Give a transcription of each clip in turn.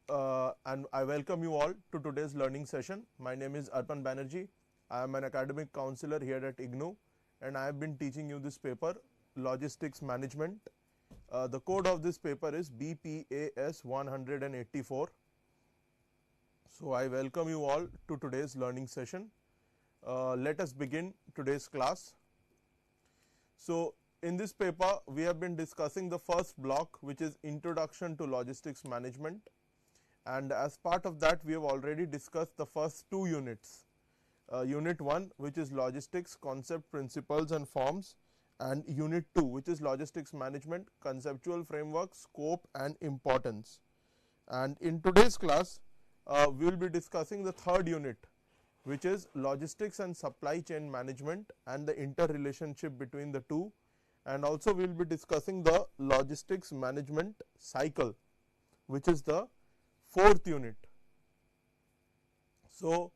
and I welcome you all to today's learning session. My name is Arpan Banerjee. I am an academic counselor here at IGNOU, and I have been teaching you this paper, Logistics Management. The code of this paper is BPAS 184. So, I welcome you all to today's learning session. Let us begin today's class. So, in this paper, we have been discussing the first block, which is Introduction to Logistics Management, and as part of that we have already discussed the first two units. Unit 1, which is Logistics Concept, Principles and Forms, and Unit 2, which is Logistics Management, Conceptual Framework, Scope and Importance. And in today's class, we will be discussing the third unit, which is Logistics and Supply Chain Management and the interrelationship between the two, and also we will be discussing the Logistics Management Cycle, which is the fourth unit. So,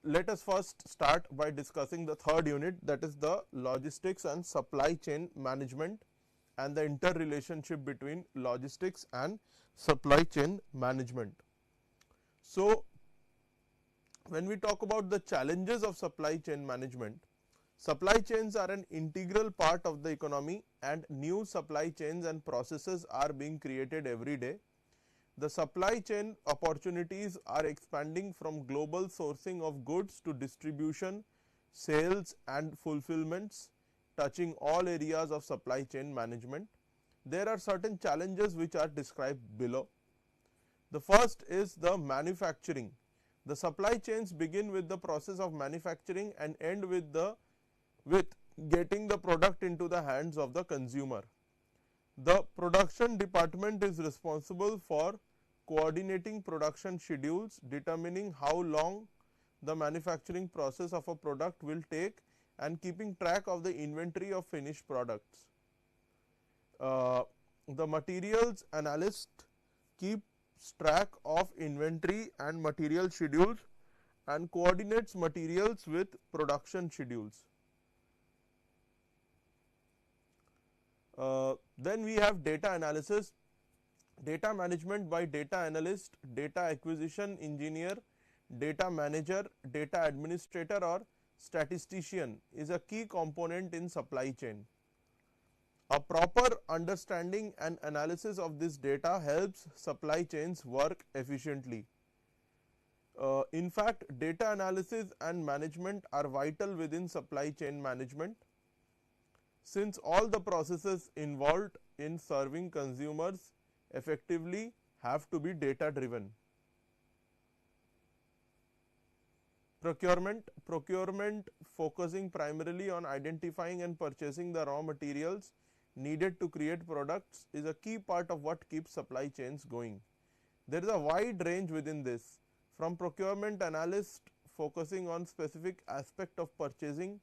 let us first start by discussing the third unit, that is the Logistics and Supply Chain Management and the interrelationship between logistics and supply chain management. So, when we talk about the challenges of supply chain management, supply chains are an integral part of the economy and new supply chains and processes are being created every day. The supply chain opportunities are expanding from global sourcing of goods to distribution, sales and fulfillments, touching all areas of supply chain management. There are certain challenges which are described below. The first is the manufacturing. The supply chains begin with the process of manufacturing and end with getting the product into the hands of the consumer. The production department is responsible for coordinating production schedules, determining how long the manufacturing process of a product will take and keeping track of the inventory of finished products. The materials analyst keeps track of inventory and material schedules and coordinates materials with production schedules. Then we have data analysis, data management by data analyst, data acquisition engineer, data manager, data administrator or statistician is a key component in supply chain. A proper understanding and analysis of this data helps supply chains work efficiently. In fact, data analysis and management are vital within supply chain management, since all the processes involved in serving consumers effectively have to be data driven. Procurement focusing primarily on identifying and purchasing the raw materials needed to create products is a key part of what keeps supply chains going. There is a wide range within this, from procurement analyst focusing on specific aspect of purchasing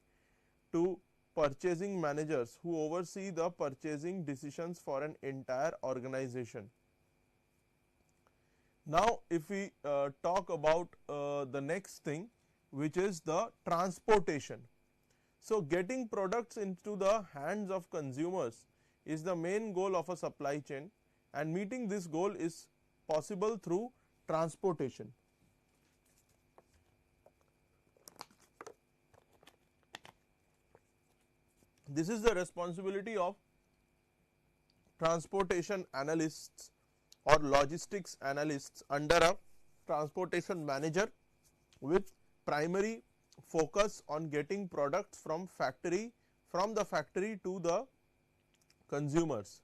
to purchasing managers who oversee the purchasing decisions for an entire organization. Now, if we talk about the next thing, which is the transportation. So, getting products into the hands of consumers is the main goal of a supply chain, and meeting this goal is possible through transportation. This is the responsibility of transportation analysts or logistics analysts under a transportation manager, with primary focus on getting products from the factory to the consumers.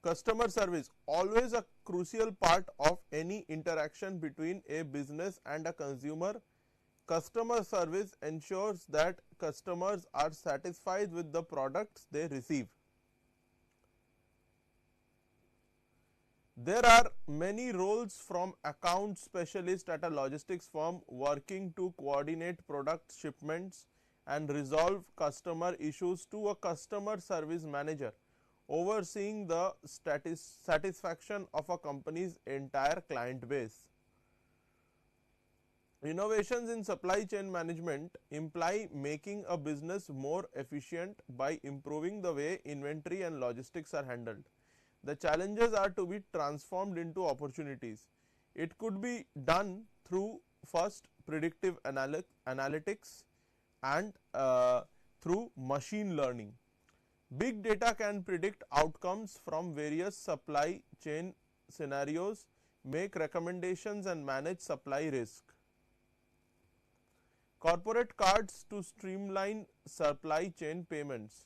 Customer service, always a crucial part of any interaction between a business and a consumer. Customer service ensures that customers are satisfied with the products they receive. There are many roles, from account specialist at a logistics firm working to coordinate product shipments and resolve customer issues to a customer service manager overseeing the satisfaction of a company's entire client base. Innovations in supply chain management imply making a business more efficient by improving the way inventory and logistics are handled. The challenges are to be transformed into opportunities. It could be done through first predictive analytics and through machine learning. Big data can predict outcomes from various supply chain scenarios, make recommendations and manage supply risk. Corporate cards to streamline supply chain payments.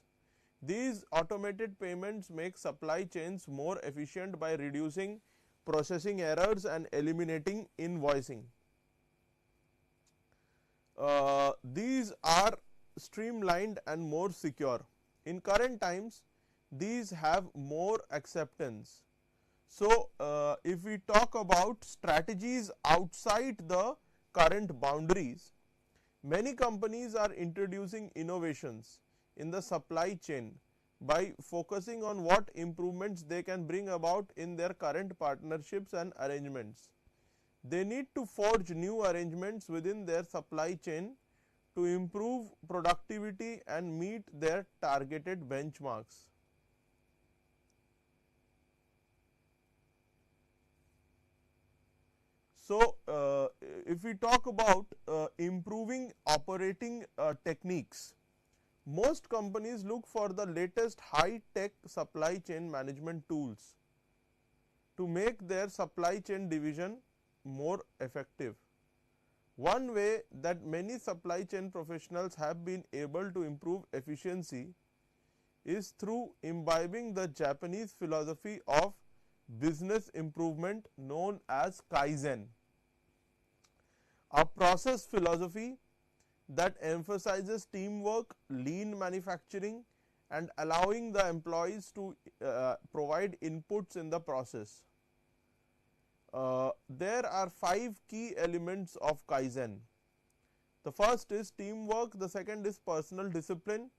These automated payments make supply chains more efficient by reducing processing errors and eliminating invoicing. These are streamlined and more secure. In current times, these have more acceptance. So, if we talk about strategies outside the current boundaries, many companies are introducing innovations in the supply chain by focusing on what improvements they can bring about in their current partnerships and arrangements. They need to forge new arrangements within their supply chain to improve productivity and meet their targeted benchmarks. So, if we talk about improving operating techniques, most companies look for the latest high tech supply chain management tools to make their supply chain division more effective. One way that many supply chain professionals have been able to improve efficiency is through imbibing the Japanese philosophy of business improvement known as Kaizen, a process philosophy that emphasizes teamwork, lean manufacturing and allowing the employees to provide inputs in the process. There are 5 key elements of Kaizen. The first is teamwork, the second is personal discipline,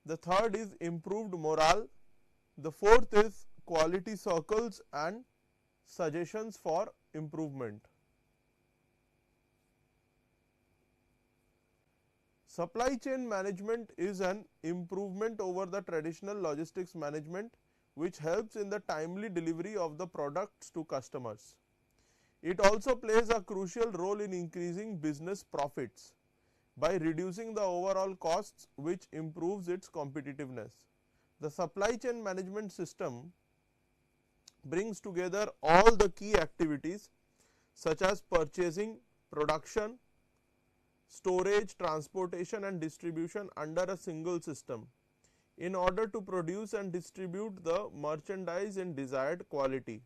the third is improved morale, the fourth is quality circles and suggestions for improvement. Supply chain management is an improvement over the traditional logistics management, which helps in the timely delivery of the products to customers. It also plays a crucial role in increasing business profits by reducing the overall costs, which improves its competitiveness. The supply chain management system brings together all the key activities such as purchasing, production, storage, transportation and distribution under a single system in order to produce and distribute the merchandise in desired quality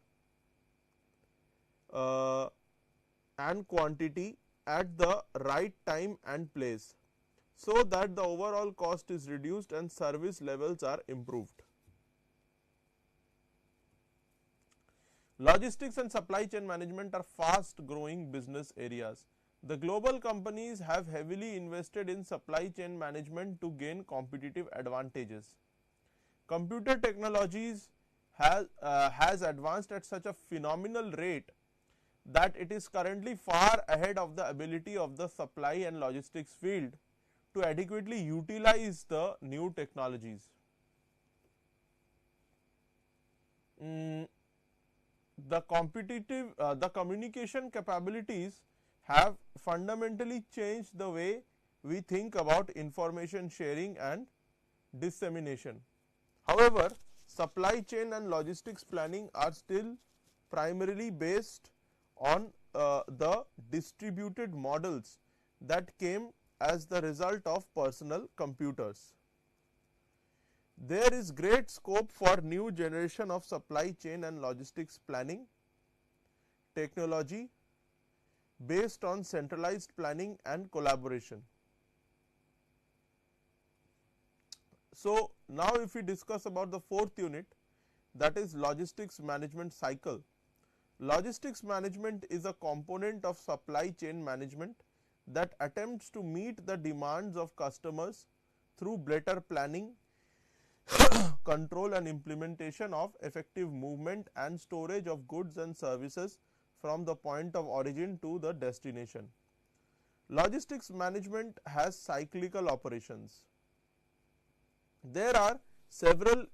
and quantity at the right time and place, so that the overall cost is reduced and service levels are improved. Logistics and supply chain management are fast growing business areas. The global companies have heavily invested in supply chain management to gain competitive advantages. Computer technologies has advanced at such a phenomenal rate that it is currently far ahead of the ability of the supply and logistics field to adequately utilize the new technologies. The communication capabilities have fundamentally changed the way we think about information sharing and dissemination. However, supply chain and logistics planning are still primarily based on the distributed models that came as the result of personal computers. There is great scope for new generation of supply chain and logistics planning technology based on centralized planning and collaboration. So, now if we discuss about the fourth unit, that is logistics management cycle. Logistics management is a component of supply chain management that attempts to meet the demands of customers through better planning, control and implementation of effective movement and storage of goods and services from the point of origin to the destination. Logistics management has cyclical operations. There are several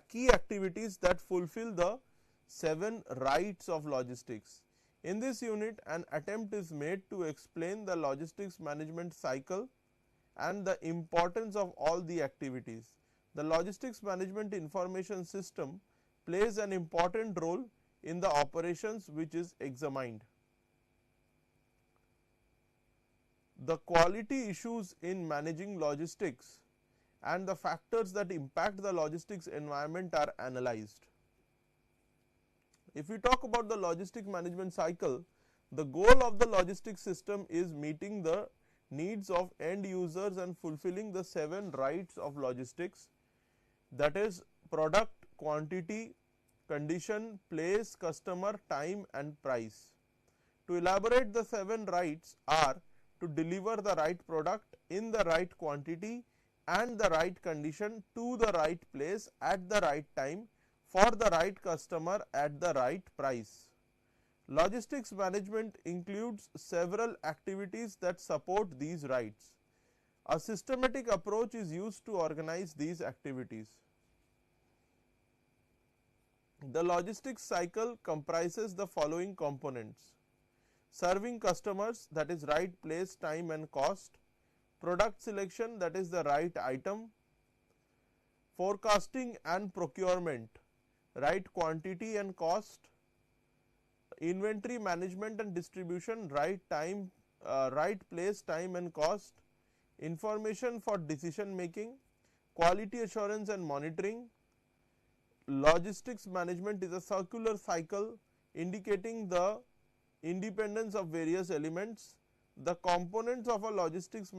key activities that fulfill the 7 rights of logistics. In this unit, an attempt is made to explain the logistics management cycle and the importance of all the activities. The logistics management information system plays an important role in the operations which is examined. The quality issues in managing logistics and the factors that impact the logistics environment are analyzed. If we talk about the logistic management cycle, the goal of the logistics system is meeting the needs of end users and fulfilling the 7 rights of logistics, that is product, quantity, condition, place, customer, time and price. To elaborate, the 7 rights are to deliver the right product in the right quantity and the right condition to the right place at the right time for the right customer at the right price. Logistics management includes several activities that support these rights. A systematic approach is used to organize these activities. The logistics cycle comprises the following components: serving customers, that is right place, time and cost; product selection, that is the right item; forecasting and procurement, right quantity and cost; inventory management and distribution, right time, right place, time and cost; information for decision making; quality assurance and monitoring. Logistics management is a circular cycle indicating the independence of various elements. The components of a logistics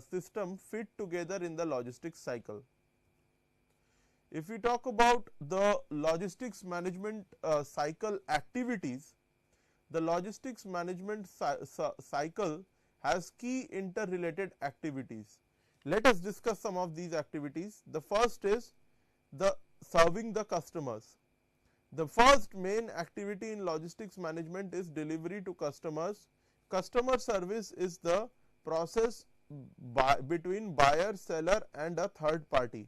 system fit together in the logistics cycle. If we talk about the logistics management cycle activities, the logistics management cycle has key interrelated activities. Let us discuss some of these activities. The first is the serving the customers. The first main activity in logistics management is delivery to customers. Customer service is the process between buyer, seller and a third party.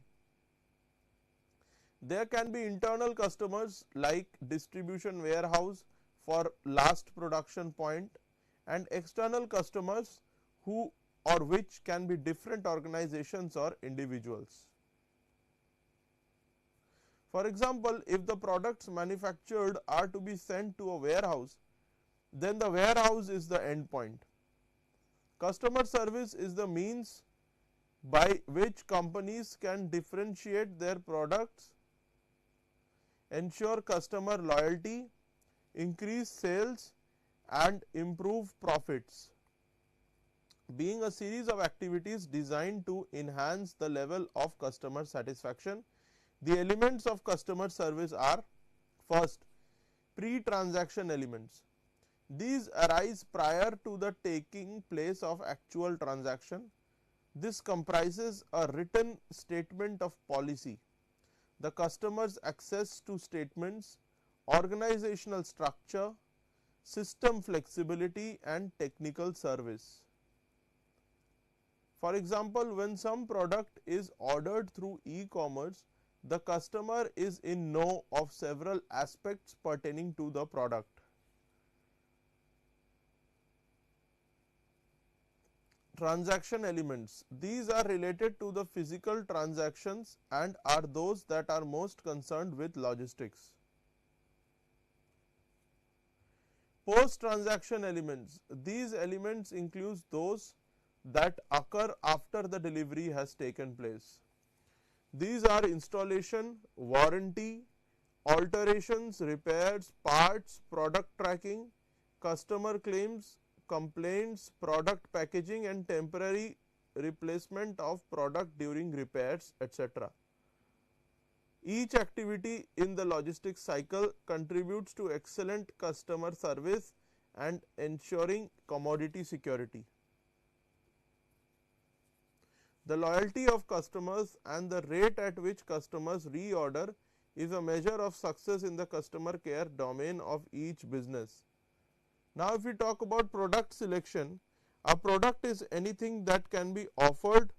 There can be internal customers like distribution warehouse for last production point, and external customers who or which can be different organizations or individuals. For example, if the products manufactured are to be sent to a warehouse, then the warehouse is the end point. Customer service is the means by which companies can differentiate their products, ensure customer loyalty, increase sales and improve profits, being a series of activities designed to enhance the level of customer satisfaction. The elements of customer service are: first, pre-transaction elements. These arise prior to the taking place of actual transaction. This comprises a written statement of policy, the customer's access to statements, organizational structure, system flexibility and technical service. For example, when some product is ordered through e-commerce, the customer is in know of several aspects pertaining to the product. Transaction elements. These are related to the physical transactions and are those that are most concerned with logistics. Post transaction elements. These elements include those that occur after the delivery has taken place. These are installation, warranty, alterations, repairs, parts, product tracking, customer claims, complaints, product packaging and temporary replacement of product during repairs, etc. Each activity in the logistics cycle contributes to excellent customer service and ensuring commodity security. The loyalty of customers and the rate at which customers reorder is a measure of success in the customer care domain of each business. Now, if we talk about product selection, a product is anything that can be offered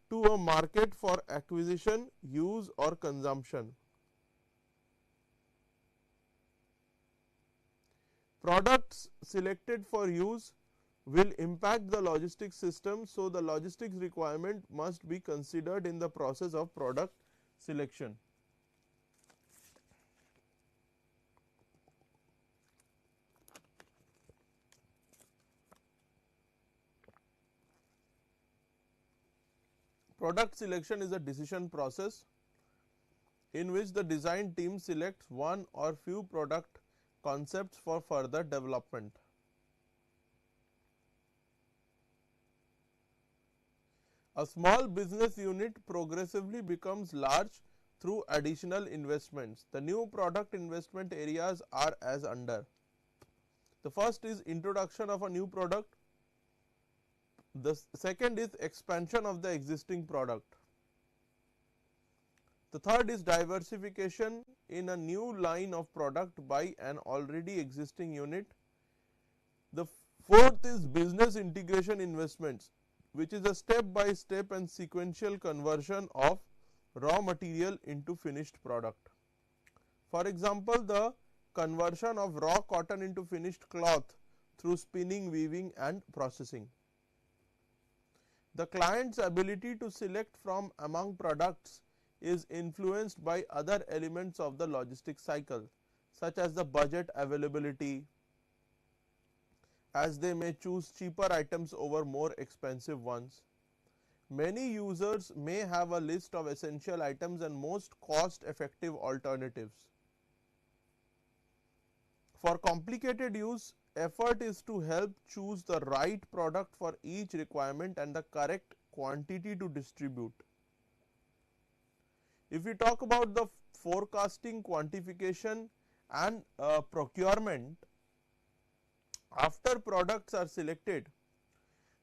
to a market for acquisition, use or consumption. Products selected for use will impact the logistics system, so the logistics requirement must be considered in the process of product selection. Product selection is a decision process in which the design team selects one or few product concepts for further development. A small business unit progressively becomes large through additional investments. The new product investment areas are as under. The first is introduction of a new product. The second is expansion of the existing product. The third is diversification in a new line of product by an already existing unit. The fourth is business integration investments, which is a step by step and sequential conversion of raw material into finished product. For example, the conversion of raw cotton into finished cloth through spinning, weaving and processing. The client's ability to select from among products is influenced by other elements of the logistics cycle, such as the budget availability, as they may choose cheaper items over more expensive ones. Many users may have a list of essential items and most cost effective alternatives. For complicated use, effort is to help choose the right product for each requirement and the correct quantity to distribute. If we talk about the forecasting, quantification and procurement, after products are selected,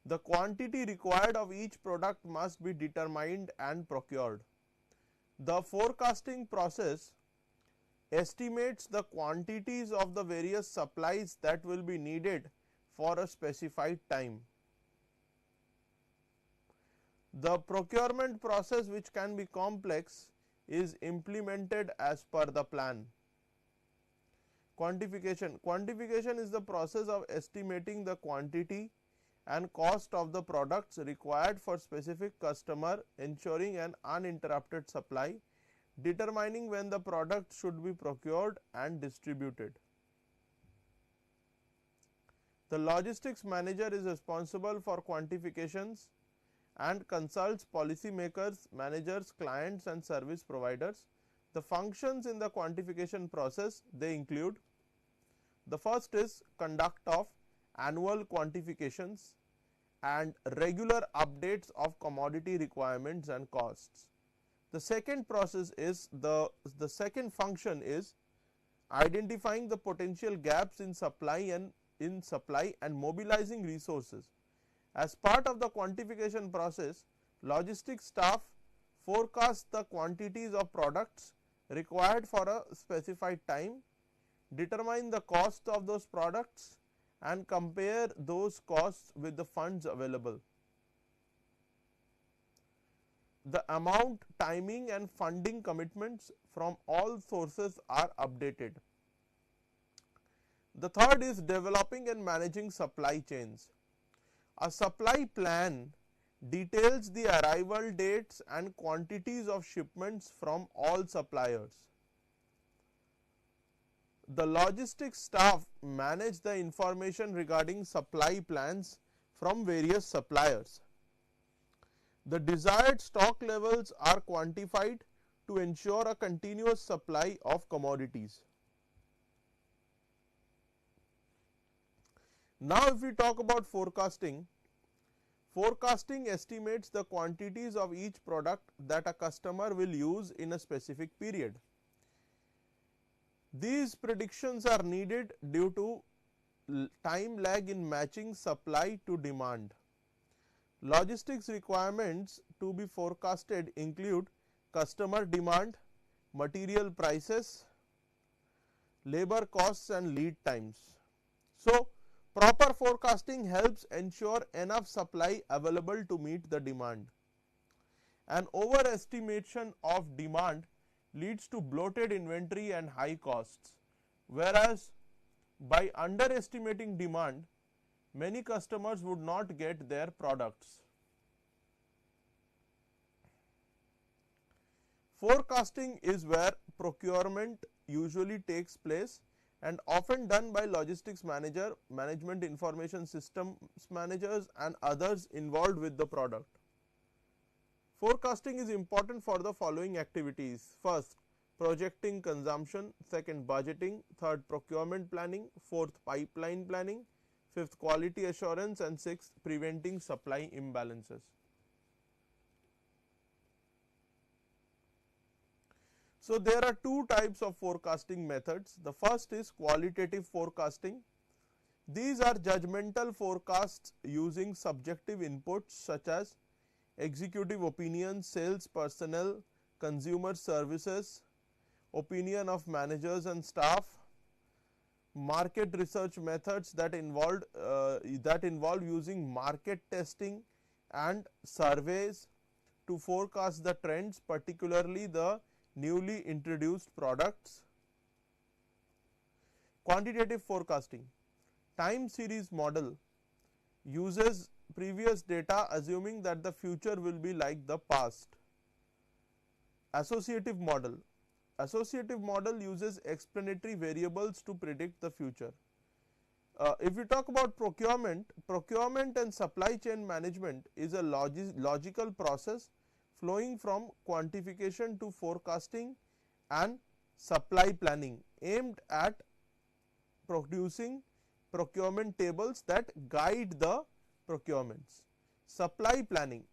the quantity required of each product must be determined and procured. The forecasting process estimates the quantities of the various supplies that will be needed for a specified time. The procurement process, which can be complex, is implemented as per the plan. Quantification. Quantification is the process of estimating the quantity and cost of the products required for specific customer, ensuring an uninterrupted supply, determining when the product should be procured and distributed. The logistics manager is responsible for quantifications and consults policy makers, managers, clients and service providers. The functions in the quantification process, they include: the first is conduct of annual quantifications and regular updates of commodity requirements and costs. The second process is the second function is identifying the potential gaps in supply and mobilizing resources. As part of the quantification process, logistics staff forecast the quantities of products required for a specified time, determine the cost of those products and compare those costs with the funds available. The amount, timing and funding commitments from all sources are updated. The third is developing and managing supply chains. A supply plan details the arrival dates and quantities of shipments from all suppliers. The logistics staff manage the information regarding supply plans from various suppliers. The desired stock levels are quantified to ensure a continuous supply of commodities. Now, if we talk about forecasting, forecasting estimates the quantities of each product that a customer will use in a specific period. These predictions are needed due to time lag in matching supply to demand. Logistics requirements to be forecasted include customer demand, material prices, labor costs and lead times. So, proper forecasting helps ensure enough supply available to meet the demand. An overestimation of demand leads to bloated inventory and high costs, whereas By underestimating demand, many customers would not get their products. Forecasting is where procurement usually takes place and often done by logistics manager, management information systems managers and others involved with the product. Forecasting is important for the following activities. First, projecting consumption, second, budgeting, third, procurement planning, fourth, pipeline planning, fifth, quality assurance and sixth, preventing supply imbalances. So, there are two types of forecasting methods. The first is qualitative forecasting. These are judgmental forecasts using subjective inputs such as executive opinion, sales personnel, consumer services, opinion of managers and staff, market research methods that involve using market testing and surveys to forecast the trends, particularly the newly introduced products. Quantitative forecasting, time series model uses previous data assuming that the future will be like the past. Associative model, uses explanatory variables to predict the future. If we talk about procurement and supply chain management is a logical process flowing from quantification to forecasting and supply planning aimed at producing procurement tables that guide the procurements. Supply planning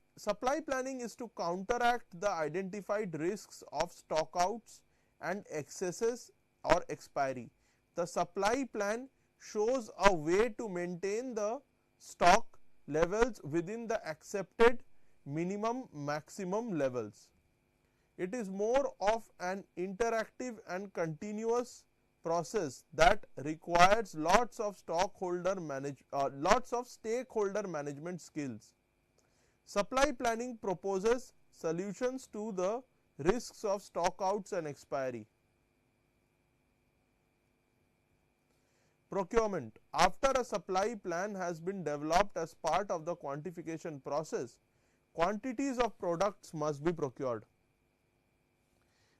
is to counteract the identified risks of stockouts and excesses or expiry. The supply plan shows a way to maintain the stock levels within the accepted minimum maximum levels. It is more of an interactive and continuous process that requires lots of stakeholder management skills. Supply planning proposes solutions to the risks of stockouts and expiry. Procurement, after a supply plan has been developed as part of the quantification process, quantities of products must be procured.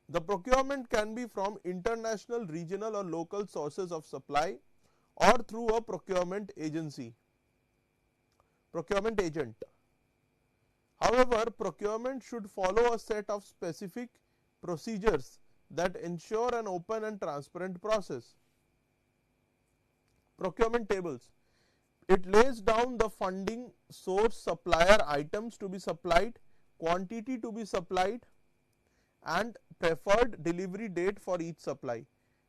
The procurement can be from international, regional or local sources of supply or through a procurement agent. However, procurement should follow a set of specific procedures that ensure an open and transparent process. Procurement tables, it lays down the funding, source, supplier, items to be supplied, quantity to be supplied and preferred delivery date for each supply.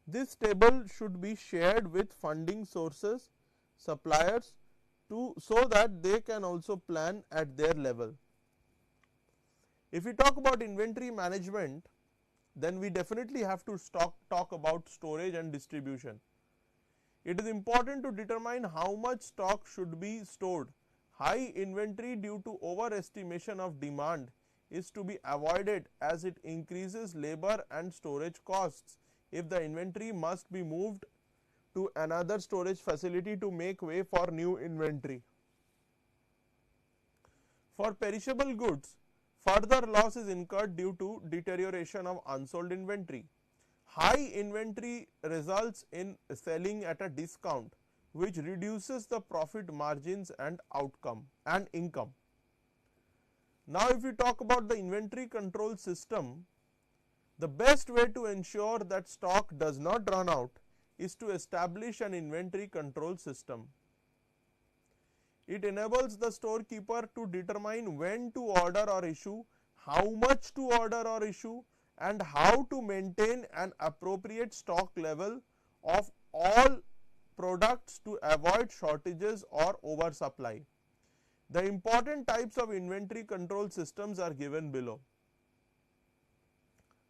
This table should be shared with funding sources, suppliers so that they can also plan at their level. If we talk about inventory management, then we definitely have to talk about storage and distribution. It is important to determine how much stock should be stored. High inventory due to overestimation of demand is to be avoided as it increases labor and storage costs. If the inventory must be moved to another storage facility to make way for new inventory. For perishable goods, further loss is incurred due to deterioration of unsold inventory. High inventory results in selling at a discount, which reduces the profit margins and income. Now, if we talk about the inventory control system, the best way to ensure that stock does not run out is to establish an inventory control system. It enables the storekeeper to determine when to order or issue, how much to order or issue, and how to maintain an appropriate stock level of all products to avoid shortages or oversupply. The important types of inventory control systems are given below.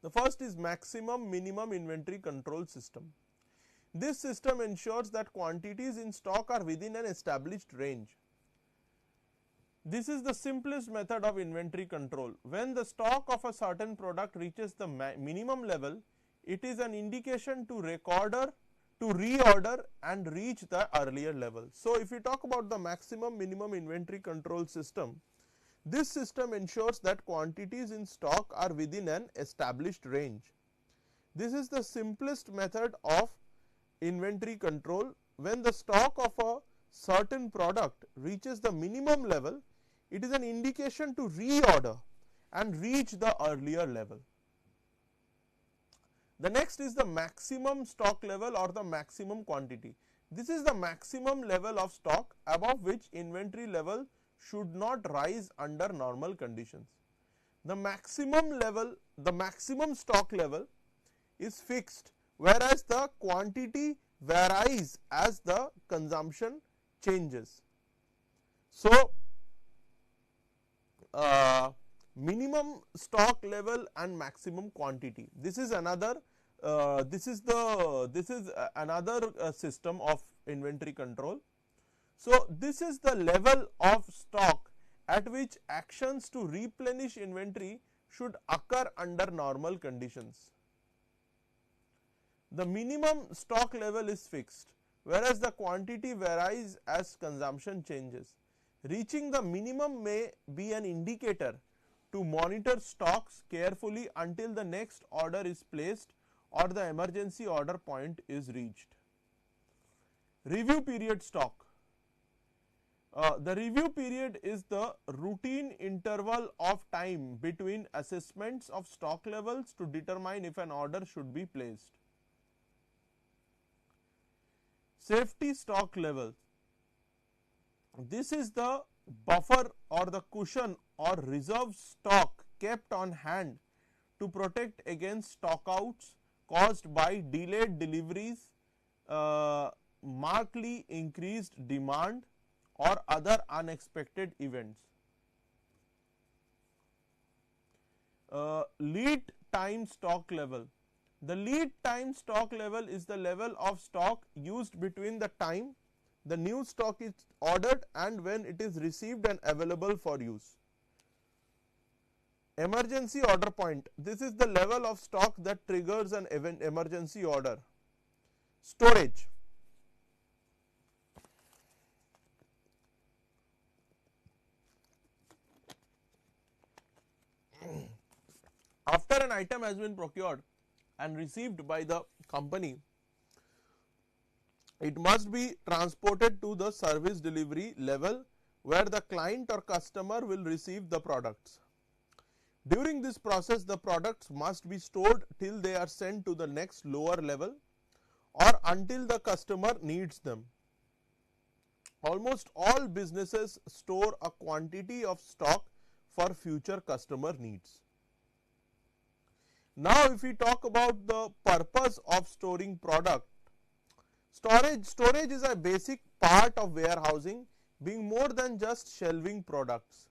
The first is maximum minimum inventory control system. This system ensures that quantities in stock are within an established range. This is the simplest method of inventory control. When the stock of a certain product reaches the minimum level, it is an indication to recorder to reorder and reach the earlier level. So, if we talk about the maximum minimum inventory control system, this system ensures that quantities in stock are within an established range. This is the simplest method of inventory control. When the stock of a certain product reaches the minimum level, it is an indication to reorder and reach the earlier level. The next is the maximum stock level or the maximum quantity. This is the maximum level of stock above which inventory level should not rise under normal conditions. The maximum stock level is fixed, whereas the quantity varies as the consumption changes. So, minimum stock level and maximum quantity. This is another system of inventory control. So, this is the level of stock at which actions to replenish inventory should occur under normal conditions. The minimum stock level is fixed, whereas the quantity varies as consumption changes. Reaching the minimum may be an indicator to monitor stocks carefully until the next order is placed or the emergency order point is reached. Review period stock. The review period is the routine interval of time between assessments of stock levels to determine if an order should be placed. Safety stock level. This is the buffer or the cushion or reserve stock kept on hand to protect against stockouts caused by delayed deliveries, markedly increased demand or other unexpected events. Lead time stock level. The lead time stock level is the level of stock used between the time the new stock is ordered and when it is received and available for use. Emergency order point. This is the level of stock that triggers an emergency order. Storage. After an item has been procured and received by the company, it must be transported to the service delivery level where the client or customer will receive the products. During this process, the products must be stored till they are sent to the next lower level or until the customer needs them. Almost all businesses store a quantity of stock for future customer needs. Now, if we talk about the purpose of storing product, storage is a basic part of warehousing, being more than just shelving products.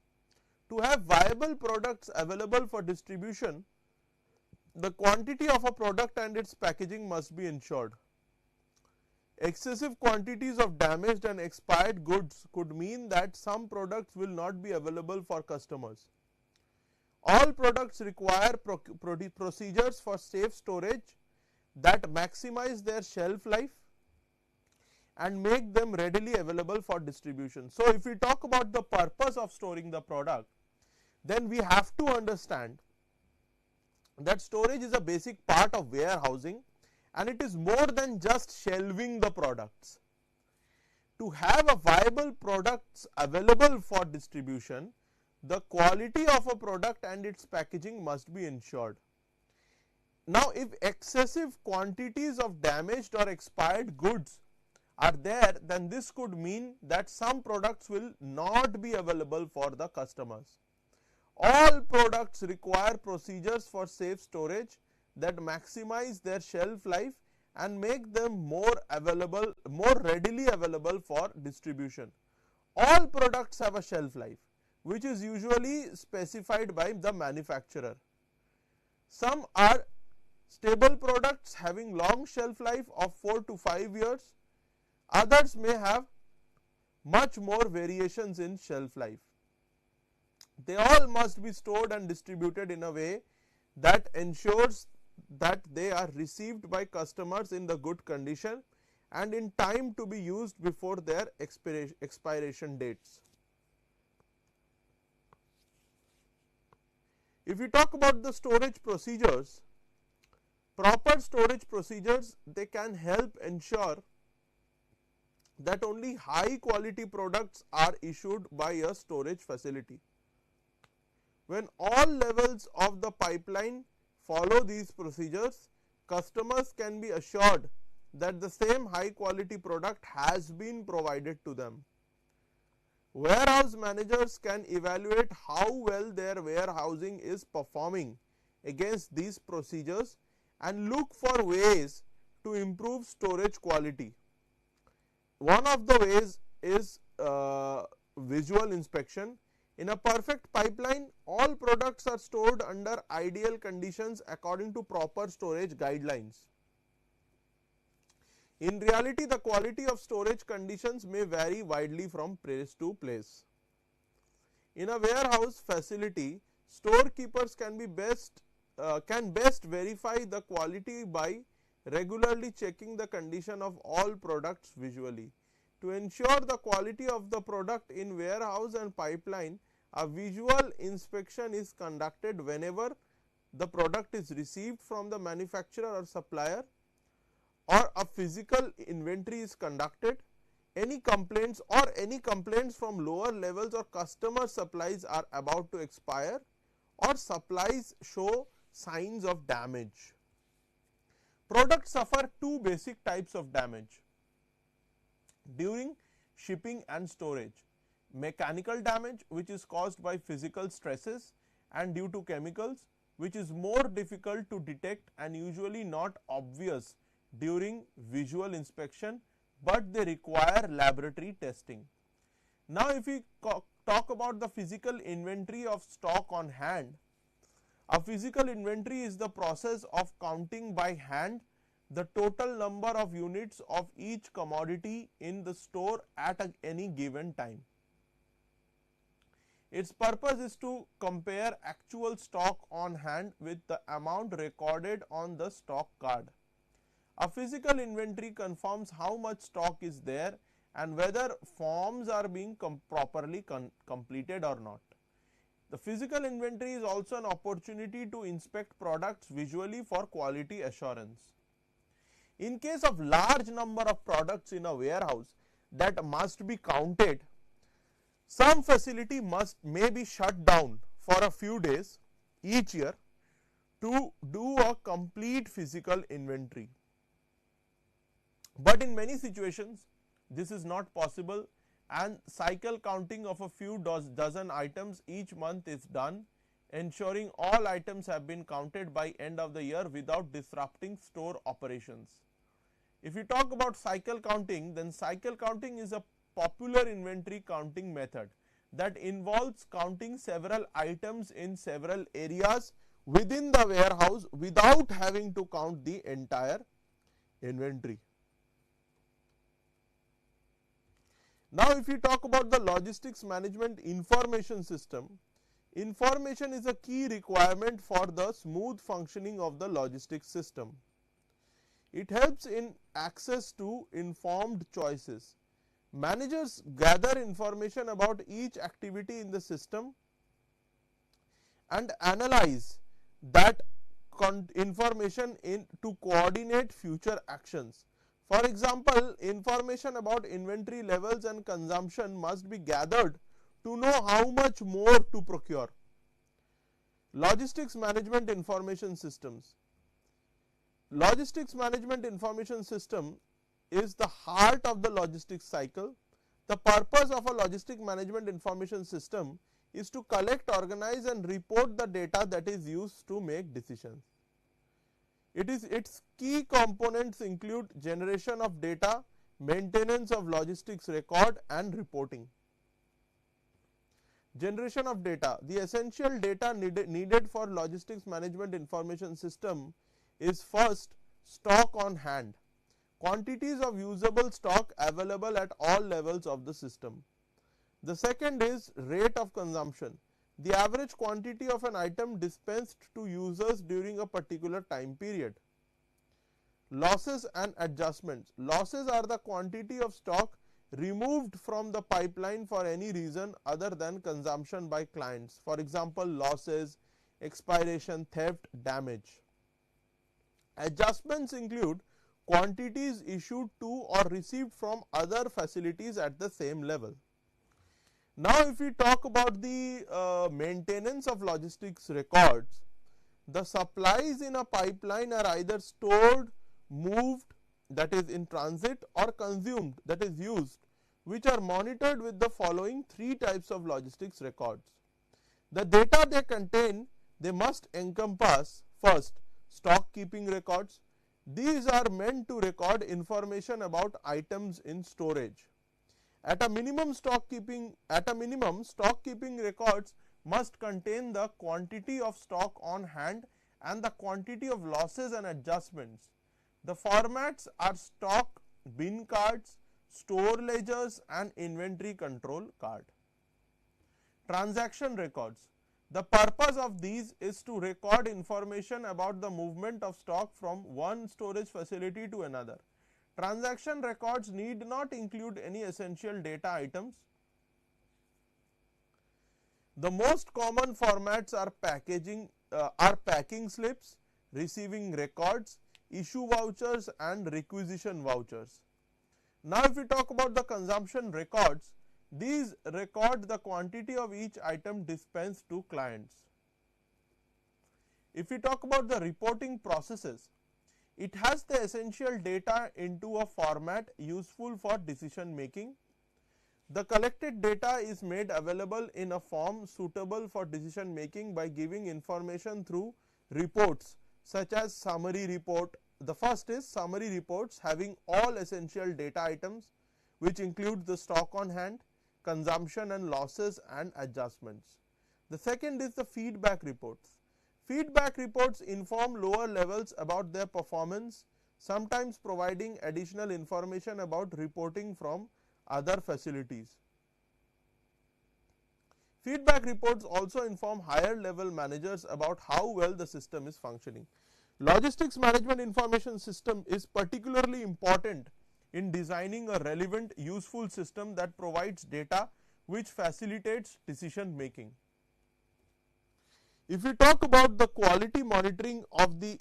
To have viable products available for distribution, the quantity of a product and its packaging must be ensured. Excessive quantities of damaged and expired goods could mean that some products will not be available for customers. All products require procedures for safe storage that maximize their shelf life and make them readily available for distribution. So, if we talk about the purpose of storing the product, then we have to understand that storage is a basic part of warehousing and it is more than just shelving the products. To have a viable products available for distribution, the quality of a product and its packaging must be ensured. Now, if excessive quantities of damaged or expired goods are there, then this could mean that some products will not be available for the customers. All products require procedures for safe storage that maximize their shelf life and make them more readily available for distribution. All products have a shelf life, which is usually specified by the manufacturer. Some are stable products having long shelf life of 4 to 5 years. Others may have much more variations in shelf life. They all must be stored and distributed in a way that ensures that they are received by customers in the good condition and in time to be used before their expiration dates. If we talk about the storage procedures, proper storage procedures, they can help ensure that only high quality products are issued by a storage facility. When all levels of the pipeline follow these procedures, customers can be assured that the same high quality product has been provided to them. Warehouse managers can evaluate how well their warehousing is performing against these procedures and look for ways to improve storage quality. One of the ways is visual inspection. In a perfect pipeline, all products are stored under ideal conditions according to proper storage guidelines. In reality, the quality of storage conditions may vary widely from place to place. In a warehouse facility, storekeepers can best verify the quality by regularly checking the condition of all products visually. To ensure the quality of the product in warehouse and pipeline, a visual inspection is conducted whenever the product is received from the manufacturer or supplier, or a physical inventory is conducted. Any complaints from lower levels or customer supplies are about to expire, or supplies show signs of damage. Products suffer two basic types of damage during shipping and storage: mechanical damage, which is caused by physical stresses and due to chemicals, which is more difficult to detect and usually not obvious during visual inspection, but they require laboratory testing. Now, if we talk about the physical inventory of stock on hand, a physical inventory is the process of counting by hand the total number of units of each commodity in the store at any given time. Its purpose is to compare actual stock on hand with the amount recorded on the stock card. A physical inventory confirms how much stock is there and whether forms are being properly completed or not. The physical inventory is also an opportunity to inspect products visually for quality assurance. In case of large number of products in a warehouse that must be counted, some facility may be shut down for a few days each year to do a complete physical inventory. But in many situations, this is not possible, and cycle counting of a few dozen items each month is done, ensuring all items have been counted by end of the year without disrupting store operations. If you talk about cycle counting, then cycle counting is a popular inventory counting method that involves counting several items in several areas within the warehouse without having to count the entire inventory. Now, if we talk about the logistics management information system, information is a key requirement for the smooth functioning of the logistics system. It helps in access to informed choices. Managers gather information about each activity in the system and analyze that information to coordinate future actions. For example, information about inventory levels and consumption must be gathered to know how much more to procure. Logistics management information systems. Logistics management information system is the heart of the logistics cycle. The purpose of a logistic management information system is to collect, organize and report the data that is used to make decisions. Its key components include generation of data, maintenance of logistics record and reporting. Generation of data. The essential data needed for logistics management information system is first stock on hand, quantities of usable stock available at all levels of the system. The second is rate of consumption, the average quantity of an item dispensed to users during a particular time period. Losses and adjustments. Losses are the quantity of stock removed from the pipeline for any reason other than consumption by clients. For example, losses, expiration, theft, damage. Adjustments include quantities issued to or received from other facilities at the same level. Now, if we talk about the maintenance of logistics records, the supplies in a pipeline are either stored, moved, that is in transit, or consumed, that is used, which are monitored with the following three types of logistics records. The data they contain, they must encompass first stock keeping records. These are meant to record information about items in storage. At a minimum, stock keeping records must contain the quantity of stock on hand and the quantity of losses and adjustments. The formats are stock bin cards, store ledgers, and inventory control card. Transaction records. The purpose of these is to record information about the movement of stock from one storage facility to another. Transaction records need not include any essential data items. The most common formats are packing slips, receiving records, issue vouchers, and requisition vouchers. Now, if we talk about the consumption records, these record the quantity of each item dispensed to clients. If we talk about the reporting processes, it has the essential data into a format useful for decision making. The collected data is made available in a form suitable for decision making by giving information through reports such as summary report. The first is summary reports having all essential data items, which include the stock on hand, consumption and losses and adjustments. The second is the feedback reports. Feedback reports inform lower levels about their performance, sometimes providing additional information about reporting from other facilities. Feedback reports also inform higher level managers about how well the system is functioning. Logistics management information system is particularly important in designing a relevant, useful system that provides data which facilitates decision making. If we talk about the quality monitoring of the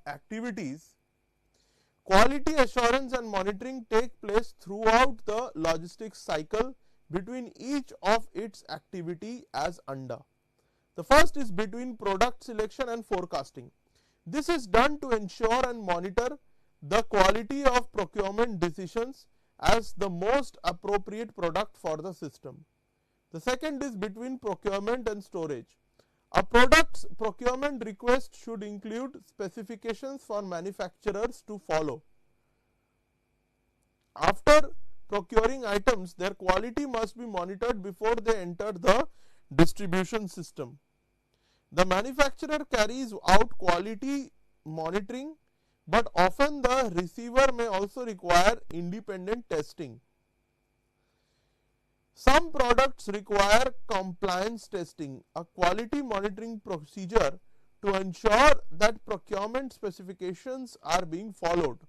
activities, quality assurance and monitoring take place throughout the logistics cycle between each of its activity as under. The first is between product selection and forecasting. This is done to ensure and monitor the quality of procurement decisions as the most appropriate product for the system. The second is between procurement and storage. A product's procurement request should include specifications for manufacturers to follow. After procuring items, their quality must be monitored before they enter the distribution system. The manufacturer carries out quality monitoring, but often the receiver may also require independent testing. Some products require compliance testing, a quality monitoring procedure to ensure that procurement specifications are being followed.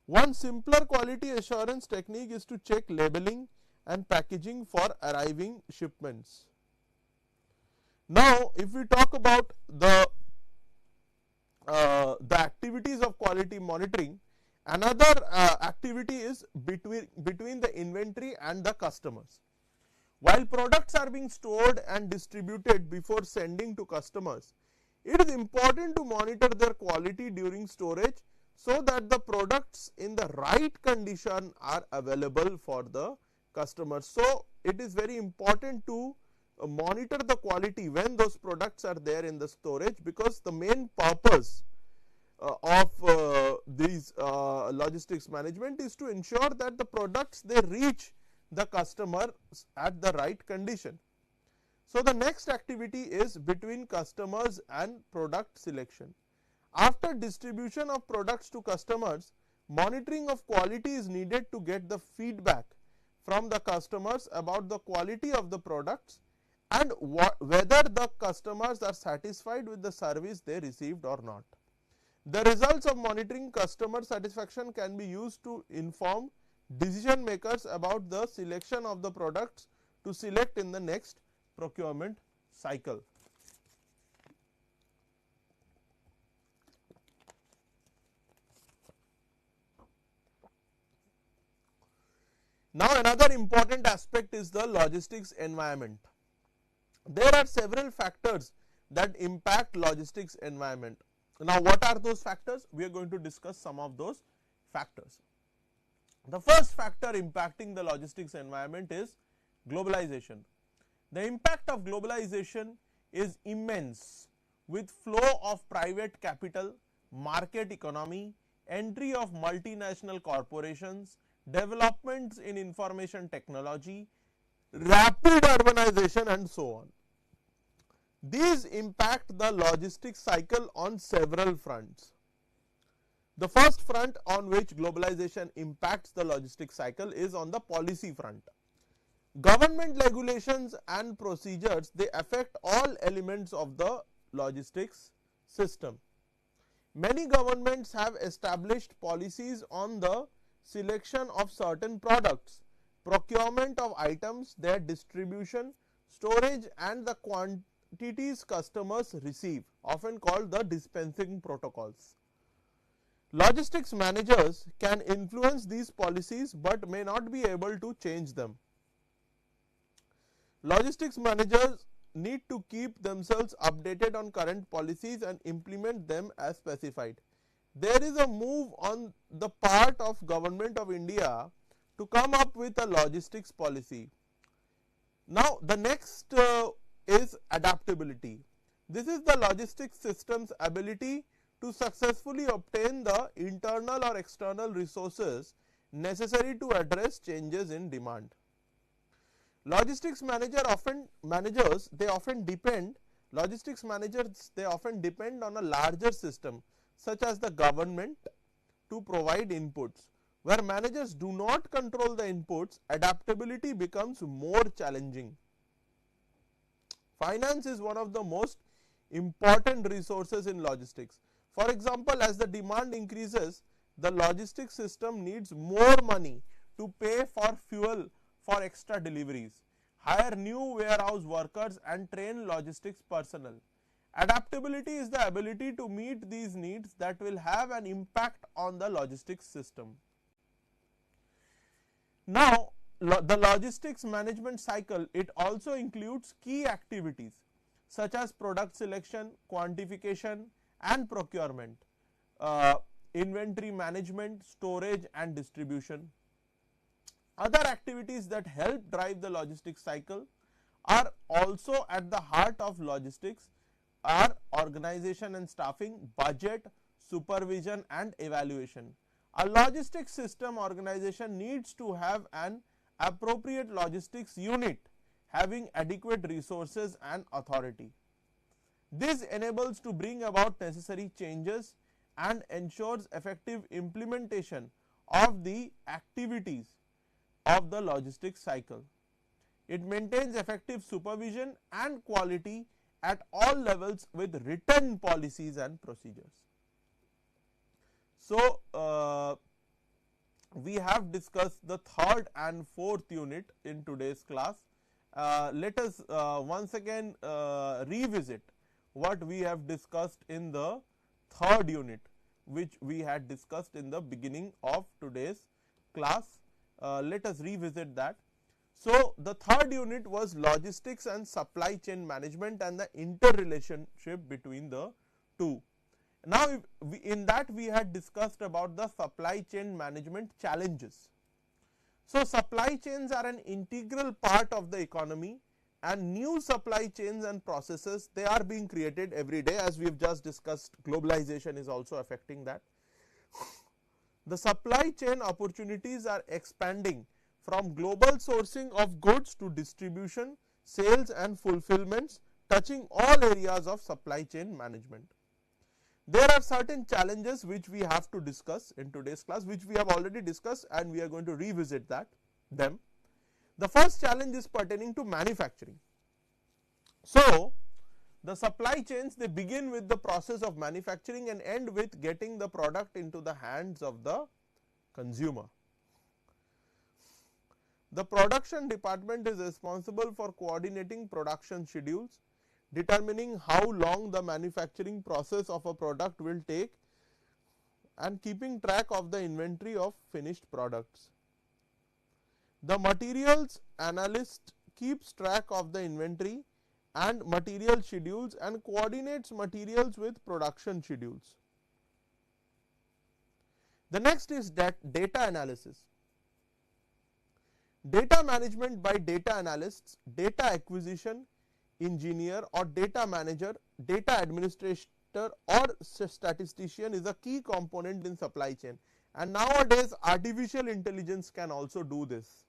One simpler quality assurance technique is to check labeling and packaging for arriving shipments. Now, if we talk about the activities of quality monitoring, another activity is between the inventory and the customers. While products are being stored and distributed before sending to customers, it is important to monitor their quality during storage so that the products in the right condition are available for the customers. So, it is very important to monitor the quality when those products are there in the storage, because the main purpose of these logistics management is to ensure that the products they reach the customer at the right condition. So, the next activity is between customers and product selection. After distribution of products to customers, monitoring of quality is needed to get the feedback from the customers about the quality of the products and whether the customers are satisfied with the service they received or not. The results of monitoring customer satisfaction can be used to inform decision makers about the selection of the products to select in the next procurement cycle. Now, another important aspect is the logistics environment. There are several factors that impact logistics environment. Now, what are those factors? We are going to discuss some of those factors. The first factor impacting the logistics environment is globalization. The impact of globalization is immense, with flow of private capital, market economy, entry of multinational corporations, developments in information technology, rapid urbanization and so on. These impact the logistics cycle on several fronts. The first front on which globalization impacts the logistics cycle is on the policy front. Government regulations and procedures, they affect all elements of the logistics system. Many governments have established policies on the selection of certain products, procurement of items, their distribution, storage and the quantities customers receive, often called the dispensing protocols. Logistics managers can influence these policies but may not be able to change them. Logistics managers need to keep themselves updated on current policies and implement them as specified. There is a move on the part of Government of India to come up with a logistics policy. Now, the next is adaptability. This is the logistics system's ability to successfully obtain the internal or external resources necessary to address changes in demand. Logistics managers often depend on a larger system such as the government to provide inputs. Where managers do not control the inputs, adaptability becomes more challenging. Finance is one of the most important resources in logistics. For example, as the demand increases, the logistics system needs more money to pay for fuel for extra deliveries, hire new warehouse workers and train logistics personnel. Adaptability is the ability to meet these needs that will have an impact on the logistics system. Now, the logistics management cycle, it also includes key activities such as product selection, quantification and procurement, inventory management, storage and distribution. Other activities that help drive the logistics cycle are also at the heart of logistics are organization and staffing, budget, supervision and evaluation. A logistics system organization needs to have an appropriate logistics unit having adequate resources and authority. This enables to bring about necessary changes and ensures effective implementation of the activities of the logistics cycle. It maintains effective supervision and quality at all levels with written policies and procedures. So, we have discussed the third and fourth unit in today's class. Let us once again revisit what we have discussed in the third unit, which we had discussed in the beginning of today's class. Let us revisit that. So, the third unit was logistics and supply chain management and the interrelationship between the two. Now, in that we had discussed about the supply chain management challenges. So, supply chains are an integral part of the economy and new supply chains and processes, they are being created every day, as we have just discussed. Globalization is also affecting that. The supply chain opportunities are expanding from global sourcing of goods to distribution, sales and fulfillments, touching all areas of supply chain management. There are certain challenges which we have to discuss in today's class, which we have already discussed and we are going to revisit them. The first challenge is pertaining to manufacturing. So, The supply chains, they begin with the process of manufacturing and end with getting the product into the hands of the consumer. The production department is responsible for coordinating production schedules, determining how long the manufacturing process of a product will take and keeping track of the inventory of finished products. The materials analyst keeps track of the inventory and material schedules and coordinates materials with production schedules. The next is data analysis. Data management by data analysts, data acquisition engineer or data manager, data administrator or statistician is a key component in supply chain, and nowadays artificial intelligence can also do this.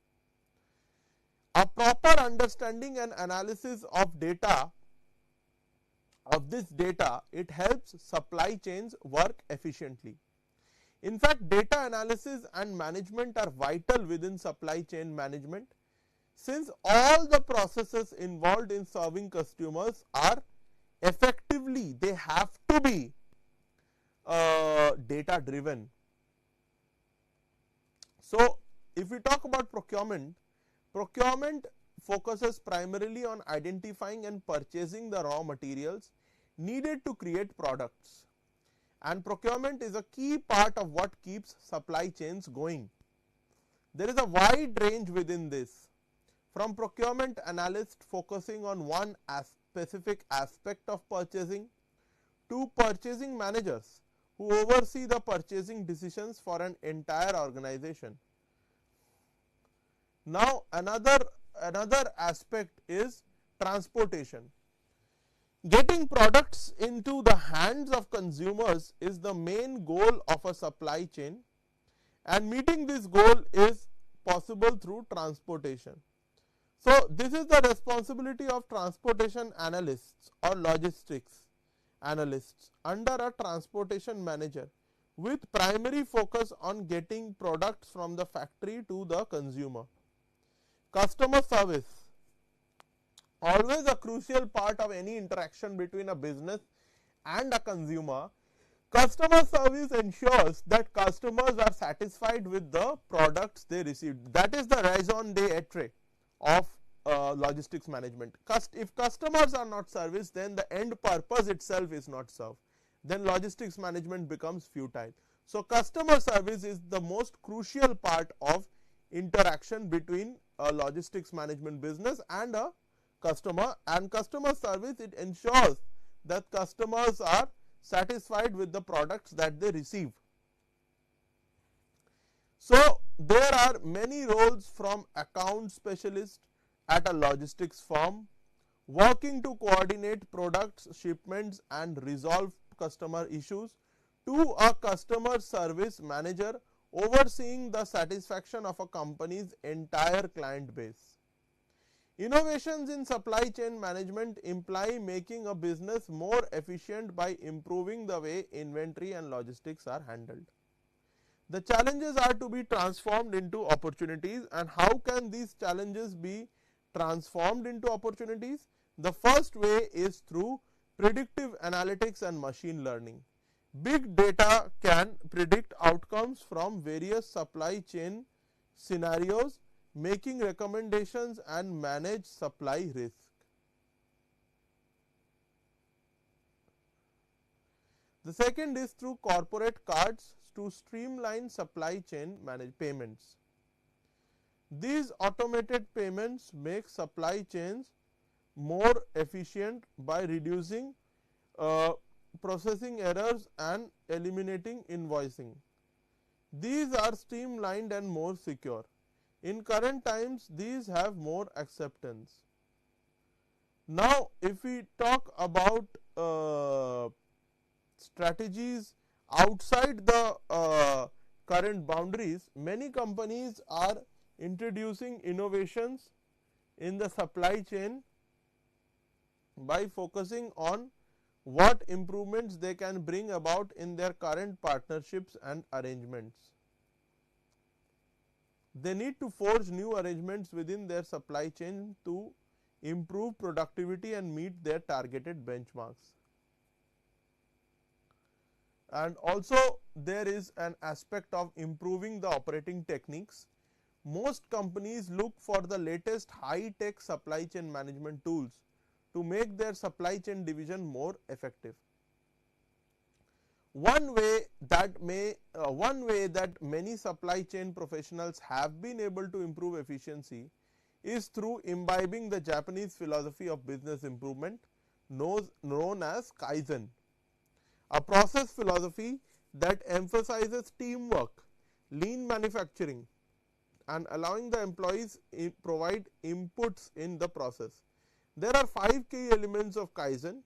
A proper understanding and analysis of data, of this data, it helps supply chains work efficiently. In fact, data analysis and management are vital within supply chain management, since all the processes involved in serving customers are effectively, they have to be data driven. So, if we talk about procurement, procurement focuses primarily on identifying and purchasing the raw materials needed to create products, and procurement is a key part of what keeps supply chains going. There is a wide range within this, from procurement analyst focusing on one specific aspect of purchasing to purchasing managers who oversee the purchasing decisions for an entire organization. Now, another aspect is transportation. Getting products into the hands of consumers is the main goal of a supply chain, and meeting this goal is possible through transportation. So, this is the responsibility of transportation analysts or logistics analysts under a transportation manager, with primary focus on getting products from the factory to the consumer. Customer service, always a crucial part of any interaction between a business and a consumer. Customer service ensures that customers are satisfied with the products they received. That is the raison d'etre of logistics management. If customers are not serviced, then the end purpose itself is not served. Then logistics management becomes futile. So, customer service is the most crucial part of interaction between a logistics management business and a customer, and customer service, it ensures that customers are satisfied with the products that they receive. So, there are many roles, from account specialist at a logistics firm working to coordinate products, shipments and resolve customer issues, to a customer service manager overseeing the satisfaction of a company's entire client base. Innovations in supply chain management imply making a business more efficient by improving the way inventory and logistics are handled. The challenges are to be transformed into opportunities, and how can these challenges be transformed into opportunities? The first way is through predictive analytics and machine learning. Big data can predict outcomes from various supply chain scenarios, making recommendations and manage supply risk. The second is through corporate cards to streamline supply chain payments. These automated payments make supply chains more efficient by reducing processing errors and eliminating invoicing. These are streamlined and more secure. In current times, these have more acceptance. Now, if we talk about strategies outside the current boundaries, many companies are introducing innovations in the supply chain by focusing on what improvements they can bring about in their current partnerships and arrangements. They need to forge new arrangements within their supply chain to improve productivity and meet their targeted benchmarks. And also there is an aspect of improving the operating techniques. Most companies look for the latest high tech supply chain management tools to make their supply chain division more effective. One way that many supply chain professionals have been able to improve efficiency is through imbibing the Japanese philosophy of business improvement known as Kaizen, a process philosophy that emphasizes teamwork, lean manufacturing, and allowing the employees provide inputs in the process. There are 5 key elements of Kaizen.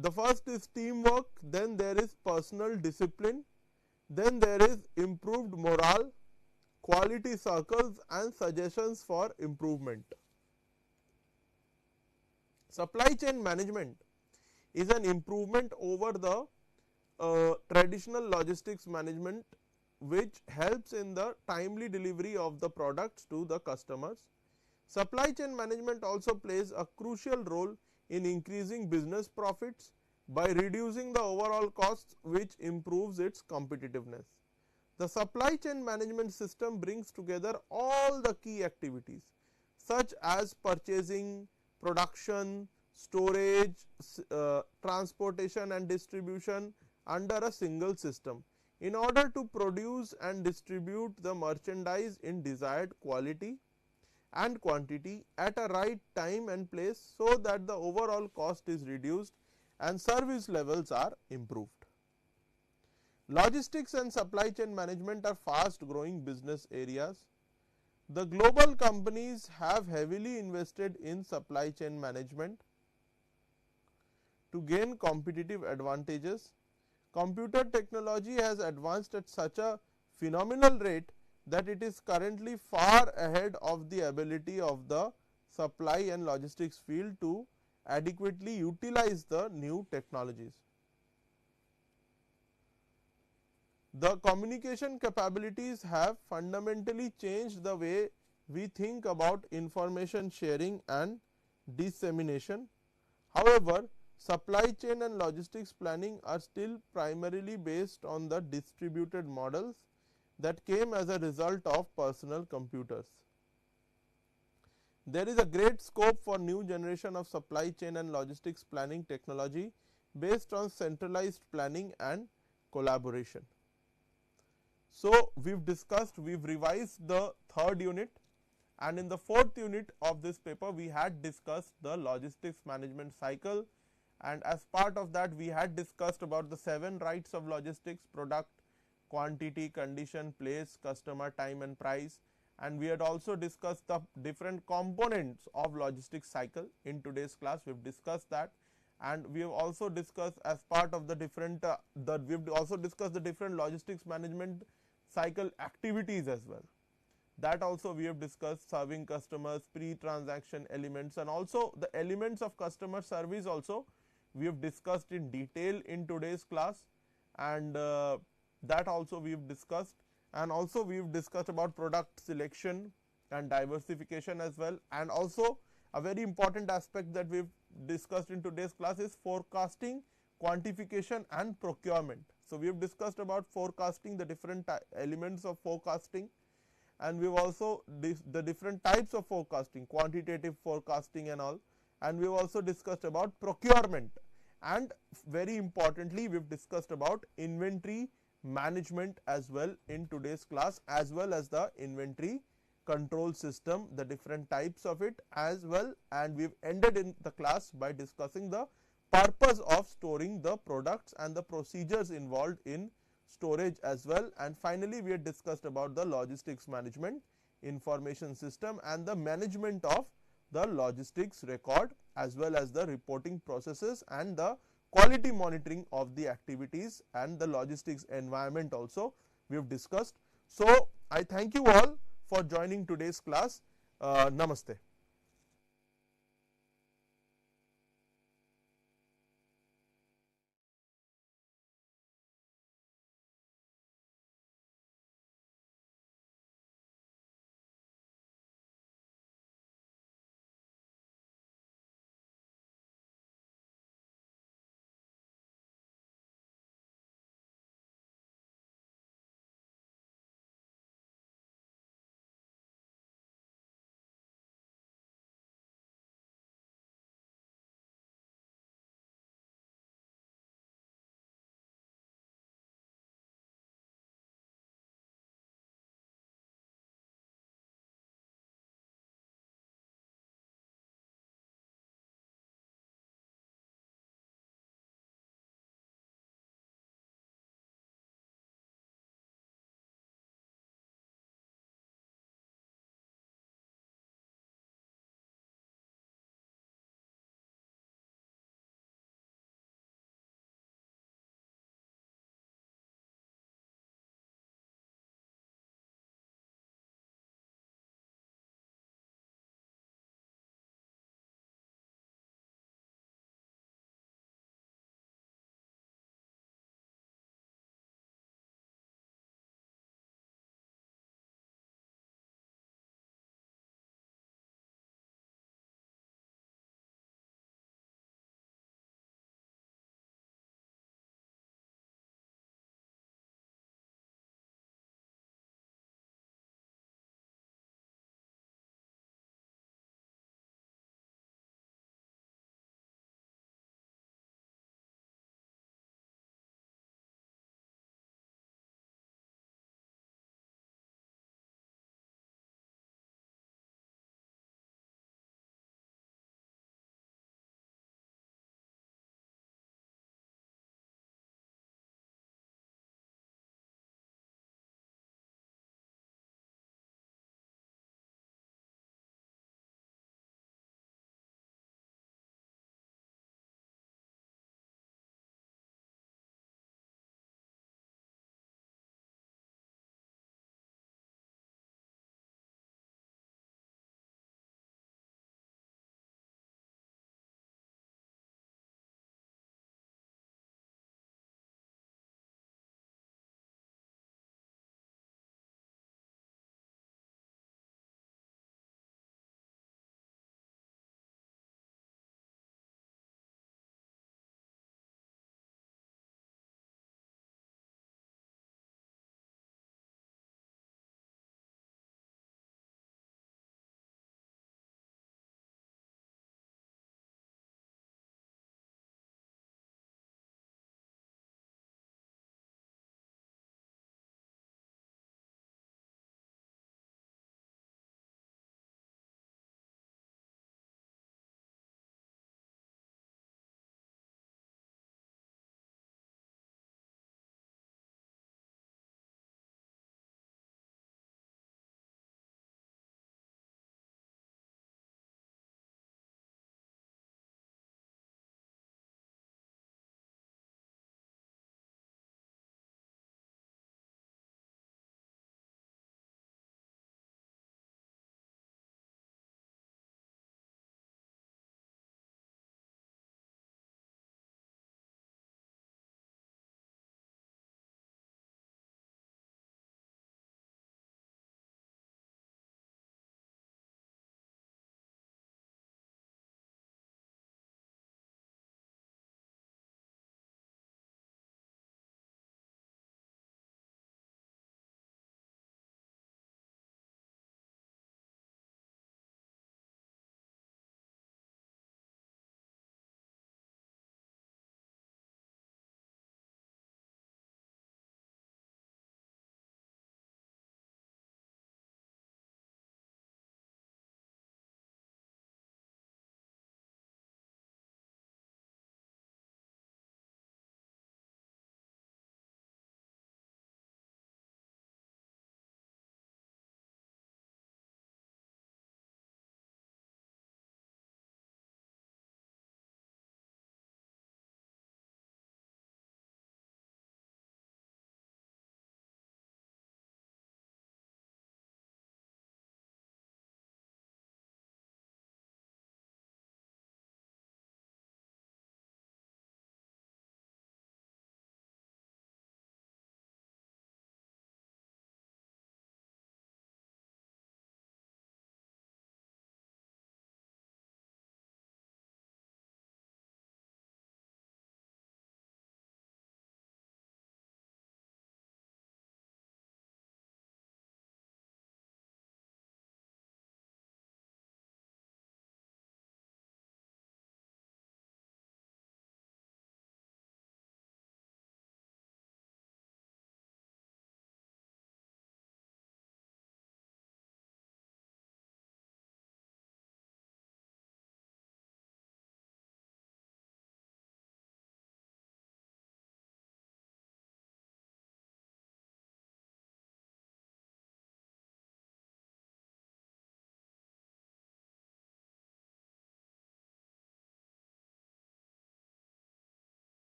The first is teamwork, then there is personal discipline, then there is improved morale, quality circles and suggestions for improvement. Supply chain management is an improvement over the traditional logistics management, which helps in the timely delivery of the products to the customers. Supply chain management also plays a crucial role in increasing business profits by reducing the overall costs, which improves its competitiveness. The supply chain management system brings together all the key activities such as purchasing, production, storage, transportation and distribution under a single system in order to produce and distribute the merchandise in desired quality and quantity at a right time and place, so that the overall cost is reduced and service levels are improved. Logistics and supply chain management are fast growing business areas. The global companies have heavily invested in supply chain management to gain competitive advantages. Computer technology has advanced at such a phenomenal rate that it is currently far ahead of the ability of the supply and logistics field to adequately utilize the new technologies. The communication capabilities have fundamentally changed the way we think about information sharing and dissemination. However, supply chain and logistics planning are still primarily based on the distributed models that came as a result of personal computers. There is a great scope for new generation of supply chain and logistics planning technology based on centralized planning and collaboration. So, we have revised the third unit, and in the fourth unit of this paper we had discussed the logistics management cycle, and as part of that we had discussed about the 7 rights of logistics: product, quantity, condition, place, customer, time and price, and we had also discussed the different components of logistics cycle. In today's class we have discussed that, and we have also discussed as part of the different we have also discussed the different logistics management cycle activities as well. That also we have discussed: serving customers, pre-transaction elements, and also the elements of customer service also we have discussed in detail in today's class, and that also we have discussed, and also we have discussed about product selection and diversification as well. And also a very important aspect that we have discussed in today's class is forecasting, quantification and procurement. So, we have discussed about forecasting, the different elements of forecasting, and we have also the different types of forecasting, quantitative forecasting and all, and we have also discussed about procurement, and very importantly we have discussed about inventory management as well in today's class, as well as the inventory control system, the different types of it as well, and we have ended in the class by discussing the purpose of storing the products and the procedures involved in storage as well. And finally, we had discussed about the logistics management information system and the management of the logistics record, as well as the reporting processes and the quality monitoring of the activities and the logistics environment also we have discussed. So, I thank you all for joining today's class. Namaste.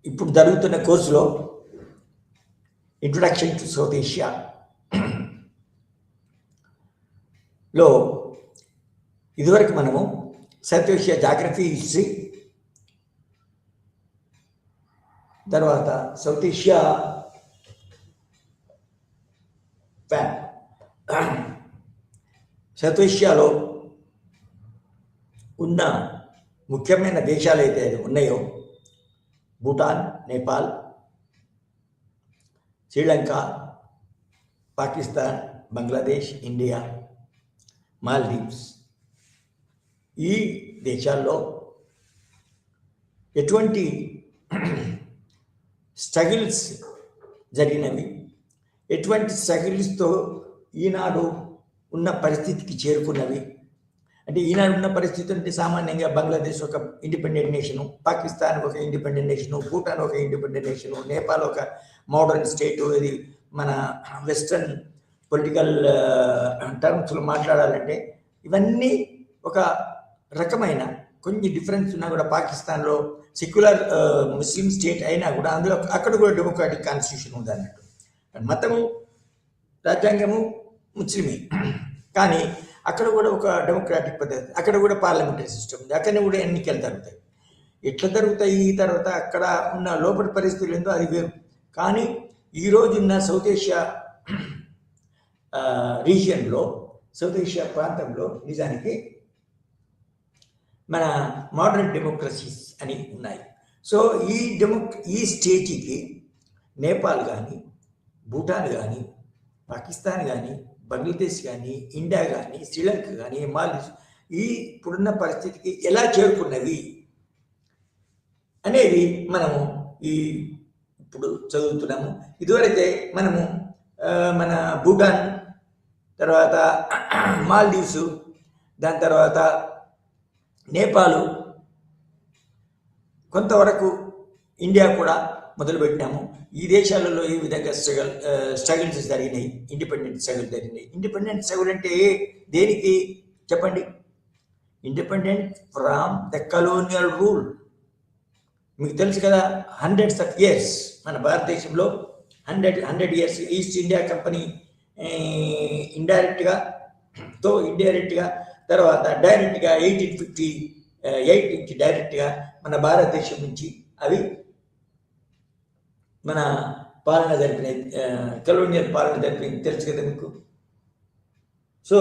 ఇప్పుడు జరుగుతున్న కోర్సులో introduction to south Asia లో ఇదివరకు మనము south Asia geography, history, తర్వాత south Asia south ఏషియాలో ఉన్న ముఖ్యమైన దేశాలు అయితే ఉన్నాయో భూటాన్, నేపాల్, శ్రీలంక, పాకిస్తాన్, బంగ్లాదేశ్, ఇండియా, మాల్దీవ్స్, ఈ దేశాల్లో ఎటువంటి స్ట్రగిల్స్ జరిగినవి, ఎటువంటి స్ట్రగిల్స్తో ఈనాడు ఉన్న పరిస్థితికి చేరుకున్నవి. అంటే ఈనాడు ఉన్న పరిస్థితి అంటే సామాన్యంగా బంగ్లాదేశ్ ఒక ఇండిపెండెంట్ నేషను, పాకిస్తాన్ ఒక ఇండిపెండెంట్ నేషను, భూటాన్ ఒక ఇండిపెండెంట్ నేషను, నేపాల్ ఒక మోడర్న్ స్టేటు. ఇది మన వెస్ట్రన్ పొలిటికల్ టర్మ్స్లో మాట్లాడాలంటే ఇవన్నీ ఒక రకమైన కొన్ని డిఫరెన్స్ ఉన్నా కూడా పాకిస్తాన్లో సెక్యులర్ ముస్లిం స్టేట్ అయినా కూడా అందులో అక్కడ కూడా డెమోక్రాటిక్ కాన్స్టిట్యూషన్ ఉంది అన్నట్టు. మతము, రాజ్యాంగము ముస్లిమే, కానీ అక్కడ కూడా ఒక డెమోక్రాటిక్ పద్ధతి, అక్కడ కూడా పార్లమెంటరీ సిస్టమ్ ఉంది, అక్కడ కూడా ఎన్నికలు జరుగుతాయి. ఎట్లా జరుగుతాయి తర్వాత అక్కడ ఉన్న లోపలి పరిస్థితులు ఏందో అది వేరు. కానీ ఈరోజున్న సౌత్ ఏషియా రీజియన్లో, సౌత్ ఏషియా ప్రాంతంలో నిజానికి మన మోడర్న్ డెమోక్రసీస్ అని ఉన్నాయి. సో ఈ స్టేట్కి నేపాల్ కానీ, భూటాన్ కానీ, పాకిస్తాన్ కానీ, బంగ్లాదేశ్ కానీ, ఇండియా కానీ, శ్రీలంక కానీ, మాల్దీవ్స్ ఈ ఇప్పుడున్న పరిస్థితికి ఎలా చేరుకున్నవి అనేది మనము ఇప్పుడు చదువుతున్నాము. ఇదివరకే మనము మన భూటాన్, తర్వాత మాల్దీవ్స్, దాని తర్వాత నేపాల్, కొంతవరకు ఇండియా కూడా మొదలుపెట్టినాము. ఈ దేశాలలో ఏ విధంగా స్ట్రగుల్స్ జరిగినాయి, ఇండిపెండెంట్ స్ట్రగుల్ జరిగినాయి. ఇండిపెండెంట్ స్ట్రగుల్ అంటే దేనికి చెప్పండి? Independent from the colonial rule. మీకు తెలుసు కదా, హండ్రెడ్స్ ఆఫ్ ఇయర్స్ మన భారతదేశంలో 100 ఇయర్స్ ఈస్ట్ ఇండియా కంపెనీ ఇండైరెక్ట్గా తర్వాత డైరెక్ట్గా 1858 నుంచి డైరెక్ట్గా మన భారతదేశం నుంచి అవి మన పాలన జరిపినాయి, కలోనియల్ పాలన జరిపింది, తెలుసు కదా మీకు. సో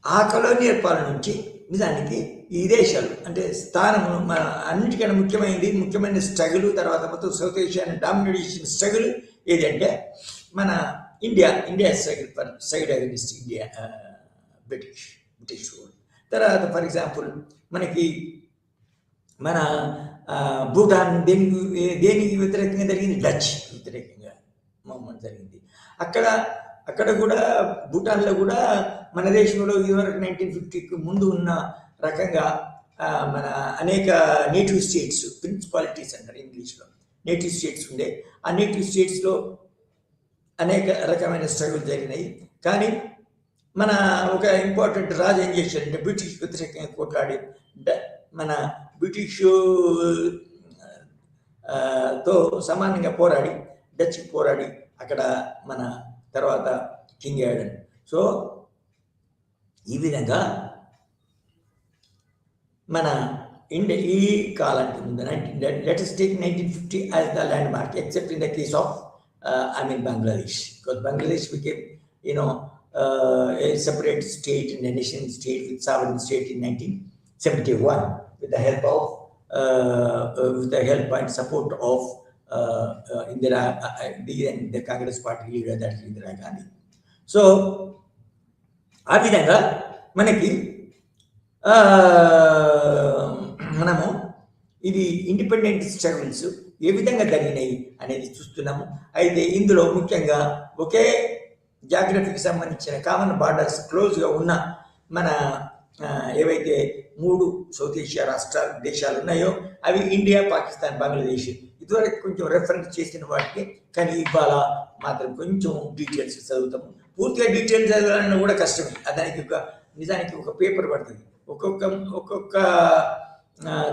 ఆ కలోనియల్ పాలన నుంచి నిజానికి ఈ దేశాలు అంటే స్థానము మన అన్నిటికన్నా ముఖ్యమైన స్ట్రగుల్, తర్వాత మొత్తం సౌత్ ఏషియన్ డామినేషన్ స్ట్రగుల్ ఏదంటే మన India struggle against India British rule. తర్వాత ఫర్ ఎగ్జాంపుల్ మనకి మన భూటాన్ దేనికి వ్యతిరేకంగా జరిగింది? డచ్ వ్యతిరేకంగా మూవ్మెంట్ జరిగింది. అక్కడ కూడా భూటాన్లో కూడా మన దేశంలో ఇదివరకు 1950కి ముందు ఉన్న రకంగా మన అనేక నేటివ్ స్టేట్స్, ప్రిన్సిపాలిటీస్ అంటారు ఇంగ్లీష్లో, నేటివ్ స్టేట్స్ ఉండే. ఆ నేటివ్ స్టేట్స్లో అనేక రకమైన స్ట్రగుల్ జరిగినాయి. కానీ మన ఒక ఇంపార్టెంట్ రాజు ఏం చేశాడంటే బ్రిటిష్ వ్యతిరేకంగా కొట్లాడి మన బ్రిటిష్ తో సమానంగా పోరాడి డచ్కి పోరాడి అక్కడ మన తర్వాత కింగ్ అయ్యాడు. సో ఈ విధంగా మన ఇండియా ఈ కాలానికి ముందు let us take 1950 as the landmark, except in the case of Bangladesh, because Bangladesh became a separate state and a nation state with sovereign state in 1971 with the help and support of Indira, the Congress party leader, that is Indira Gandhi. So ఆ విధంగా మనకి మనము ఇది independent struggles ఏ విధంగా జరిగినాయి అనేది చూస్తున్నాము. అయితే ఇందులో ముఖ్యంగా ఒకే జాగ్రఫీకి సంబంధించిన కామన్ బార్డర్స్ క్లోజ్గా ఉన్న మన ఏవైతే 3 సౌత్ ఏషియా దేశాలు ఉన్నాయో అవి ఇండియా, పాకిస్తాన్, బంగ్లాదేశ్. ఇదివరకు కొంచెం రెఫరెన్స్ చేసిన వాటికి, కానీ ఇవాళ మాత్రం కొంచెం డీటెయిల్స్ చదువుతాము. పూర్తిగా డీటెయిల్స్ చదవాలన్నా కూడా కష్టమే. దానికి నిజానికి ఒక పేపర్ పడుతుంది. ఒక్కొక్క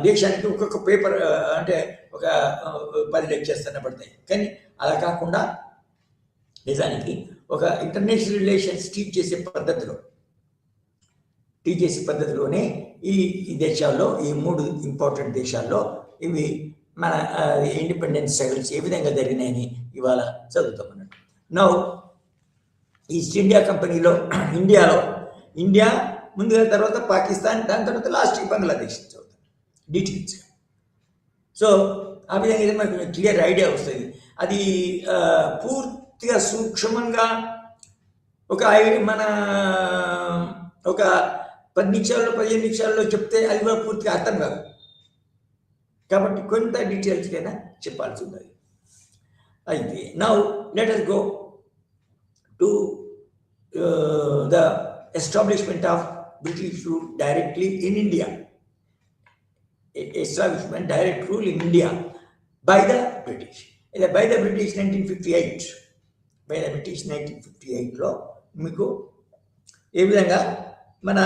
దేశానికి ఒక్కొక్క పేపర్ అంటే ఒక 10 లెక్చర్స్ అన్న పడతాయి. కానీ అలా కాకుండా నిజానికి ఒక ఇంటర్నేషనల్ రిలేషన్స్ టీచ్ చేసే పద్ధతిలోనే ఈ దేశాల్లో, ఈ 3 ఇంపార్టెంట్ దేశాల్లో ఇవి మన ఇండిపెండెన్స్ స్ట్రగుల్స్ ఏ విధంగా జరిగినాయని ఇవాళ చదువుతాం అన్నట్టు. నౌ ఈస్ట్ ఇండియా కంపెనీలో ఇండియా ముందుగా, తర్వాత పాకిస్తాన్, దాని తర్వాత లాస్ట్ బంగ్లాదేశ్ చదువుతాం డీటెయిల్స్గా. సో ఆ విధంగా ఇది మనకు క్లియర్ ఐడియా వస్తుంది. అది పూర్తిగా సూక్ష్మంగా మన ఒక 10 నిమిషాల్లో 15 నిమిషాల్లో చెప్తే అది కూడా పూర్తిగా అర్థం కాదు. కాబట్టి కొంత డీటెయిల్స్కైనా చెప్పాల్సి ఉన్నది. అయితే now let us go to the establishment of British rule directly in India. Establishment direct rule in India by the British. By the British 1958. By the British 1958లో మీకు ఏ విధంగా మన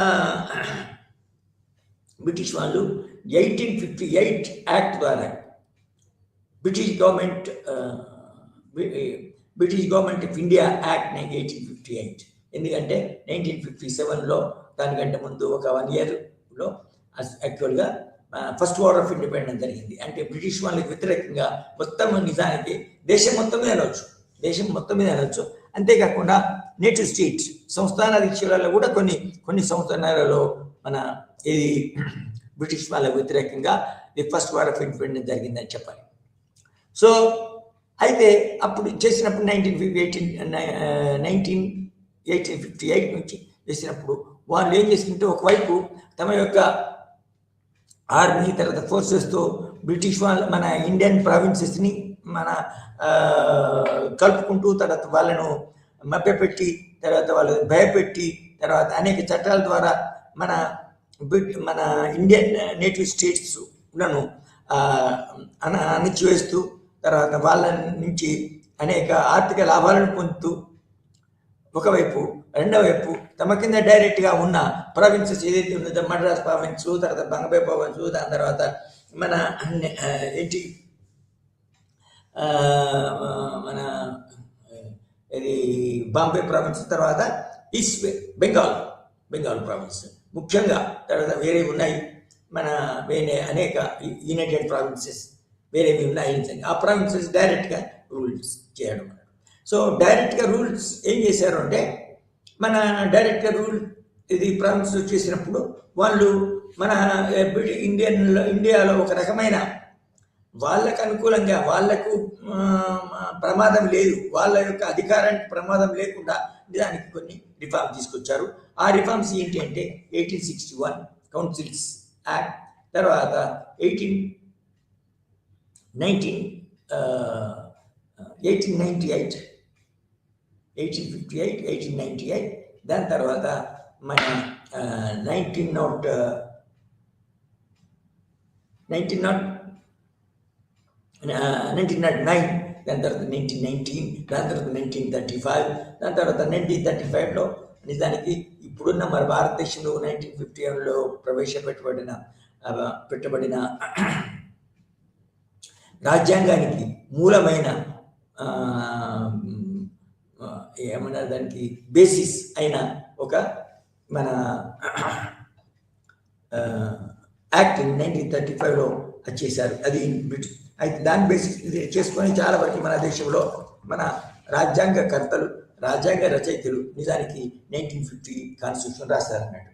బ్రిటిష్ వాళ్ళు 1858 యాక్ట్ ద్వారా British government of India act 1858. ఎందుకంటే 1957లో దానికంటే ముందు ఒక 1 ఇయర్లో యాక్చువల్గా ఫస్ట్ వార్ ఆఫ్ ఇండిపెండెన్స్ జరిగింది. అంటే బ్రిటిష్ వాళ్ళకి వ్యతిరేకంగా మొత్తం నిజానికి దేశం మొత్తం మీద అనొచ్చు. అంతేకాకుండా నేటివ్ స్టేట్స్ సంస్థానాధీశాలలో కూడా కొన్ని సంస్థానాలలో మన ఇది బ్రిటిష్ వాళ్ళకు వ్యతిరేకంగా the first war of independence జరిగిందని చెప్పాలి. సో అయితే అప్పుడు చేసినప్పుడు 1858 నుంచి చేసినప్పుడు వాళ్ళు ఏం చేసిందంటే ఒకవైపు తమ యొక్క ఆర్మీ, తర్వాత ఫోర్సెస్తో బ్రిటిష్ వాళ్ళ మన ఇండియన్ ప్రావిన్సెస్ని మన కలుపుకుంటూ, తర్వాత వాళ్ళను మభ్యపెట్టి, తర్వాత వాళ్ళు భయపెట్టి, తర్వాత అనేక చట్టాల ద్వారా మన ఇండియన్ నేటివ్ స్టేట్స్లను అణచివేస్తూ, తర్వాత వాళ్ళ నుంచి అనేక ఆర్థిక లాభాలను పొందుతూ ఒకవైపు, రెండో వైపు తమ కింద డైరెక్ట్గా ఉన్న ప్రావిన్సెస్ ఏదైతే ఉన్నదో మద్రాస్ ప్రావిన్స్, తర్వాత బంగాబే ప్రావిన్స్, దాని తర్వాత మన ఇది బాంబే ప్రావిన్స్, తర్వాత ఈస్ట్ బెంగాల్ ప్రావిన్స్ ముఖ్యంగా, తర్వాత వేరే ఉన్నాయి మన అనేక యునైటెడ్ ప్రావిన్సెస్ వేరేవి ఉన్నాయి. ఆ ప్రావిన్సెస్ డైరెక్ట్గా రూల్స్ చేయడం. సో డైరెక్ట్గా రూల్స్ ఏం చేశారు అంటే మన డైరెక్ట్గా రూల్ ఇది ప్రావిన్స్ చేసినప్పుడు వాళ్ళు మన ఇండియాలో ఒక రకమైన వాళ్ళకు అనుకూలంగా, వాళ్లకు ప్రమాదం లేదు, వాళ్ళ యొక్క అధికారానికి ప్రమాదం లేకుండా దానికి కొన్ని రిఫార్మ్స్ తీసుకొచ్చారు. ఆ రిఫార్మ్స్ ఏంటి అంటే 1861 కౌన్సిల్స్ యాక్ట్, తర్వాత 1898, 1858, దాని తర్వాత మన 1909, దాని తర్వాత 1919, దాని తర్వాత 1935, దాని తర్వాత 1935లో నిజానికి ఇప్పుడున్న మన భారతదేశంలో 1951లో పెట్టబడిన రాజ్యాంగానికి మూలమైన ఏమన్నా దానికి బేసిస్ అయిన ఒక మన యాక్ట్ 1935లో చేశారు. అది బ్రిటిష్ అయితే దాని బేసిస్ చేసుకొని చాలా వరకు మన దేశంలో మన రాజ్యాంగకర్తలు, రాజ్యాంగ రచయితలు నిజానికి 1950 కాన్స్టిట్యూషన్ రాస్తారన్నట్టు.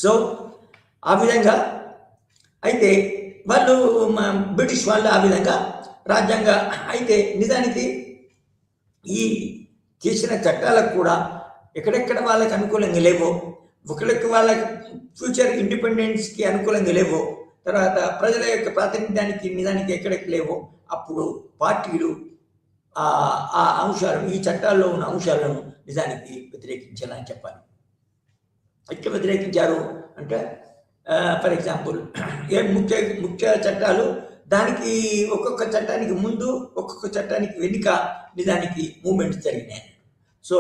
సో ఆ విధంగా అయితే వాళ్ళు బ్రిటిష్ వాళ్ళు ఆ విధంగా రాజ్యాంగ అయితే నిజానికి ఈ చేసిన చట్టాలకు కూడా ఎక్కడెక్కడ వాళ్ళకి అనుకూలంగా లేవో, ఒకరికి వాళ్ళ ఫ్యూచర్ ఇండిపెండెన్స్కి అనుకూలంగా లేవో, తర్వాత ప్రజల యొక్క ప్రాతినిధ్యానికి నిజానికి ఎక్కడెక్కడ లేవో అప్పుడు పార్టీలు ఆ అంశాలను, ఈ చట్టాల్లో ఉన్న అంశాలను నిజానికి వ్యతిరేకించాలని చెప్పాలి. ఎట్లా వ్యతిరేకించారు అంటే ఫర్ ఎగ్జాంపుల్ ముఖ్య చట్టాలు దానికి ఒక్కొక్క చట్టానికి ముందు, ఒక్కొక్క చట్టానికి వెనుక నిజానికి మూమెంట్స్ జరిగినాయి. సో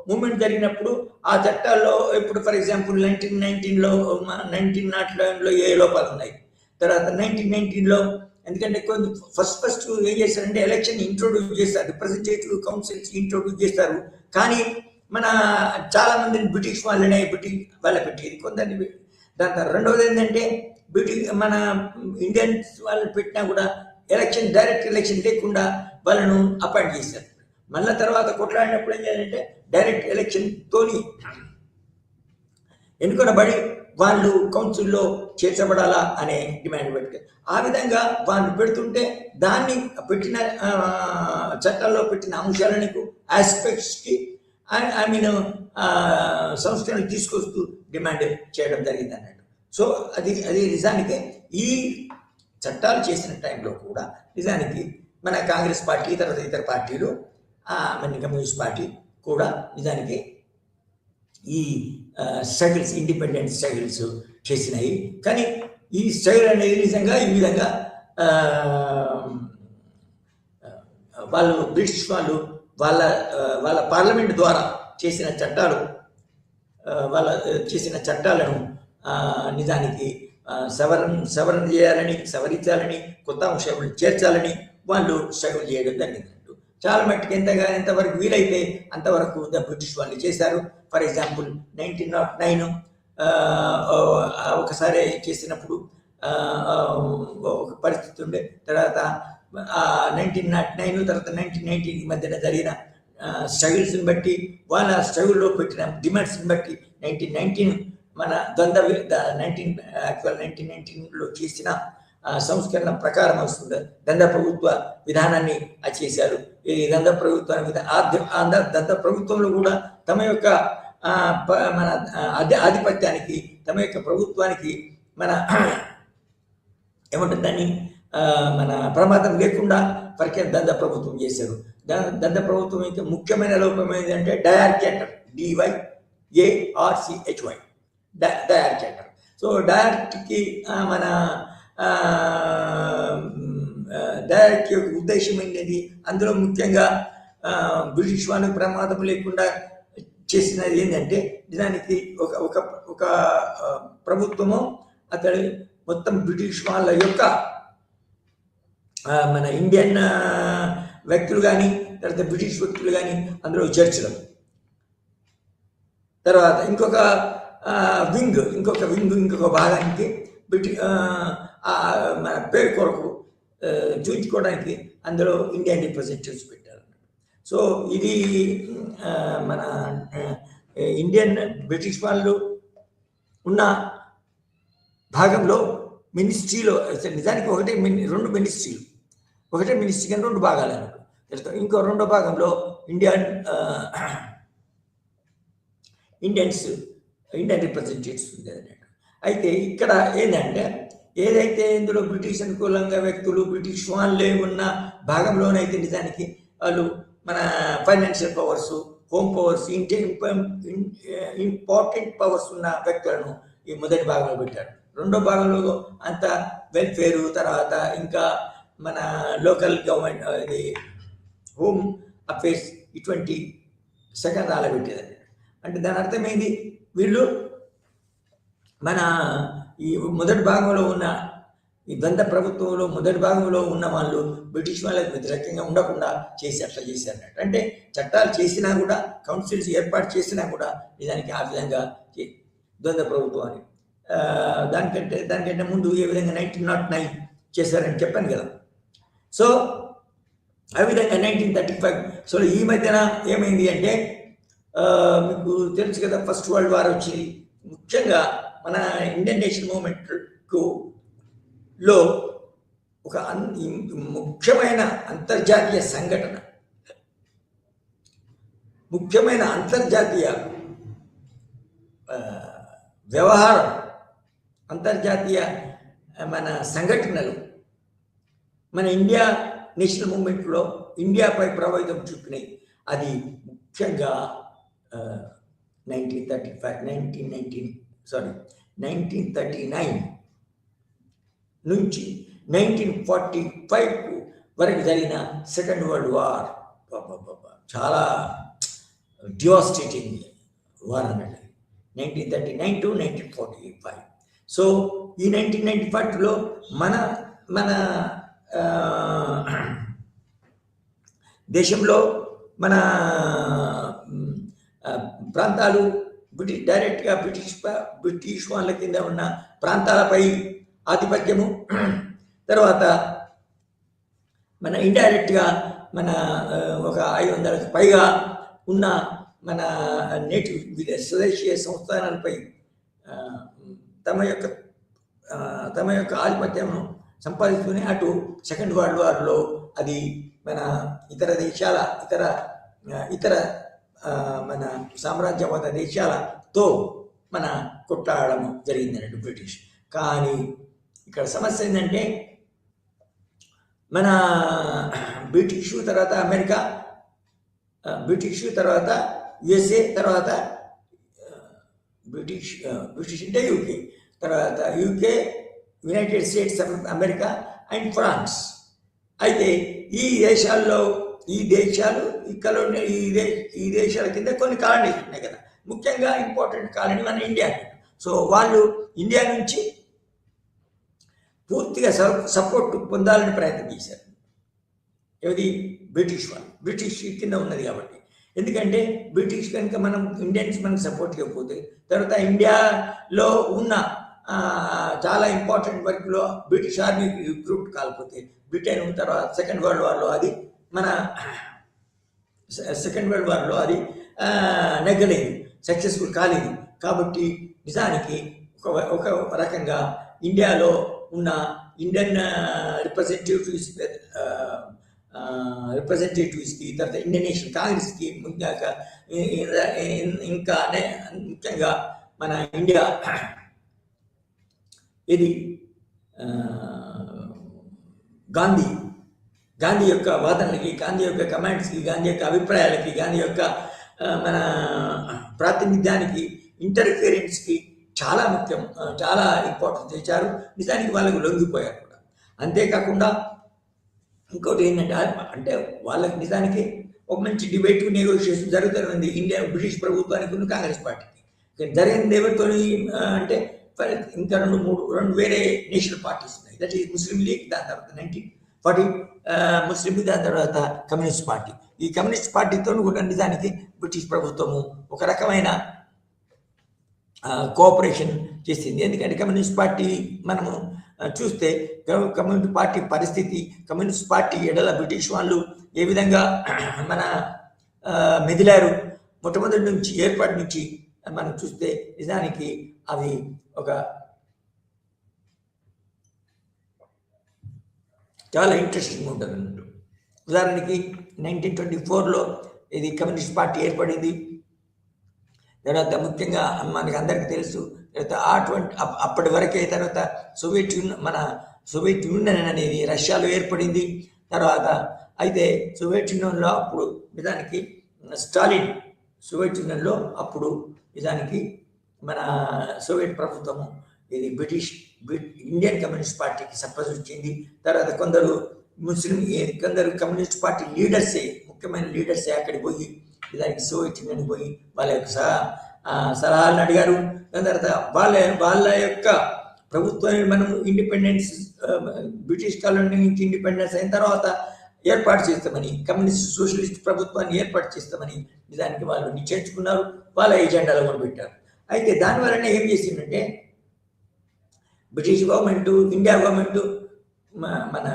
మూమెంట్ జరిగినప్పుడు ఆ చట్టాల్లో ఇప్పుడు ఫర్ ఎగ్జాంపుల్ 1919లో ఏ లోపాలు ఉన్నాయి, తర్వాత 1919లో ఎందుకంటే కొంచెం ఫస్ట్ ఏం చేస్తారంటే ఎలక్షన్ ఇంట్రొడ్యూస్ చేస్తారు, రిప్రజెంటేటివ్ కౌన్సిల్స్ ఇంట్రొడ్యూస్ చేస్తారు. కానీ మన చాలా మందిని బ్రిటిష్ వాళ్ళనే వాళ్ళ పెట్టేది కొందరిని. దాని తర్వాత రెండవది ఏంటంటే మన ఇండియన్స్ వాళ్ళు పెట్టినా కూడా డైరెక్ట్ ఎలక్షన్ లేకుండా వాళ్ళను అపాయింట్ చేశారు. మళ్ళీ తర్వాత కొట్లాడినప్పుడు ఏం చేయాలంటే డైరెక్ట్ ఎలక్షన్ తోని ఎన్నుకొనబడి వాళ్ళు కౌన్సిల్లో చేర్చబడాలా అనే డిమాండ్ పెట్టారు. ఆ విధంగా వాళ్ళు పెడుతుంటే దాన్ని పెట్టిన చట్టాల్లో పెట్టిన అంశాలకు ఆస్పెక్ట్స్కి ఐ మీన్ సంస్కరణలు తీసుకొస్తూ డిమాండ్ చేయడం జరిగింది అన్నట్టు. సో అది నిజానికి ఈ చట్టాలు చేసిన టైంలో కూడా నిజానికి మన కాంగ్రెస్ పార్టీ తర్వాత ఇతర పార్టీలు మన కమ్యూనిస్ట్ పార్టీ కూడా నిజానికి ఈ స్ట్రగుల్స్ ఇండిపెండెంట్ స్ట్రగుల్స్ చేసినాయి. కానీ ఈ స్ట్రగుల్ అనేది నిజంగా ఈ విధంగా వాళ్ళు బ్రిటిష్ వాళ్ళు వాళ్ళ పార్లమెంట్ ద్వారా చేసిన చట్టాలను నిజానికి సవరణ చేయాలని, సవరించాలని, కొత్త అంశాలను చేర్చాలని వాళ్ళు స్ట్రగుల్ చేయడం జరిగింది. చాలా మట్టుకు ఎంతవరకు వీలైతే అంతవరకు బ్రిటిష్ వాళ్ళు చేశారు. ఫర్ ఎగ్జాంపుల్ 1909 ఒకసారి చేసినప్పుడు ఒక పరిస్థితి ఉండే, తర్వాత 1909 తర్వాత 1919 మధ్యన జరిగిన స్ట్రగుల్స్ని బట్టి వాళ్ళ స్ట్రగుల్లో పెట్టిన డిమాండ్స్ని బట్టి 1919 మన 1919లో చేసిన సంస్కరణ ప్రకారం వస్తుంది ద్వంద్వ ప్రభుత్వ విధానాన్ని చేశారు. ఈ ద్వంద్వ ప్రభుత్వంలో కూడా తమ యొక్క మన ఆధిపత్యానికి, తమ యొక్క ప్రభుత్వానికి మన ఏమంటుందని మన ప్రమాదం లేకుండా పరికరం ద్వంద్వ ప్రభుత్వం చేశారు. ద్వంద్వ ప్రభుత్వం ఇంకా ముఖ్యమైన లోపం ఏంటంటే డయార్కేటర్, DYARCHY డయార్కేటర్. సో డయార్కి మన డైరెక్ట్ యొక్క ఉద్దేశం ఏంటది, అందులో ముఖ్యంగా బ్రిటిష్ వాళ్ళకి ప్రమాదం లేకుండా చేసినది ఏంటంటే నిజానికి ఒక ప్రభుత్వము అతడి మొత్తం బ్రిటిష్ వాళ్ళ యొక్క మన ఇండియన్ వ్యక్తులు కానీ తర్వాత బ్రిటిష్ వ్యక్తులు కానీ అందులో చేర్చడం, తర్వాత ఇంకొక భాగానికి మన పేరు కొరకు చూపించుకోవడానికి అందులో ఇండియన్ రిప్రజెంటేటివ్స్ పెట్టారు. సో ఇది మన బ్రిటిష్ వాళ్ళు ఉన్న భాగంలో మినిస్ట్రీలో నిజానికి రెండు మినిస్ట్రీలు, ఒకటే మినిస్ట్రీ కానీ రెండు భాగాలు అన్నట్టు. ఇంకో రెండో భాగంలో ఇండియన్ రిప్రజెంటేటివ్స్ ఉండేది అన్నట్టు. అయితే ఇక్కడ ఏంటంటే ఏదైతే ఇందులో బ్రిటిష్ అనుకూలంగా వ్యక్తులు బ్రిటిష్ వాళ్ళే ఉన్న భాగంలోనైతే నిజానికి వాళ్ళు మన financial powers, home powers, important powers ఉన్న వ్యక్తులను ఈ మొదటి భాగంలో పెట్టారు. రెండో భాగంలో అంత వెల్ఫేరు, తర్వాత ఇంకా మన లోకల్ గవర్నమెంట్, ఇది హోమ్ అఫేర్స్, ఇటువంటి సెకండ్ పెట్టేది. అంటే దాని అర్థమైంది వీళ్ళు మన ఈ మొదటి భాగంలో ఉన్న ఈ ద్వంద్వ ప్రభుత్వంలో మొదటి భాగంలో ఉన్న వాళ్ళు బ్రిటిష్ వాళ్ళకి వ్యతిరేకంగా ఉండకుండా అట్లా చేశారన్నట్టు. అంటే చట్టాలు చేసినా కూడా, కౌన్సిల్స్ ఏర్పాటు చేసినా కూడా నిజానికి ఆ విధంగా ద్వంద్వ ప్రభుత్వం అని దానికంటే ముందు ఏ విధంగా 1909 చేశారని చెప్పాను కదా. సో ఆ విధంగా 1935. సో ఈ మధ్యన ఏమైంది అంటే మీకు తెలుసు కదా, ఫస్ట్ వరల్డ్ వార్ వచ్చి ముఖ్యంగా మన ఇండియన్ నేషనల్ మూవ్మెంట్లో ఒక ముఖ్యమైన అంతర్జాతీయ సంఘటన, ముఖ్యమైన అంతర్జాతీయ వ్యవహారం, అంతర్జాతీయ మన సంఘటనలు మన ఇండియా నేషనల్ మూవ్మెంట్లో ఇండియాపై ప్రభావితం చూపినాయి. అది ముఖ్యంగా 1939 నుంచి 1945 వరకు జరిగిన సెకండ్ వరల్డ్ వార్ చాలా డివాస్టేటింగ్ వార్ అన్నట్టు 1939 to 1945. సో ఈ 1995లో మన మన దేశంలో మన ప్రాంతాలు డైరెక్ట్గా బ్రిటిష్ వాళ్ళ కింద ఉన్న ప్రాంతాలపై ఆధిపత్యము, తర్వాత మన ఇండైరెక్ట్గా మన ఒక 500కు పైగా ఉన్న మన నేటివ్ స్వదేశీయ సంస్థానాలపై తమ యొక్క ఆధిపత్యమును సంపాదిస్తూనే అటు సెకండ్ వరల్డ్ వార్లో అది మన ఇతర మన సామ్రాజ్యవాద దేశాలతో మన కొట్లాడడం జరిగింది అన్నట్టు బ్రిటిష్. కానీ ఇక్కడ సమస్య ఏంటంటే మన బ్రిటిష్ తర్వాత అమెరికా, బ్రిటిష్ తర్వాత యుఎస్ఏ, తర్వాత బ్రిటిష్ అంటే యూకే, తర్వాత UK, United States of America and France. అయితే ఈ దేశాలు ఈ దేశాల కింద కొన్ని కాలనీస్ ఉన్నాయి కదా, ముఖ్యంగా ఇంపార్టెంట్ కాలనీ మన ఇండియా. సో వాళ్ళు ఇండియా నుంచి పూర్తిగా సపోర్ట్ పొందాలని ప్రయత్నం చేశారు. ఏది బ్రిటిష్ వాళ్ళు, బ్రిటిష్ కింద ఉన్నది కాబట్టి. ఎందుకంటే బ్రిటిష్ కనుక మనం ఇండియన్స్ మనకు సపోర్ట్ ఇవ్వకపోతే, తర్వాత ఇండియాలో ఉన్న చాలా ఇంపార్టెంట్ వర్క్లో బ్రిటిష్ ఆర్మీ రిక్రూట్ కాకపోతే, బ్రిటన్ తర్వాత సెకండ్ వరల్డ్ వార్లో అది నెగ్గలేదు, సక్సెస్ఫుల్ కాలేదు. కాబట్టి నిజానికి ఒక రకంగా ఇండియాలో ఉన్న ఇండియన్ రిప్రజెంటేటివ్స్కి, తర్వాత ఇండియన్ నేషనల్ కాంగ్రెస్కి, ఇంకా ముఖ్యంగా మన ఇండియా ఇది గాంధీ యొక్క వాదనలకి, గాంధీ యొక్క కమాండ్స్కి, గాంధీ యొక్క అభిప్రాయాలకి, గాంధీ యొక్క మన ప్రాతినిధ్యానికి, ఇంటర్ఫియరెన్స్కి చాలా ముఖ్యం, చాలా ఇంపార్టెన్స్ ఇచ్చారు. నిజానికి వాళ్ళకు లొంగిపోయారు కూడా. అంతేకాకుండా ఇంకోటి ఏంటంటే, అంటే వాళ్ళకి నిజానికి ఒక మంచి డిబేట్, నెగోషియేషన్ జరుగుతుంది బ్రిటిష్ ప్రభుత్వానికి కాంగ్రెస్ పార్టీకి. జరిగింది ఎవరితో అంటే ఇంకా రెండు వేరే నేషనల్ పార్టీస్ ఉన్నాయి. దట్ ఈస్ ముస్లిం లీగ్, దాని తర్వాత 1940 ముస్లిం లీగ్, దాని తర్వాత కమ్యూనిస్ట్ పార్టీ. ఈ కమ్యూనిస్ట్ పార్టీతో కూడా నిజానికి బ్రిటిష్ ప్రభుత్వము ఒక రకమైన కోఆపరేషన్ చేసింది. ఎందుకంటే కమ్యూనిస్ట్ పార్టీ మనము చూస్తే కమ్యూనిస్ట్ పార్టీ పరిస్థితి, కమ్యూనిస్ట్ పార్టీ ఎడల బ్రిటిష్ వాళ్ళు ఏ విధంగా మన మెదిలారు మొట్టమొదటి నుంచి, ఏర్పాటు నుంచి మనం చూస్తే నిజానికి అవి ఒక చాలా ఇంట్రెస్టింగ్ ఉంటుంది అన్నట్టు. ఉదాహరణకి 1924లో ఇది కమ్యూనిస్ట్ పార్టీ ఏర్పడింది. తర్వాత ముఖ్యంగా మనకి అందరికీ తెలుసు, తర్వాత అప్పటి వరకే తర్వాత సోవియట్ యూనియన్ అనేది రష్యాలో ఏర్పడింది. తర్వాత అయితే సోవియట్ యూనియన్లో అప్పుడు నిజానికి స్టాలిన్, సోవియట్ యూనియన్లో అప్పుడు నిజానికి మన సోవియట్ ప్రభుత్వము ఇది ఇండియన్ కమ్యూనిస్ట్ పార్టీకి సపోర్ట్ ఇచ్చింది. తర్వాత కొందరు కమ్యూనిస్ట్ పార్టీ లీడర్సే, ముఖ్యమైన లీడర్సే అక్కడికి పోయి నిజానికి సోవియట్ యూనియన్ పోయి వాళ్ళ యొక్క సలహాలను అడిగారు. దాని తర్వాత వాళ్ళ యొక్క ప్రభుత్వాన్ని మనం ఇండిపెండెన్స్, బ్రిటిష్ కాలనీ నుంచి ఇండిపెండెన్స్ అయిన తర్వాత ఏర్పాటు చేస్తామని, కమ్యూనిస్ట్ సోషలిస్ట్ ప్రభుత్వాన్ని ఏర్పాటు చేస్తామని నిజానికి వాళ్ళు నిశ్చయించుకున్నారు. వాళ్ళ ఎజెండాలో మొదలుపెట్టారు. అయితే దానివల్లనే ఏం చేసిందంటే బ్రిటిష్ గవర్నమెంట్, ఇండియా గవర్నమెంట్ మన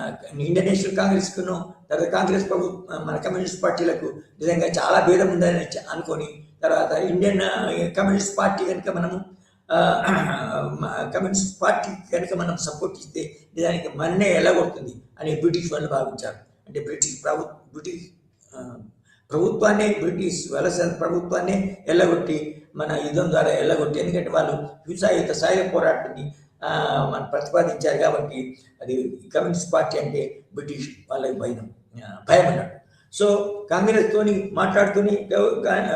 ఇండియన్ నేషనల్ కాంగ్రెస్కును, తర్వాత కాంగ్రెస్ మన కమ్యూనిస్ట్ పార్టీలకు నిజంగా చాలా భేదం ఉందని అనుకొని, తర్వాత ఇండియన్ కమ్యూనిస్ట్ పార్టీ కనుక మనం సపోర్ట్ ఇస్తే నిజానికి మననే ఎలాగొడుతుంది అని బ్రిటిష్ వాళ్ళు భావించారు. అంటే బ్రిటిష్ ప్రభుత్వాన్ని, బ్రిటిష్ వలస ప్రభుత్వాన్ని ఎల్లగొట్టి, మన యుద్ధం ద్వారా ఎల్లగొట్టి, ఎందుకంటే వాళ్ళు హింసాయుత సాయుధ పోరాటాన్ని మనం ప్రతిపాదించారు కాబట్టి అది కమ్యూనిస్ట్ పార్టీ అంటే బ్రిటిష్ వాళ్ళకి భయం అన్నాడు. సో కాంగ్రెస్తోని మాట్లాడుతూనే,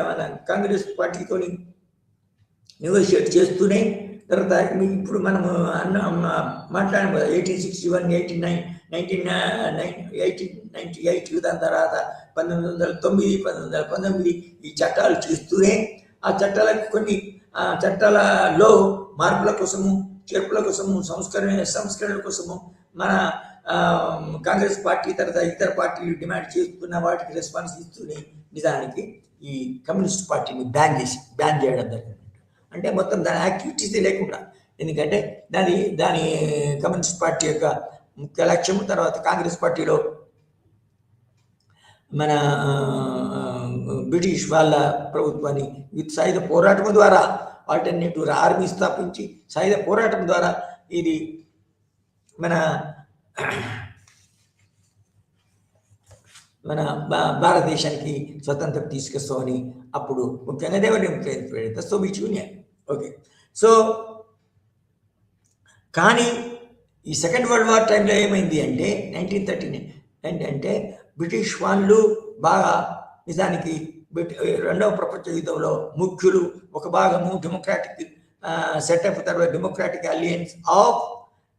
మన కాంగ్రెస్ పార్టీతోని నెగోషియేట్ చేస్తూనే, తర్వాత ఇప్పుడు మనము మాట్లాడాము కదా 1861, 1898, దాని తర్వాత 1909, 1919 ఈ చట్టాలు చేస్తూనే ఆ చట్టాలకు కొన్ని చట్టాలలో మార్పుల కోసము, చేర్పుల కోసము, సంస్కరణల కోసము మన కాంగ్రెస్ పార్టీ తర్వాత ఇతర పార్టీలు డిమాండ్ చేస్తున్న వాటికి రెస్పాన్స్ ఇస్తూనే నిజానికి ఈ కమ్యూనిస్ట్ పార్టీని బ్యాన్ చేయడం జరిగింది. అంటే మొత్తం దాని యాక్టివిటీసే లేకుండా, ఎందుకంటే దాని కమ్యూనిస్ట్ పార్టీ యొక్క ముఖ్య లక్ష్యం తర్వాత కాంగ్రెస్ పార్టీలో మన బ్రిటిష్ వాళ్ళ ప్రభుత్వాన్ని సాయుధ పోరాటం ద్వారా ఆల్టర్నేటివ్ ఆర్మీ స్థాపించి సాయుధ పోరాటం ద్వారా ఇది మన భారతదేశానికి స్వతంత్రం తీసుకొస్తామని అప్పుడు ముఖ్యంగా the Soviet union. Okay, so కానీ ఈ సెకండ్ వరల్డ్ వార్ టైంలో ఏమైంది అంటే 1939 ఏంటంటే బ్రిటిష్ వాళ్ళు బాగా నిజానికి రెండవ ప్రపంచ యుద్ధంలో ముఖ్యులు ఒక భాగము డెమోక్రాటిక్ సెటప్ తర్వాత democratic alliance of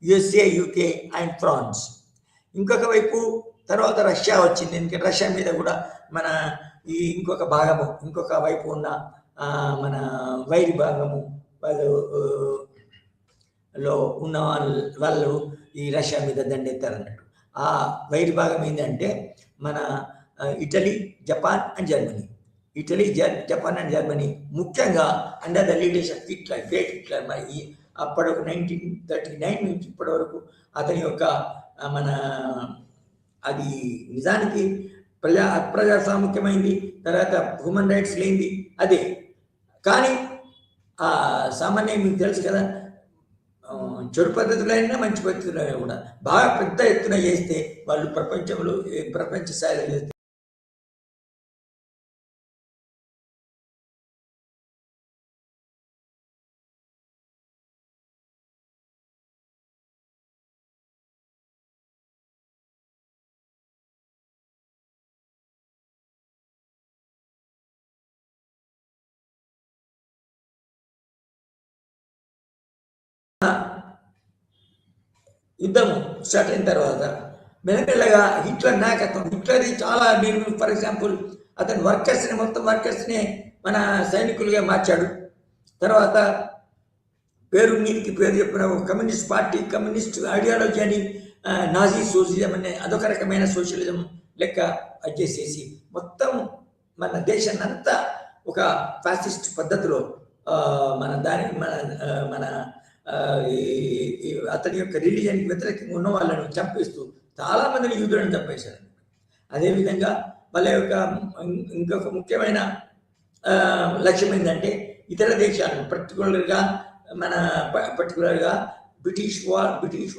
USA, UK and France. ఇంకొక వైపు తర్వాత రష్యా వచ్చింది. ఎందుకంటే రష్యా మీద కూడా మన ఈ ఇంకొక వైపు ఉన్న మన వైరి భాగము లో ఉన్న వాళ్ళు ఈ రష్యా మీద దండెత్తారన్నట్టు. ఆ వైరి భాగం ఏంటంటే మన Italy, Japan and Germany. Japan and Germany ముఖ్యంగా under the leadership Hitler, great Hitler. మరి అప్పటి 1939 నుంచి ఇప్పటి వరకు అతని యొక్క మన అది నిజానికి అప్రజాస్వామికమైంది, తర్వాత హ్యూమన్ రైట్స్ లేనిది అదే. కానీ సామాన్యంగా మీకు తెలుసు కదా, చెడు పద్ధతులైనా మంచి పద్ధతులైనా కూడా బాగా పెద్ద ఎత్తున చేస్తే వాళ్ళు ప్రపంచ స్థాయిలో చేస్తే యుద్ధం స్టార్ట్ అయిన తర్వాత మెల్లమెల్లగా హిట్లర్ నాయకత్వం, హిట్లర్ది చాలా మీరు ఫర్ ఎగ్జాంపుల్ అతని మొత్తం వర్కర్స్ని మన సైనికులుగా మార్చాడు. తర్వాత మీదికి పేరు చెప్పిన కమ్యూనిస్ట్ పార్టీ, కమ్యూనిస్ట్ ఐడియాలజీ అని నాజీ సోషలిజం అనే అదొక రకమైన సోషలిజం లెక్క వచ్చేసేసి మొత్తం మన దేశాన్ని అంతా ఒక ఫ్యాసిస్ట్ పద్ధతిలో మన అతని యొక్క రిలీజన్కి వ్యతిరేకంగా ఉన్న వాళ్ళను చంపేస్తూ చాలామందిని యూదులను చంపేశారు. అదేవిధంగా వాళ్ళ యొక్క ఇంకొక ముఖ్యమైన లక్ష్యం ఏంటంటే ఇతర దేశాలను పర్టికులర్గా బ్రిటిష్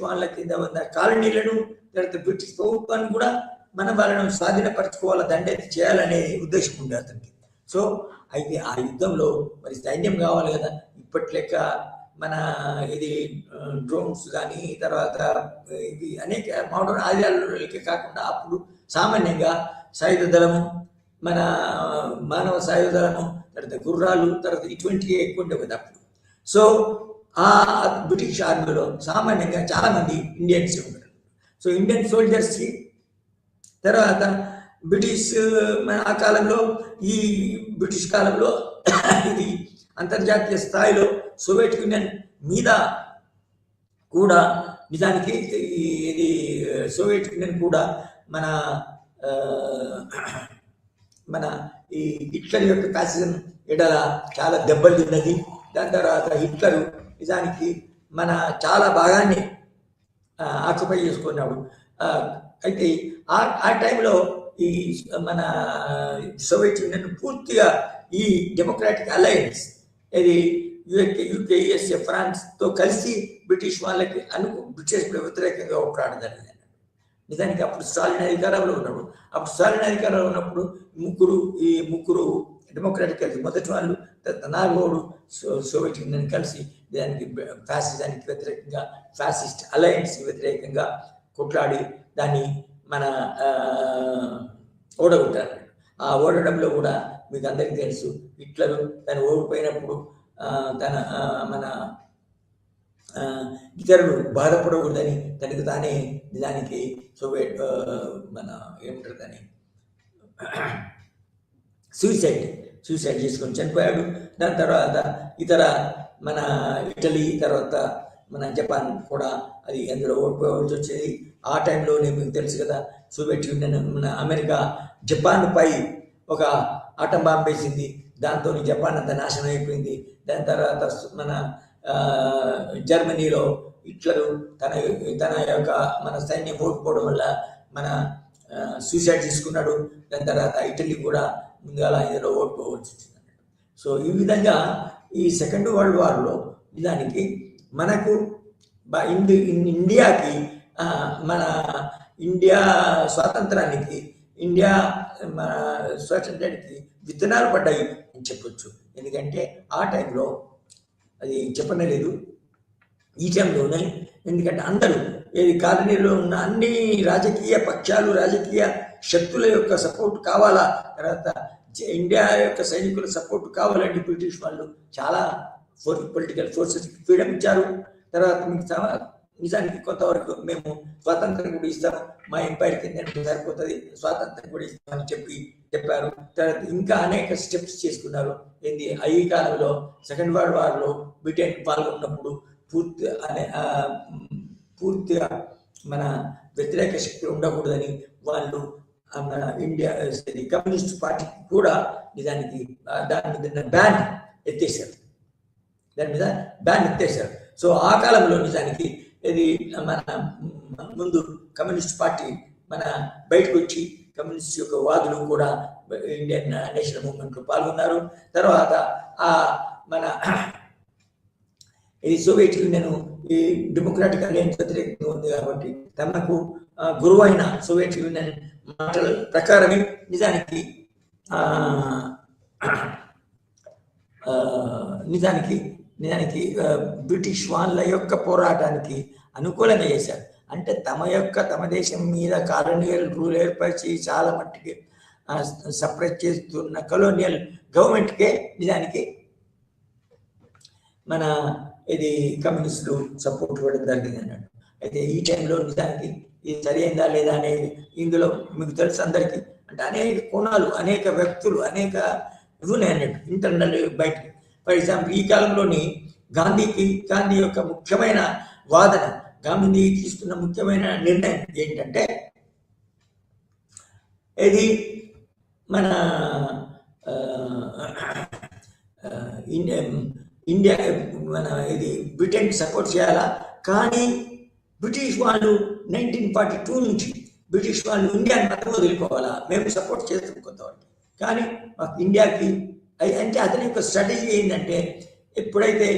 వాళ్ళ కింద ఉన్న కాలనీలను తర్వాత బ్రిటిష్ ప్రభుత్వాన్ని కూడా వాళ్ళను స్వాధీనపరచుకోవాలి, దండెత్తి చేయాలనే ఉద్దేశం ఉంది అతనికి. సో అయితే ఆ యుద్ధంలో మరి సైన్యం కావాలి కదా, ఇప్పటి లెక్క మన ఇది డ్రోన్స్ కానీ తర్వాత ఇవి అనేక మోడర్న్ ఆయుధాలకే కాకుండా అప్పుడు సామాన్యంగా సాయుధ దళము, మానవ సాయుధ దళము, తర్వాత గుర్రాలు, తర్వాత ఇటువంటివి ఎక్కువ ఉండేవి కదా అప్పుడు. సో ఆ బ్రిటిష్ ఆర్మీలో సామాన్యంగా చాలామంది ఇండియన్స్ ఉంటారు. సో ఇండియన్ సోల్జర్స్కి తర్వాత ఆ కాలంలో ఈ బ్రిటిష్ కాలంలో ఇది అంతర్జాతీయ స్థాయిలో సోవియట్ యూనియన్ మీద కూడా నిజానికి ఇది సోవియట్ యూనియన్ కూడా మన ఈ హిట్లర్ యొక్క ఫ్యాసిజం ఎడల చాలా దెబ్బలు తిన్నది. దాని తర్వాత హిట్లరు నిజానికి చాలా భాగాన్ని ఆక్యుపై చేసుకున్నాడు. అయితే ఆ టైంలో ఈ మన సోవియట్ యూనియన్ పూర్తిగా ఈ డెమోక్రాటిక్ అలయన్స్ ఇది యూకే, యుఎస్ఏ, ఫ్రాన్స్తో కలిసి బ్రిటిష్ వాళ్ళకి బ్రిటిష్ వ్యతిరేకంగా పోరాడడం జరిగింది. నిజానికి అప్పుడు స్టాలిన్ అధికారంలో ఉన్నాడు. అప్పుడు స్టాలిన్ అధికారంలో ఉన్నప్పుడు ముగ్గురు డెమోక్రాటిక్ కలిసి మొదటి వాళ్ళు నాలుగోడు సోవియట్ యూనియన్ కలిసి దానికి ఫ్యాసిజానికి వ్యతిరేకంగా ఫ్యాసిస్ట్ అలయన్స్కి వ్యతిరేకంగా కొట్లాడి దాన్ని ఓడగొట్టారు. ఆ ఓడడంలో కూడా మీకు అందరికీ తెలుసు, హిట్లరు తను ఓడిపోయినప్పుడు ఇతరులు బాధపడకూడదని తనకి తానే నిజానికి సోవియట్ ఏమంటారు దాన్ని సూసైడ్ చేసుకొని చనిపోయాడు. దాని తర్వాత ఇతర మన ఇటలీ, తర్వాత మన జపాన్ కూడా అది అందులో ఓడిపోవాల్సి వచ్చేది. ఆ టైంలోనే మీకు తెలుసు కదా, సోవియట్ యూనియన్ మన అమెరికా జపాన్పై ఒక ఆటం బాంబు వేసింది. దాంతో జపాన్ అంతా నాశనం అయిపోయింది. దాని తర్వాత మన జర్మనీలో హిట్లరు తన యొక్క మన సైన్యం ఓడిపోవడం వల్ల మన సూసైడ్ చేసుకున్నాడు. దాని తర్వాత ఇటలీ కూడా ముందుగా ఇందులో ఓడిపోవలసి వచ్చింది. సో ఈ విధంగా ఈ సెకండ్ వరల్డ్ వార్లో నిజానికి మనకు ఇండియాకి మన ఇండియా స్వాతంత్రానికి మన స్వాతంత్రానికి విత్తనాలు పడ్డాయి అని చెప్పొచ్చు. ఎందుకంటే ఆ టైంలో అది చెప్పనలేదు, ఈ టైంలోనే. ఎందుకంటే అందరూ ఏది కాలనీలో ఉన్న అన్ని రాజకీయ పక్షాలు, రాజకీయ శక్తుల యొక్క సపోర్ట్ కావాలా, తర్వాత ఇండియా యొక్క సైనికుల సపోర్ట్ కావాలంటే బ్రిటిష్ వాళ్ళు చాలా పొలిటికల్ ఫోర్సెస్కి ఫ్రీడమ్ ఇచ్చారు. తర్వాత మీకు నిజానికి కొంతవరకు మేము స్వాతంత్రం కూడా ఇస్తాము, మా ఎంపైర్ కింద సరిపోతుంది, స్వాతంత్రం కూడా ఇస్తామని చెప్పారు. తర్వాత ఇంకా అనేక స్టెప్స్ చేసుకున్నారు. ఏంది ఈ కాలంలో సెకండ్ వరల్డ్ వార్లో బ్రిటన్ పాల్గొన్నప్పుడు పూర్తిగా మన వ్యతిరేక శక్తి ఉండకూడదని వాళ్ళు మన ఇండియా కమ్యూనిస్ట్ పార్టీకి కూడా నిజానికి దాని మీద బ్యాన్ ఎత్తేసారు. సో ఆ కాలంలో నిజానికి ఇది మన ముందు కమ్యూనిస్ట్ పార్టీ మన బయటకు వచ్చి కమ్యూనిస్ట్ యొక్క వాదులు కూడా ఇండియన్ నేషనల్ మూవ్మెంట్లో పాల్గొన్నారు. తర్వాత మన ఇది సోవియట్ యూనియన్ ఈ డెమోక్రాటిక్ అలయన్స్ వ్యతిరేకంగా ఉంది కాబట్టి తమకు గురువైన సోవియట్ యూనియన్ మాటల ప్రకారమే నిజానికి బ్రిటిష్ వాళ్ళ యొక్క పోరాటానికి అనుకూలంగా చేశారు. అంటే తమ దేశం మీద కాలనియల్ రూల్ ఏర్పరిచి చాలా మట్టికి సప్రెస్ చేస్తున్న కలోనియల్ గవర్నమెంట్కే నిజానికి మన ఇది కమ్యూనిస్టులు సపోర్ట్ ఇవ్వడం జరిగింది అన్నట్టు. అయితే ఈ టైంలో నిజానికి ఇది సరైందా లేదా అనేది ఇందులో మీకు తెలుసు అందరికీ. అంటే అనేక కోణాలు, అనేక వ్యక్తులు, అనేక ఇవి ఉన్నాయి అన్నట్టు, ఇంటర్నల్ బయటికి. ఫర్ ఎగ్జాంపుల్ ఈ కాలంలోని గాంధీ యొక్క ముఖ్యమైన వాదన, గాంధీ తీసుకున్న ముఖ్యమైన నిర్ణయం ఏంటంటే ఇది మన ఇండియా మన ఇది బ్రిటన్కి సపోర్ట్ చేయాలా, కానీ బ్రిటిష్ వాళ్ళు 1942 నుంచి బ్రిటిష్ వాళ్ళు ఇండియాని మాత్రం వదిలిపోవాలా, మేము సపోర్ట్ చేస్తాం కొంతవరకు, కానీ మాకు ఇండియాకి అంటే అతని యొక్క స్ట్రాటజీ ఏంటంటే ఎప్పుడైతే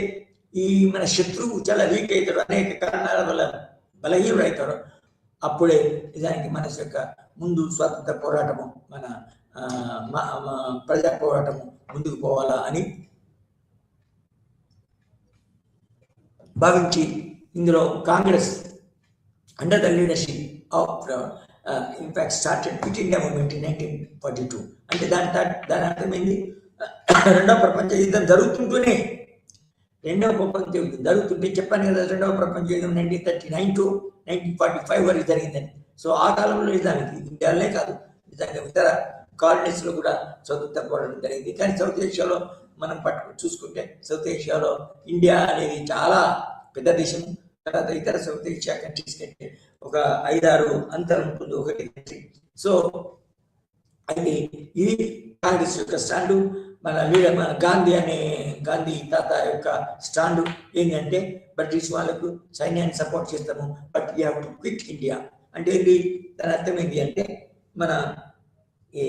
ఈ మన శత్రువు చాలా వీక్ అవుతాడో, అనేక కారణాల వల్ల బలహీనుడు అవుతాడో, అప్పుడే నిజానికి మన యొక్క ముందు స్వాతంత్ర పోరాటము, మన ప్రజా పోరాటము ముందుకు పోవాలా అని భావించి ఇందులో Congress under the leadership of in fact started quit India movement in 1942. అంటే దాని అర్థమైంది, రెండవ ప్రపంచ యుద్ధం జరుగుతుంటూనే చెప్పాను కదా, రెండవ ప్రపంచ యుద్ధం 1939 to 1945 వరకు జరిగిందని. సో ఆ కాలంలో నిజానికి ఇండియాలోనే కాదు, నిజంగా ఇతర కాలనీస్లో కూడా స్వతంత్ర పోరాటం జరిగింది. కానీ సౌత్ ఏషియాలో మనం చూసుకుంటే సౌత్ ఏషియాలో ఇండియా అనేది చాలా పెద్ద దేశం. తర్వాత ఇతర సౌత్ ఏషియా కంట్రీస్ కంటే ఒక 5-6 అంతరం ఉంటుంది ఒకటి కంట్రీ. సో అయితే ఇది కాంగ్రెస్ యొక్క స్టాండు. మన గాంధీ తాత యొక్క స్టాండు ఏంటంటే బ్రిటిష్ వాళ్ళకు సైన్యాన్ని సపోర్ట్ చేస్తాము, but you have to quit India. అంటే ఏంటి దాని అర్థం ఏంటి అంటే మన ఈ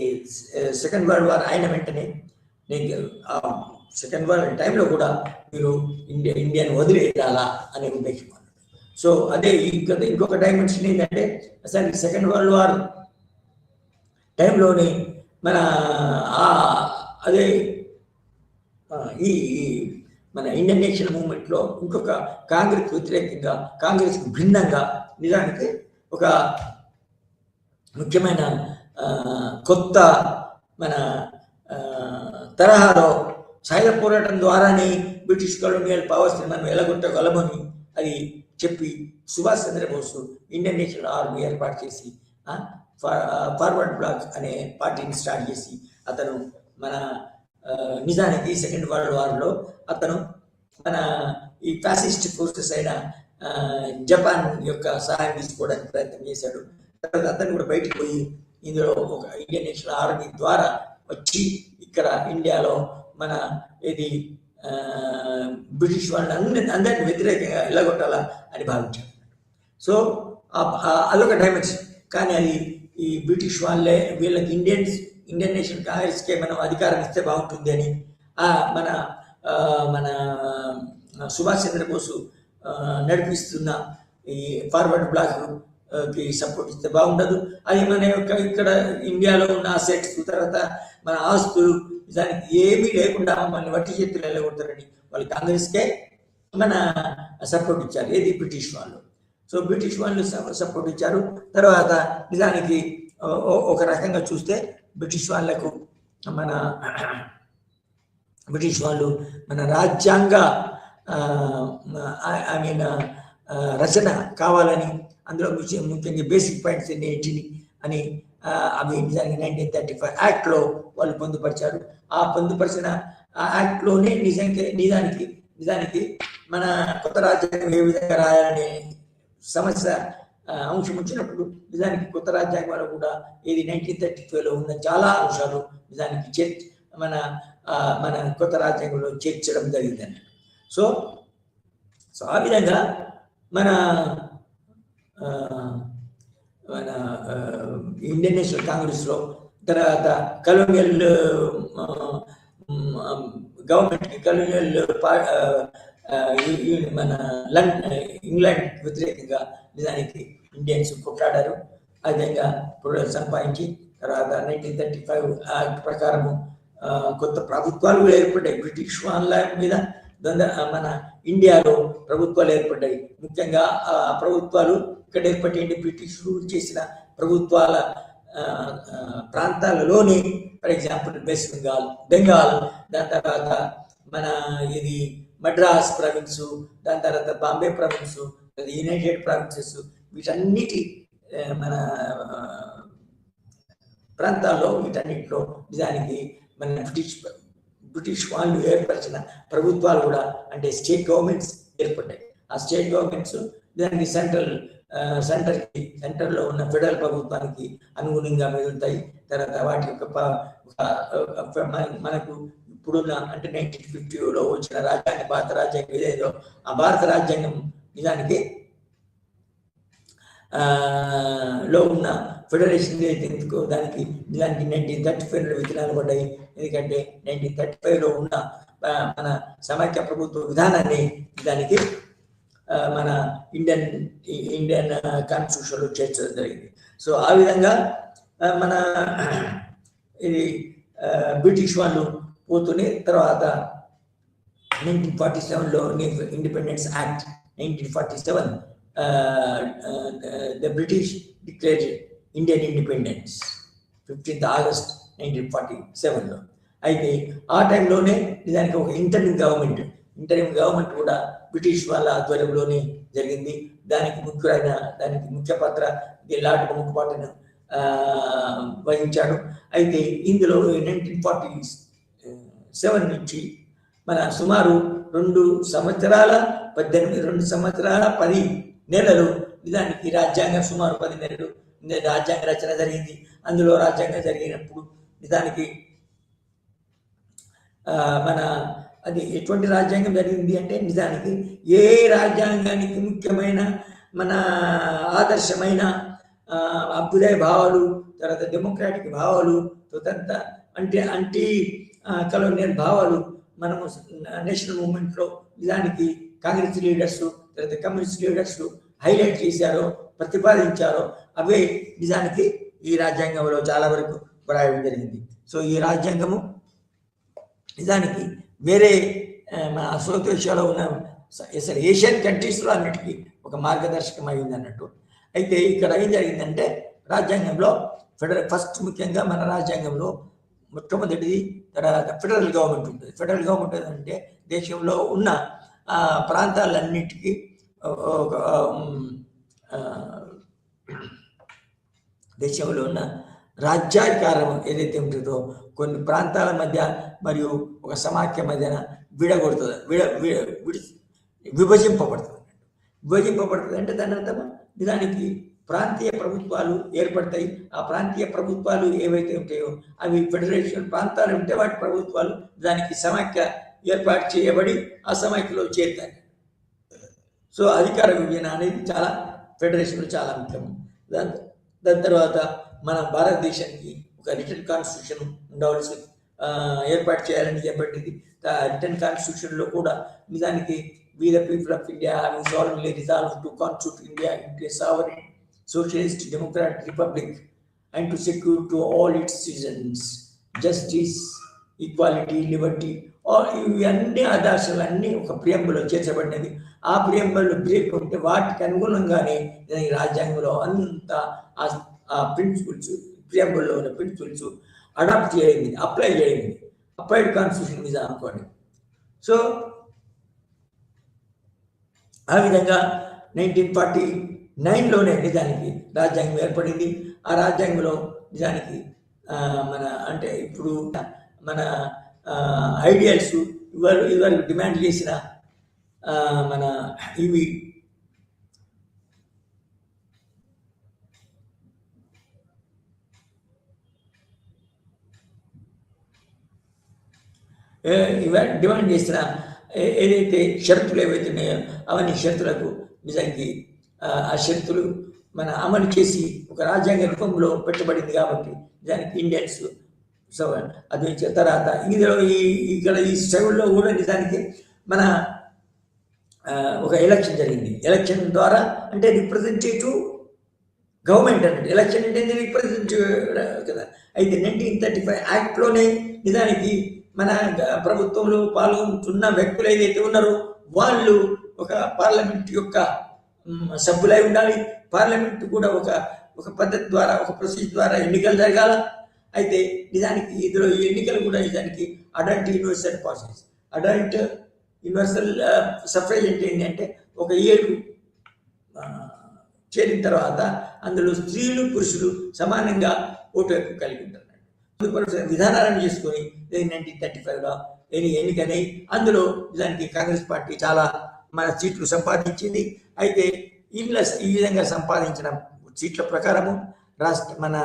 సెకండ్ వరల్డ్ వార్ అయిన వెంటనే సెకండ్ వరల్డ్ టైంలో కూడా మీరు ఇండియాని వదిలేయాలా అనే ఉద్దేశం. సో అదే ఇంకొక డైమెన్షన్ ఏంటంటే అసలు సెకండ్ వరల్డ్ వార్ టైంలోనే మన అదే ఈ మన ఇండియన్ నేషనల్ మూవ్మెంట్లో ఇంకొక కాంగ్రెస్ వ్యతిరేకంగా, కాంగ్రెస్కి భిన్నంగా నిజానికి ఒక ముఖ్యమైన కొత్త మన తరహాలో సాయుధ పోరాటం ద్వారానే బ్రిటిష్ కలోనియల్ పవర్స్ని మనం ఎలగొట్టగలమని అది చెప్పి Subhash Chandra Bose Indian National Army ఏర్పాటు చేసి ఫార్వర్డ్ బ్లాక్ అనే పార్టీని స్టార్ట్ చేసి అతను మన నిజానికి సెకండ్ వరల్డ్ వార్లో అతను మన ఈ ఫ్యాసిస్ట్ ఫోర్సెస్ అయిన జపాన్ యొక్క సహాయం తీసుకోవడానికి ప్రయత్నం చేశాడు. తర్వాత అతను కూడా బయటకు పోయి ఇందులో ఒక ఇండియన్ నేషనల్ ఆర్మీ ద్వారా వచ్చి ఇక్కడ ఇండియాలో మన ఇది బ్రిటిష్ వాళ్ళని అందరినీ వ్యతిరేకంగా ఎల్లగొట్టాలా అని భావించాడు. సో అదొక డైమెన్షన్. కానీ అది ఈ బ్రిటిష్ వాళ్ళే వీళ్ళకి ఇండియన్ నేషనల్ కాంగ్రెస్కే మనం అధికారం ఇస్తే బాగుంటుంది అని మన మన సుభాష్ చంద్రబోసు నడిపిస్తున్న ఈ ఫార్వర్డ్ బ్లాక్కి సపోర్ట్ ఇస్తే బాగుండదు. అది మన యొక్క ఇక్కడ ఇండియాలో ఉన్న అసెట్స్ తర్వాత మన ఆస్తులు దానికి ఏమీ లేకుండా మనల్ని వట్టి చేతులు వెళ్ళగొడతారని వాళ్ళు కాంగ్రెస్కే మన సపోర్ట్ ఇచ్చారు. ఏది బ్రిటిష్ వాళ్ళు. సో బ్రిటిష్ వాళ్ళు సపోర్ట్ ఇచ్చారు. తర్వాత నిజానికి ఒక రకంగా చూస్తే బ్రిటిష్ వాళ్ళు మన రాజ్యాంగ ఐ మీన్ రచన కావాలని అందులో ముఖ్యంగా బేసిక్ పాయింట్స్ ఏంటిని అని అవి నిజానికి 1935 యాక్ట్లో వాళ్ళు పొందుపరిచారు. ఆ పొందుపరిచిన ఆ యాక్ట్లోనే నిజానికి మన కొత్త రాజ్యాంగం ఏ విధంగా రాయాలనే సమస్య అంశం వచ్చినప్పుడు నిజానికి కొత్త రాజ్యాంగంలో కూడా ఇది 1935లో ఉన్న చాలా అంశాలు నిజానికి మన కొత్త రాజ్యాంగంలో చేర్చడం జరిగిందండి. సో ఆ విధంగా మన ఇండియన్ నేషనల్ కాంగ్రెస్లో తర్వాత కలోనియల్ గవర్నమెంట్కి కలోనియల్ మన ఇంగ్లాండ్ వ్యతిరేకంగా నిజానికి ఇండియన్స్ కొట్లాడారు. ఆ విధంగా సంపాదించి తర్వాత 1935 యాక్ట్ ప్రకారము కొత్త ప్రభుత్వాలు కూడా ఏర్పడ్డాయి. బ్రిటిష్ వాళ్ళ మీద మన ఇండియాలో ప్రభుత్వాలు ఏర్పడ్డాయి. ముఖ్యంగా ఆ ప్రభుత్వాలు ఇక్కడ ఏర్పడి బ్రిటిష్ రూల్ చేసిన ప్రభుత్వాల ప్రాంతాలలోనే ఫర్ ఎగ్జాంపుల్ వెస్ట్ బెంగాల్, దాని తర్వాత మన ఇది మద్రాస్ ప్రావిన్సు, దాని తర్వాత బాంబే ప్రావిన్సు, యునైటెడ్ ప్రావిన్సెస్, వీటన్నిటి మన ప్రాంతాల్లో వీటన్నిటిలో నిజానికి మన బ్రిటిష్ వాళ్ళు ఏర్పరిచిన ప్రభుత్వాలు కూడా అంటే స్టేట్ గవర్నమెంట్స్ ఏర్పడ్డాయి. ఆ స్టేట్ గవర్నమెంట్స్ దానికి సెంటర్లో ఉన్న ఫెడరల్ ప్రభుత్వానికి అనుగుణంగా మెదులుతాయి. తర్వాత వాటి యొక్క మనకు ఇప్పుడున్న అంటే 1950లో వచ్చిన రాజ్యాంగం, భారత రాజ్యాంగం ఏదేదో ఆ భారత రాజ్యాంగం నిజానికి లో ఉన్న ఫెడరేషన్ ఎందుకు దానికి నిజానికి 1935లో విధానాలు పడ్డాయి. ఎందుకంటే 1935లో ఉన్న మన సమైక్య ప్రభుత్వ విధానాన్ని దానికి మన ఇండియన్ కాన్స్టిట్యూషన్లో చేర్చడం జరిగింది. సో ఆ విధంగా మన ఇది బ్రిటిష్ వాళ్ళు పోతూనే తర్వాత 1947లో independence act 1947 the British declared Indian independence 15th August 1947లో. అయితే ఆ టైంలోనే నిజానికి ఒక ఇంటరిమ్ గవర్నమెంట్ కూడా బ్రిటిష్ వాళ్ళ ఆధ్వర్యంలోనే జరిగింది. దానికి ముఖ్య పాత్ర లార్డ్ మౌంట్బాటన్ వహించాడు. అయితే ఇందులో 1947 నుంచి మన సుమారు 2 సంవత్సరాల 10 నెలలు నిజానికి రాజ్యాంగం సుమారు 10 నెలలు రాజ్యాంగ రచన జరిగింది. అందులో రాజ్యాంగం జరిగినప్పుడు నిజానికి మన అది ఎటువంటి రాజ్యాంగం జరిగింది అంటే నిజానికి ఏ రాజ్యాంగానికి ముఖ్యమైన మన ఆదర్శమైన అభ్యుదయ భావాలు, తర్వాత డెమోక్రాటిక్ భావాలు, తర్వాత అంటీ కలోనియల్ భావాలు మనము నేషనల్ మూవ్మెంట్లో నిజానికి కాంగ్రెస్ లీడర్స్ తర్వాత కమ్యూనిస్ట్ లీడర్స్ హైలైట్ చేశారో, ప్రతిపాదించారో అవే నిజానికి ఈ రాజ్యాంగంలో చాలా వరకు రాయడం జరిగింది. సో ఈ రాజ్యాంగము నిజానికి వేరే మన అసోసియేట్ దేశాల్లో ఉన్న అసలు ఏషియన్ కంట్రీస్లో అన్నిటికీ ఒక మార్గదర్శకం అయింది అన్నట్టు. అయితే ఇక్కడ ఏం జరిగిందంటే రాజ్యాంగంలో ఫస్ట్ ముఖ్యంగా మన రాజ్యాంగంలో మొట్టమొదటిది తర్వాత ఫెడరల్ గవర్నమెంట్ ఉంటుంది. ఫెడరల్ గవర్నమెంట్ అంటే దేశంలో ఉన్న ప్రాంతాలన్నిటికీ దేశంలో ఉన్న రాజ్యాధికారం ఏదైతే ఉంటుందో కొన్ని ప్రాంతాల మధ్య మరియు ఒక సమాఖ్య మధ్యన విడగొడుతుంది, విభజింపబడుతుంది. విభజింపబడుతుంది అంటే దాని అర్థం నిజానికి ప్రాంతీయ ప్రభుత్వాలు ఏర్పడతాయి. ఆ ప్రాంతీయ ప్రభుత్వాలు ఏవైతే ఉంటాయో అవి ఫెడరేషన్ ప్రాంతాలు ఉంటే వాటి ప్రభుత్వాలు దానికి సమాఖ్య ఏర్పాటు చేయబడి ఆ సమాఖ్యలో చేరుతాయి. సో అధికార విభజన అనేది చాలా ఫెడరేషన్లో చాలా ముఖ్యం. దాని తర్వాత మన భారతదేశానికి ఒక రిటర్న్ కాన్స్టిట్యూషన్ ఉండవలసి ఏర్పాటు చేయాలని చెప్పబడింది. రిటర్న్ కాన్స్టిట్యూషన్లో కూడా నిజానికి we the people of India having solemnly resolved to constitute India into a sovereign socialist democratic republic and to secure to all its citizens justice, equality, liberty, ఇవన్నీ ఆదర్శాలన్నీ ఒక ప్రియంబులో చేర్చబడినవి. ఆ ప్రియంబులు బ్రేక్ ఉంటే వాటికి అనుగుణంగానే రాజ్యాంగంలో అంతా ఆ ప్రిన్సిపల్స్ ప్రియంబుల్లో ఉన్న ప్రిన్సిపల్స్ అడాప్ట్ చేయడం, అప్లై చేయడం, అప్లైడ్ కాన్స్టిట్యూషన్ మీద అనుకోండి. సో ఆ విధంగా 1949లోనే నిజానికి రాజ్యాంగం ఏర్పడింది. ఆ రాజ్యాంగంలో నిజానికి మన అంటే ఇప్పుడు మన ఐడియల్స్ ఇవరకు డిమాండ్ చేసిన మన ఇవి డిమాండ్ చేసిన ఏదైతే షరతులు ఏవైతే ఉన్నాయో అవన్నీ షరతులకు నిజానికి ఆ షరతులు మన అమలు చేసి ఒక రాజ్యాంగ రూపంలో పెట్టబడింది కాబట్టి దానికి ఇండియన్స్. సో అది తర్వాత ఇందులో ఇక్కడ ఈ స్టైల్లో కూడా నిజానికి మన ఒక ఎలక్షన్ జరిగింది. ఎలక్షన్ ద్వారా అంటే రిప్రజెంటేటివ్ గవర్నమెంట్ అన్నట్టు. ఎలక్షన్ అంటే రిప్రజెంటేటివ్ కదా. అయితే 1935 యాక్ట్లోనే నిజానికి మన ప్రభుత్వంలో పాల్గొంటున్న వ్యక్తులు ఏదైతే ఉన్నారో వాళ్ళు ఒక పార్లమెంట్ యొక్క సభ్యులై ఉండాలి. పార్లమెంట్ కూడా ఒక పద్ధతి ద్వారా ఒక ప్రొసీజర్ ద్వారా ఎన్నికలు జరగాల. అయితే నిజానికి ఇందులో ఈ ఎన్నికలు కూడా నిజానికి adult universal process. Adult universal suffrage అంటే ఏంటంటే ఒక ఏడు చేరిన తర్వాత అందులో స్త్రీలు పురుషులు సమానంగా ఓటు హక్కు కలిగి ఉంటారు. విధానాలను చేసుకొని 1935లో ఎన్నికని అందులో నిజానికి కాంగ్రెస్ పార్టీ చాలా మన సీట్లు సంపాదించింది. అయితే ఈ విధంగా సంపాదించిన సీట్ల ప్రకారము మన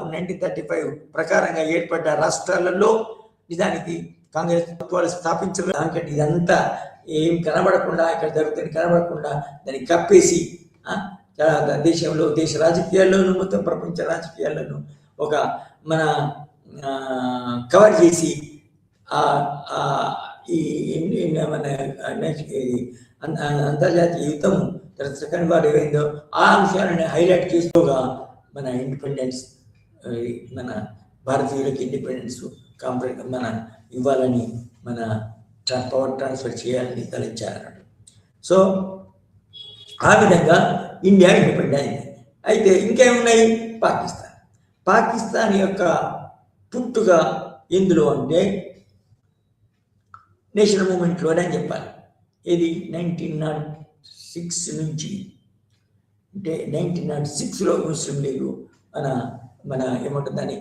1935 ప్రకారంగా ఏర్పడ్డ రాష్ట్రాలలో నిజానికి కాంగ్రెస్ ప్రభుత్వాలు స్థాపించడం దానికంటే ఇదంతా ఏం కనబడకుండా ఇక్కడ జరుగుతుంది కనబడకుండా దాన్ని కప్పేసి దేశంలో దేశ రాజకీయాల్లోనూ మొత్తం ప్రపంచ రాజకీయాల్లోనూ ఒక మన కవర్ చేసి ఈ మన అంతర్జాతీయ యుద్ధం సెకండ్ వార్ ఏమైందో ఆ అంశాలను హైలైట్ చేస్తూగా మన ఇండిపెండెన్స్ మన భారతీయులకు ఇండిపెండెన్స్ మన ఇవ్వాలని మన పవర్ ట్రాన్స్ఫర్ చేయాలని తలెచ్చారు. సో ఆ విధంగా ఇండియా ఇండిపెండెంట్ అయింది. అయితే ఇంకేమున్నాయి? పాకిస్తాన్ యొక్క పుట్టుగా ఎందులో అంటే నేషనల్ మూమెంట్లోనే అని చెప్పాలి. ఇది 1906 నుంచి అంటే 1906లో ముస్లిం లీగు మన ఏమంటుందని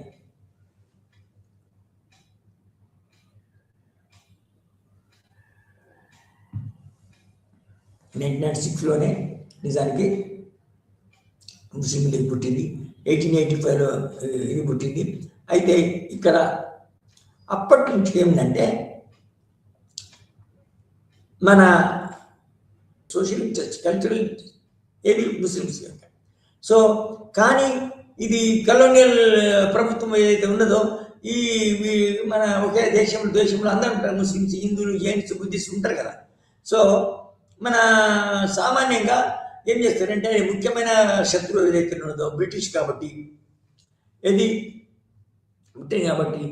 1906లోనే నిజానికి ముస్లిం లీగ్ పుట్టింది. 1885లో ఇది పుట్టింది. అయితే ఇక్కడ అప్పటి నుంచి ఏమిటంటే మన సోషల్ చర్చ్ కల్చరల్ ఏది ముస్లిమ్స్ యొక్క. సో కానీ ఇది కలోనియల్ ప్రభుత్వం ఏదైతే ఉన్నదో ఈ మన ఒకే దేశంలో అందరూ ఉంటారు. ముస్లిమ్స్, హిందువులు, జైన్స్, బుద్ధిస్ట్ ఉంటారు కదా. సో మన సామాన్యంగా ఏం చేస్తారంటే ముఖ్యమైన శత్రువు ఏదైతే ఉన్నదో బ్రిటిష్ కాబట్టి ఇది ఉంటాయి కాబట్టి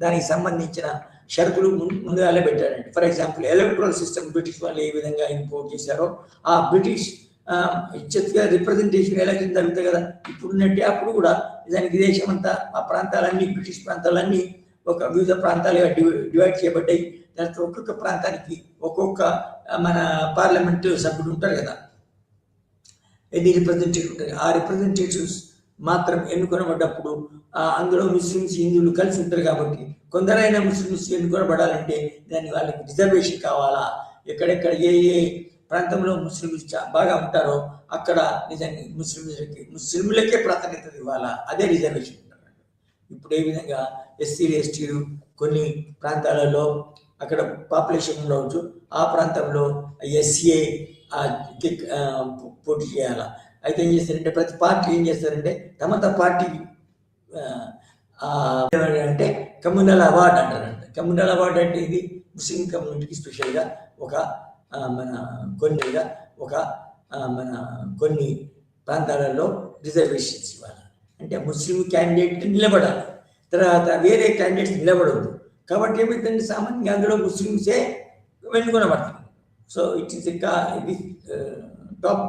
దానికి సంబంధించిన షరతులు ముందుగానే పెట్టారండి. For example electoral system British వాళ్ళు ఏ విధంగా ఇంపోర్ట్ చేశారో ఆ బ్రిటిష్ ఇచ్చగా రిప్రజెంటేషన్ ఎలక్షన్ జరుగుతాయి కదా ఇప్పుడున్నట్టే అప్పుడు కూడా దానికి దేశం అంతా ఆ ప్రాంతాలన్నీ బ్రిటిష్ ప్రాంతాలన్నీ ఒక వివిధ ప్రాంతాలుగా డివైడ్ చేయబడ్డాయి. దాంట్లో ఒక్కొక్క ప్రాంతానికి ఒక్కొక్క మన పార్లమెంటు సభ్యుడు ఉంటారు కదా, ఎన్ని రిప్రజెంటేటివ్ ఉంటారు. ఆ రిప్రజెంటేటివ్స్ మాత్రం ఎన్నుకొనబడ్డప్పుడు అందులో ముస్లిమ్స్ హిందువులు కలిసి ఉంటారు కాబట్టి కొందరైనా ముస్లిమ్స్ ఎన్నుకొనబడాలంటే దాన్ని వాళ్ళకి రిజర్వేషన్ కావాలా, ఎక్కడెక్కడ ఏ ఏ ప్రాంతంలో ముస్లింలు బాగా ఉంటారో అక్కడ నిజంగా ముస్లింలకే ప్రాధాన్యత ఇవ్వాలా, అదే రిజర్వేషన్ ఉంటారు. ఇప్పుడు ఏ విధంగా ఎస్సీలు ఎస్టీలు కొన్ని ప్రాంతాలలో అక్కడ పాపులేషన్ ఉండవచ్చు, ఆ ప్రాంతంలో ఎస్సీఏ పోటీ చేయాలా. అయితే ఏం చేస్తారంటే ప్రతి పార్టీ ఏం చేస్తారంటే తమ పార్టీ అంటే కమ్యూనల్ అవార్డు అంటారంట. కమ్యూనల్ అవార్డు అంటే ఇది ముస్లిం కమ్యూనిటీకి స్పెషల్గా ఒక మన కొన్ని ప్రాంతాలలో రిజర్వేషన్స్ ఇవ్వాలి. అంటే ముస్లిం క్యాండిడేట్ నిలబడాలి, తర్వాత వేరే క్యాండిడేట్స్ నిలబడవద్దు. కాబట్టి ఏమైందంటే సామాన్యంగా అందులో ముస్లిమ్సే వెనుకొనబడతారు. సో ఇట్ ఈస్ ఇది top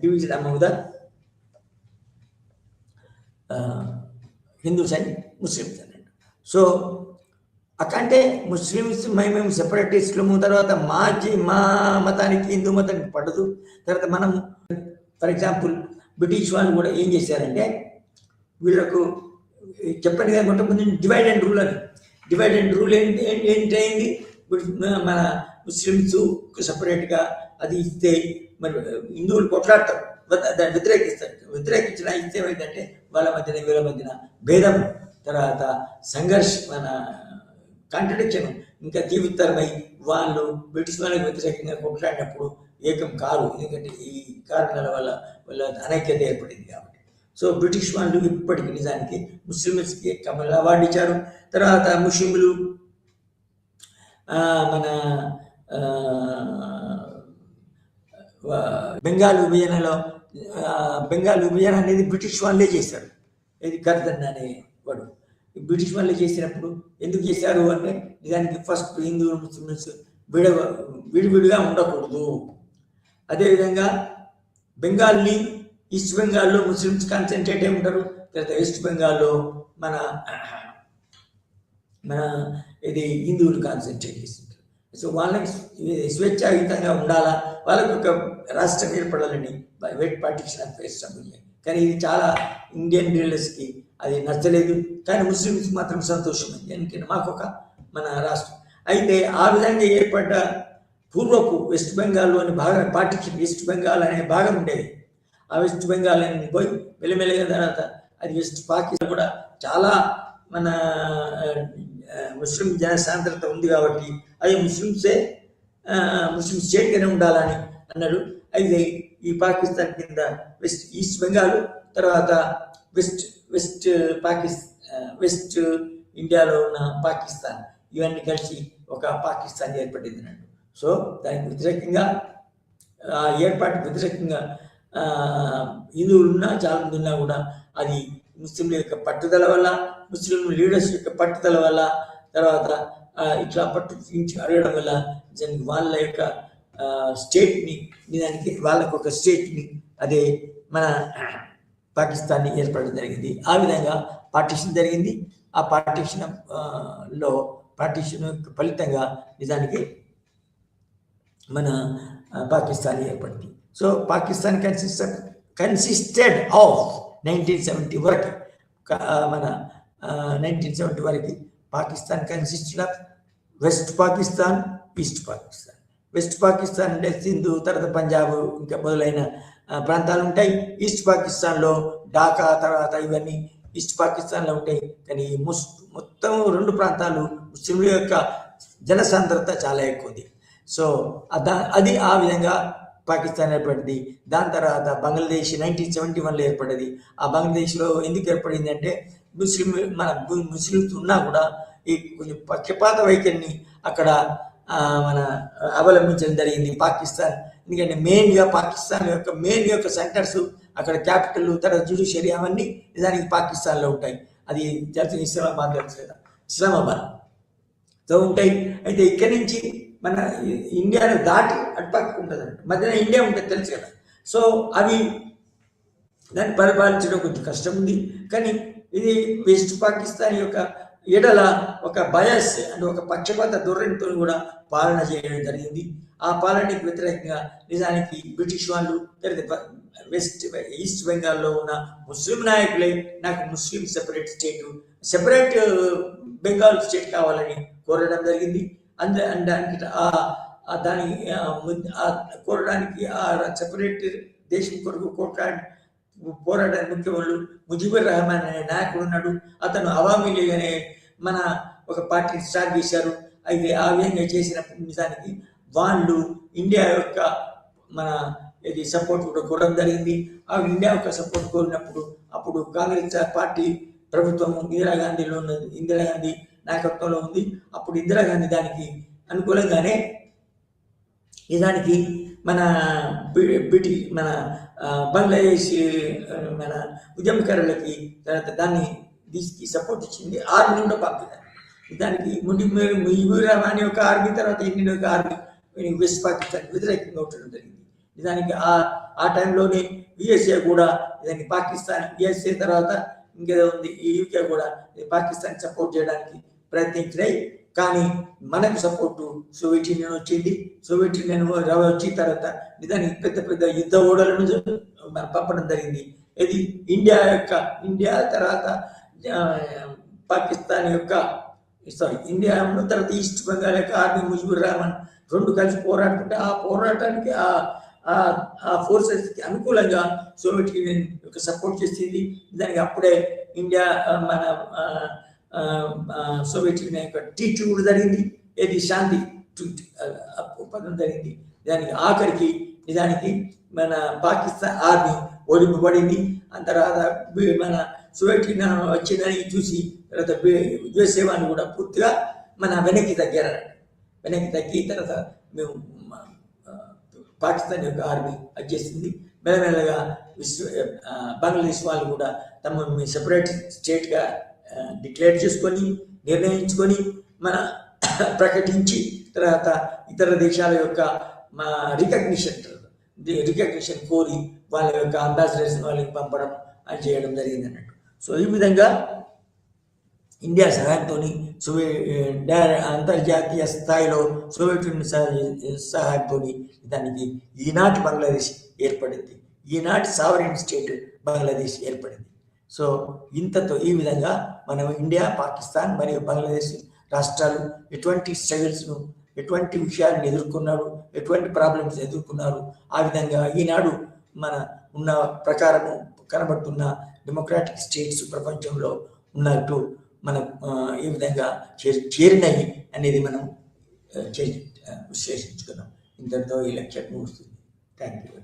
division among the Hindus and Muslims అన్నట్టు. సో అకంటే ముస్లిమ్స్ మేము సెపరేటిస్టులము, తర్వాత మా మతానికి హిందూ మతానికి పడదు. తర్వాత మనం ఫర్ ఎగ్జాంపుల్ బ్రిటిష్ వాళ్ళు కూడా ఏం చేశారంటే వీళ్ళకు చెప్పండి కదా కొంతమంది డివైడ్ అండ్ రూల్ అని. డివైడ్ అండ్ రూల్ ఏంటైంది, మన ముస్లిమ్స్కు సపరేట్గా అది ఇస్తే మరి హిందువులు కొట్లాడతారు, దాన్ని వ్యతిరేకించిన ఇస్తే ఏమైందంటే వీళ్ళ మధ్యన భేదం, తర్వాత మన కాంట్రడిక్షన్ ఇంకా తీవ్రతరమై వాళ్ళు బ్రిటిష్ వాళ్ళకి వ్యతిరేకంగా కొట్లాడినప్పుడు ఏకం కాదు. ఎందుకంటే ఈ కారణాల వల్ల వాళ్ళ అనైక్యత ఏర్పడింది కాబట్టి. సో బ్రిటిష్ వాళ్ళు ఇప్పటికి నిజానికి ముస్లిమ్స్కి కమల్ అవార్డు ఇచ్చారు. తర్వాత ముస్లింలు మన బెంగాల్ విభజన అనేది బ్రిటిష్ వాళ్ళే చేశారు. ఇది కర్దన్ అనే వాడు బ్రిటిష్ వాళ్ళే చేసినప్పుడు ఎందుకు చేశారు అంటే నిజానికి ఫస్ట్ హిందూ ముస్లిమ్స్ విడివిడిగా ఉండకూడదు. అదేవిధంగా బెంగాల్ని ఈస్ట్ బెంగాల్లో ముస్లిమ్స్ కాన్సన్ట్రేట్ అయి ఉంటారు, తర్వాత వెస్ట్ బెంగాల్లో మన ఇది హిందువులు కాన్సన్ట్రేట్ చేస్తుంటారు. సో వాళ్ళకి స్వేచ్ఛాయుతంగా ఉండాలా, వాళ్ళకి ఒక రాష్ట్రం ఏర్పడాలని వెట్ పార్టిషన్ ఆఫ్ అసెంబ్లీ. కానీ ఇది చాలా ఇండియన్ లీడర్స్కి అది నచ్చలేదు, కానీ ముస్లిమ్స్ మాత్రం సంతోషమైంది. ఎందుకంటే మాకు ఒక మన రాష్ట్రం. అయితే ఆ విధంగా ఏర్పడ్డ పూర్వపు వెస్ట్ బెంగాల్లోని భాగం పార్టిషన్, వెస్ట్ బెంగాల్ అనే భాగం ఉండేది. ఆ వెస్ట్ బెంగాల్ అని పోయి మెల్లమెల్లగా తర్వాత అది వెస్ట్ పాకిస్తాన్ కూడా చాలా మన ముస్లిం జనసాంద్రత ఉంది కాబట్టి అది ముస్లిం స్టేట్గానే ఉండాలని అన్నాడు. అయితే ఈ పాకిస్తాన్ కింద ఈస్ట్ బెంగాల్, తర్వాత వెస్ట్ ఇండియాలో ఉన్న పాకిస్తాన్, ఇవన్నీ కలిసి ఒక పాకిస్తాన్ ఏర్పడింది అన్నట్టు. సో దానికి వ్యతిరేకంగా ఏర్పాటుకు వ్యతిరేకంగా హిందువులు ఉన్నా చాలా మంది ఉన్నా కూడా అది ముస్లింల యొక్క పట్టుదల వల్ల, ముస్లిం లీడర్స్ యొక్క పట్టుదల వల్ల, తర్వాత ఇట్లా పట్టురించి అడగడం వల్ల వాళ్ళ యొక్క స్టేట్ని నిజానికి వాళ్ళకు ఒక స్టేట్ని అదే మన పాకిస్తాన్ని ఏర్పడడం జరిగింది. ఆ విధంగా పార్టీషన్ జరిగింది. ఆ పార్టీషన్ ఫలితంగా నిజానికి మన పాకిస్తాన్ ఏర్పడింది. సో పాకిస్తాన్ కన్సిస్టెడ్ ఆఫ్ 1970 వరకు, మన 1970 వరకు Pakistan consisted of west Pakistan, east Pakistan. West Pakistan అంటే సింధు, తర్వాత పంజాబ్ ఇంకా మొదలైన ప్రాంతాలు ఉంటాయి. ఈస్ట్ పాకిస్తాన్లో ఢాకా, తర్వాత ఇవన్నీ ఈస్ట్ పాకిస్తాన్లో ఉంటాయి. కానీ మొత్తం రెండు ప్రాంతాలు ముస్లింల యొక్క జనసాంద్రత చాలా ఎక్కువది. సో అది ఆ విధంగా పాకిస్తాన్ ఏర్పడింది. దాని తర్వాత బంగ్లాదేశ్ 1971లో ఏర్పడింది. ఆ బంగ్లాదేశ్లో ఎందుకు ఏర్పడింది అంటే ముస్లిమ్స్ ఉన్నా కూడా ఈ కొంచెం పక్షపాత వైఖరిని అక్కడ మన అవలంబించడం జరిగింది పాకిస్తాన్. ఎందుకంటే పాకిస్తాన్ యొక్క మెయిన్ సెంటర్స్ అక్కడ క్యాపిటల్, తర్వాత జ్యుడిషియరీ అవన్నీ నిజానికి పాకిస్తాన్లో ఉంటాయి. అది ఇస్లామాబాద్తో ఉంటాయి. అయితే ఇక్కడి నుంచి మన ఇండియాను దాటి అటుపక్కకు ఉంటుంది అంటే మధ్యన ఇండియా ఉంటుంది తెలుసు కదా. సో అవి దాన్ని పరిపాలించడం కొంచెం కష్టం ఉంది. కానీ ఇది వెస్ట్ పాకిస్తాన్ యొక్క ఎడల ఒక బయస్ అంటే ఒక పక్షపాత ధోరణితో కూడా పాలన చేయడం జరిగింది. ఆ పాలనకి వ్యతిరేకంగా నిజానికి బ్రిటిష్ వాళ్ళు ఈస్ట్ బెంగాల్లో ఉన్న ముస్లిం నాయకులే నాకు ముస్లిం separate state, separate Bengal state కావాలని కోరడం జరిగింది. దానికి దాని కోరడానికి ఆ సెపరేట్ దేశం కొరకు పోరాటానికి ముఖ్యవాళ్ళు ముజిబుర్ రహమాన్ అనే నాయకుడు ఉన్నాడు. అతను అవామీ లీగ్ అనే మన ఒక పార్టీని స్టార్ట్ చేశారు. అయితే ఆ విధంగా చేసినప్పుడు నిజానికి వాళ్ళు ఇండియా యొక్క మన ఇది సపోర్ట్ కూడా కోరడం జరిగింది. ఆ ఇండియా యొక్క సపోర్ట్ కోరినప్పుడు అప్పుడు కాంగ్రెస్ పార్టీ ప్రభుత్వం ఇందిరాగాంధీ నాయకత్వంలో ఉంది. అప్పుడు ఇందిరాగాంధీ దానికి అనుకూలంగానే నిజానికి మన మన బంగ్లాదేశ్ మన ఉద్యమకారులకి తర్వాత దాన్ని దీనికి సపోర్ట్ ఇచ్చింది. ఆర్మీ కూడా పంపింది. దానికి ముజిబుర్ రహమాన్ యొక్క ఆర్మీ తర్వాత ఇండియన్ యొక్క ఆర్మీ వెస్ట్ పాకిస్తాన్ వ్యతిరేకంగా ఉండడం జరిగింది. నిజానికి ఆ టైంలోనే యుఎస్ఏ కూడా దానికి పాకిస్తాన్ యుఎస్ఏ తర్వాత ఇంకేదో ఉంది ఈ యూకే కూడా పాకిస్తాన్ సపోర్ట్ చేయడానికి ప్రయత్నించినాయి. కానీ మనకు సపోర్టు సోవియట్ యూనియన్ వచ్చింది. సోవియట్ యూనియన్ వచ్చిన తర్వాత నిజానికి పెద్ద పెద్ద యుద్ధ ఓడలను పంపడం జరిగింది. ఇది ఇండియా తర్వాత పాకిస్తాన్ యొక్క ఇండియా తర్వాత ఈస్ట్ బెంగాల్ యొక్క ఆర్మీ ముజిబుర్ రహమాన్ రెండు కలిసి పోరాడుతుంటే ఆ పోరాటానికి ఆ ఫోర్సెస్కి అనుకూలంగా సోవియట్ యూనియన్ యొక్క సపోర్ట్ చేసింది. దానికి అప్పుడే ఇండియా మన సోవియట్ యూనియన్ యొక్క టీటీ కూడా జరిగింది. ఏది శాంతి ఒప్పందం జరిగింది. దానికి ఆఖరికి నిజానికి మన పాకిస్తాన్ ఆర్మీ ఓడింపబడింది. ఆ తర్వాత మన సోవియట్ యూనియన్ వచ్చిందని చూసి తర్వాత యుఎస్ఏ వాళ్ళు కూడా పూర్తిగా మన వెనక్కి తగ్గి తర్వాత మేము పాకిస్తాన్ యొక్క ఆర్మీ వచ్చేసింది. మెల్లమెల్లగా బంగ్లాదేశ్ వాళ్ళు కూడా తమ సెపరేట్ స్టేట్గా డిక్లేర్ చేసుకొని నిర్ణయించుకొని మన ప్రకటించి తర్వాత ఇతర దేశాల యొక్క రికగ్నిషన్ కోరి వాళ్ళ యొక్క అంబాసిడర్స్ వాళ్ళకి పంపడం అని చేయడం జరిగింది అన్నట్టు. సో ఈ విధంగా ఇండియా సహాయంతో అంతర్జాతీయ స్థాయిలో సోవియట్ యూనియన్ సహాయంతో దానికి ఈనాటి బంగ్లాదేశ్ ఏర్పడింది. ఈనాటి సావరెన్ స్టేట్ బంగ్లాదేశ్ ఏర్పడింది. సో ఇంతతో ఈ విధంగా మనం ఇండియా, పాకిస్తాన్ మరియు బంగ్లాదేశ్ రాష్ట్రాలు ఎటువంటి స్ట్రగుల్స్ను, ఎటువంటి విషయాలను ఎదుర్కొన్నారు, ఎటువంటి ప్రాబ్లమ్స్ ఎదుర్కొన్నారు, ఆ విధంగా ఈనాడు మన ఉన్న ప్రకారము కనబడుతున్న డెమోక్రాటిక్ స్టేట్స్ ప్రపంచంలో ఉన్నట్టు మనం ఈ విధంగా చేరినాయి అనేది మనం విశ్లేషించుకున్నాం. ఇంతటితో ఈ లెక్చర్ ముగుస్తుంది. Thank you.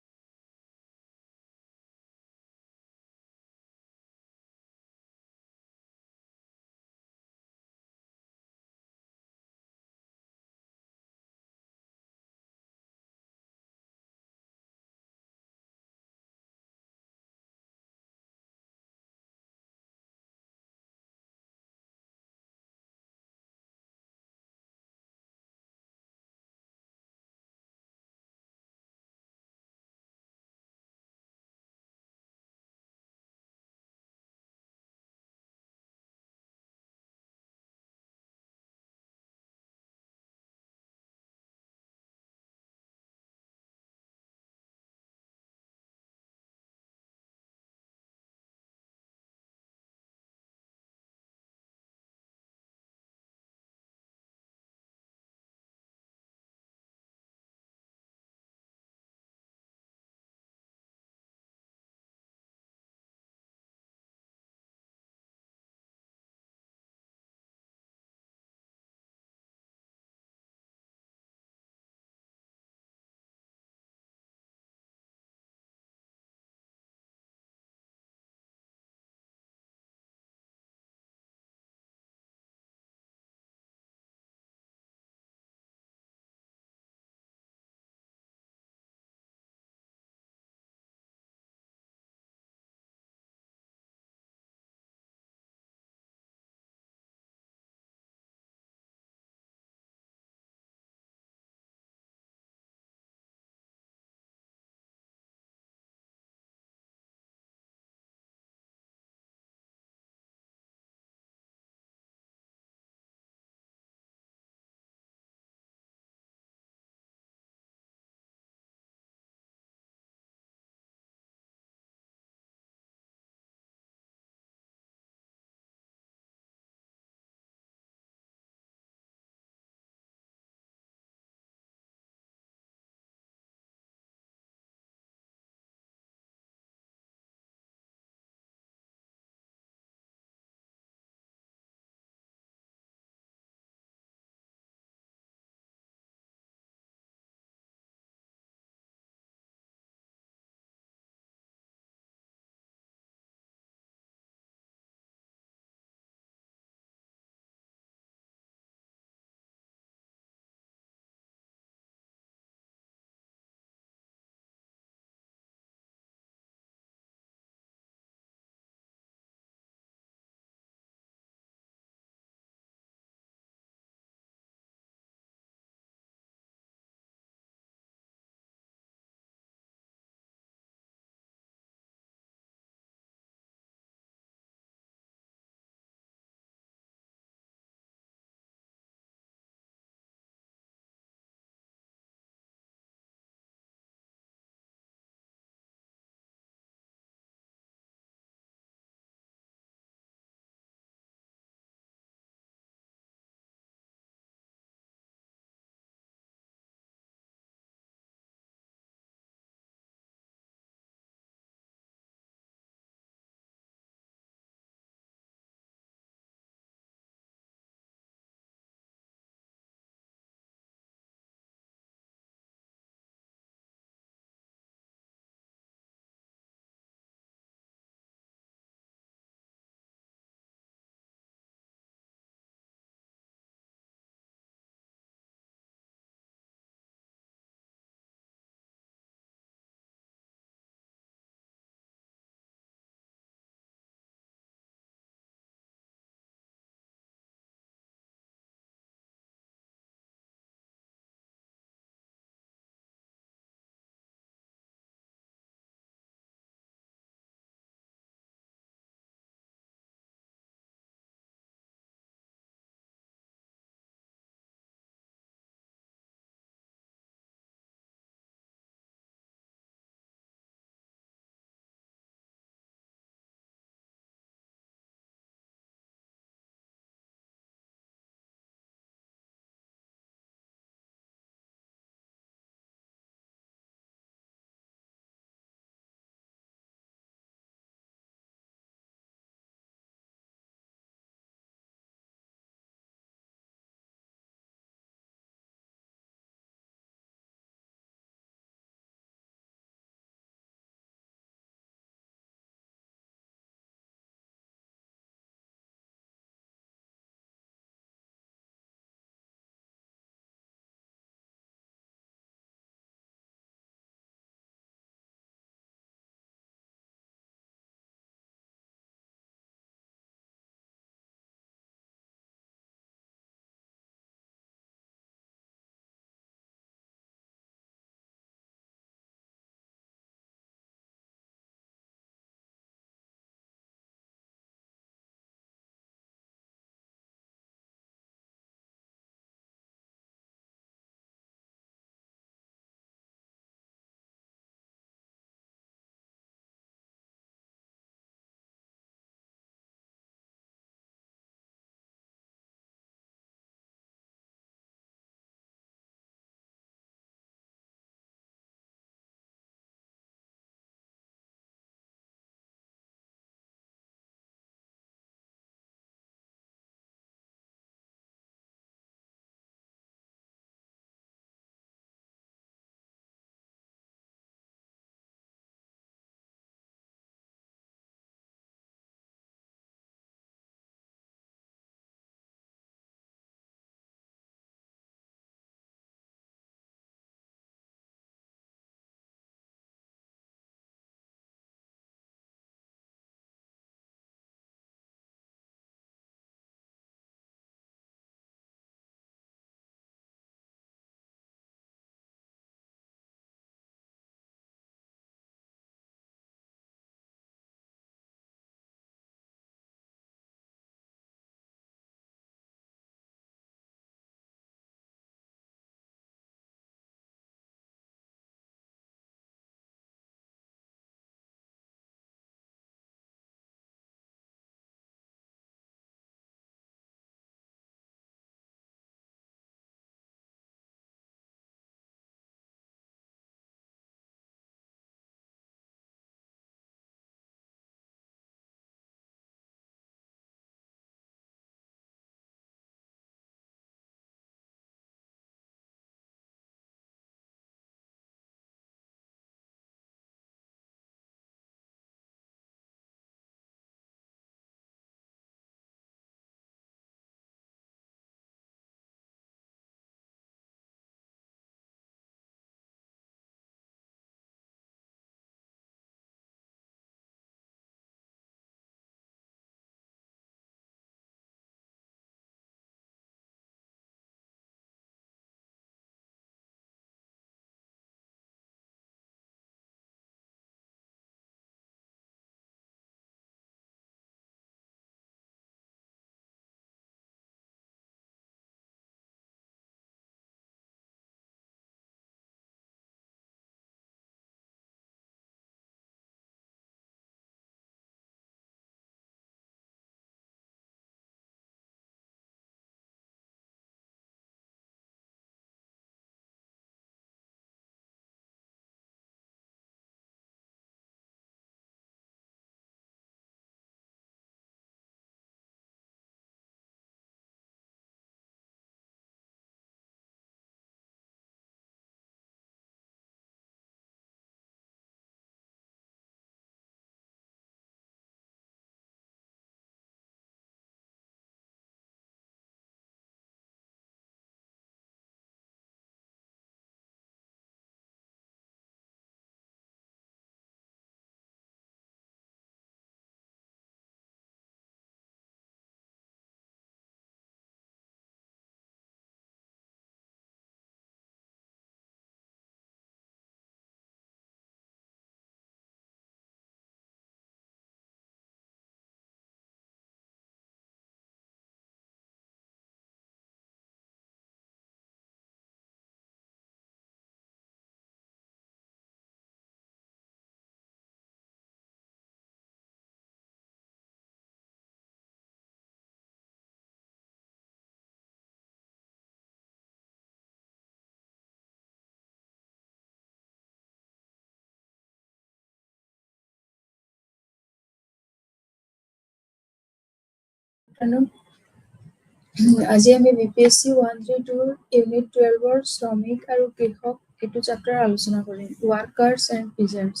আজি আমি BPSC 132 ইউনিট 12 শ্ৰমিক আৰু কৃষক এইটো চেপ্টাৰ আলোচনা কৰিম ওয়ার্কার্স এন্ড পিজেন্টস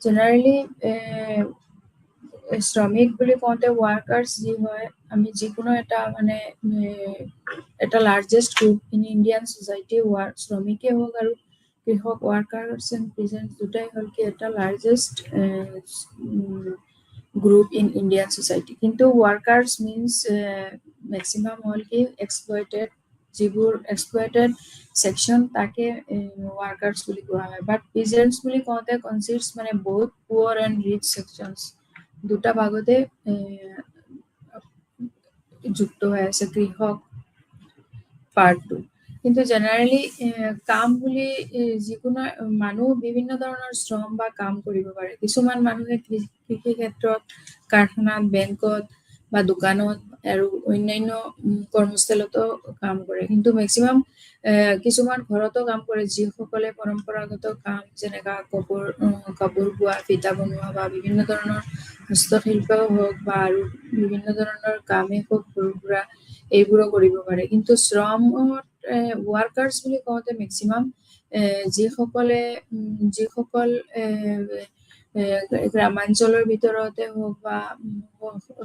জেনারেলি শ্ৰমিক বুলি কওঁতে ওয়ার্কার্স যি হয় আমি যিকোনো এটা মানে এটা largest group in Indian society শ্ৰমিকে হোক আৰু কৃষক ওয়ার্কার্স এন্ড পিজেন্টস দুটাই হল কি এটা largest group in Indian society কিন্তু ওয়ার্কার্স মিন্স ম্যাক্সিমাম হল কি এক্সপ্লয়েটেড যিবোৰ এক্সপ্লয়েটেড সেকশন তাকে ওয়ার্কার্স বুলি কোৱা হয় বাট পিজেন্টস বুলি কওঁতে কনসিডার্স মানে বহুত পুয়ার এন্ড রিচ সেকশনস দুটা ভাগতে যুক্ত হৈ আছে কৃষক পাৰ্টটো কিন্তু জেনাৰেলি কাম বুলি যিকোনো মানুহ বিভিন্ন ধৰণৰ শ্ৰম বা কাম কৰিব পাৰে কিছুমান মানুহে কৃষি ক্ষেত্ৰত কাৰখানাত বেংকত বা দোকানত আৰু অন্যান্য কৰ্মস্থলতো কাম কৰে কিন্তু ম্যাক্সিমাম কিছুমান ঘৰতো কাম কৰে যিসকলে পৰম্পৰাগত কাম যেনেকা কাপোৰ বোৱা ফিটা বনোৱা বা বিভিন্ন ধৰণৰ হস্তশিল্প হোক বা আৰু বিভিন্ন ধৰণৰ কামেই হোক সৰু-সুৰা এইবোৰো কৰিব পাৰে কিন্তু শ্ৰমত ওয়ার্কার্স বুলি কওঁতে ম্যাক্সিমাম যিসকল গ্ৰামাঞ্চলৰ ভিতৰতে হোক বা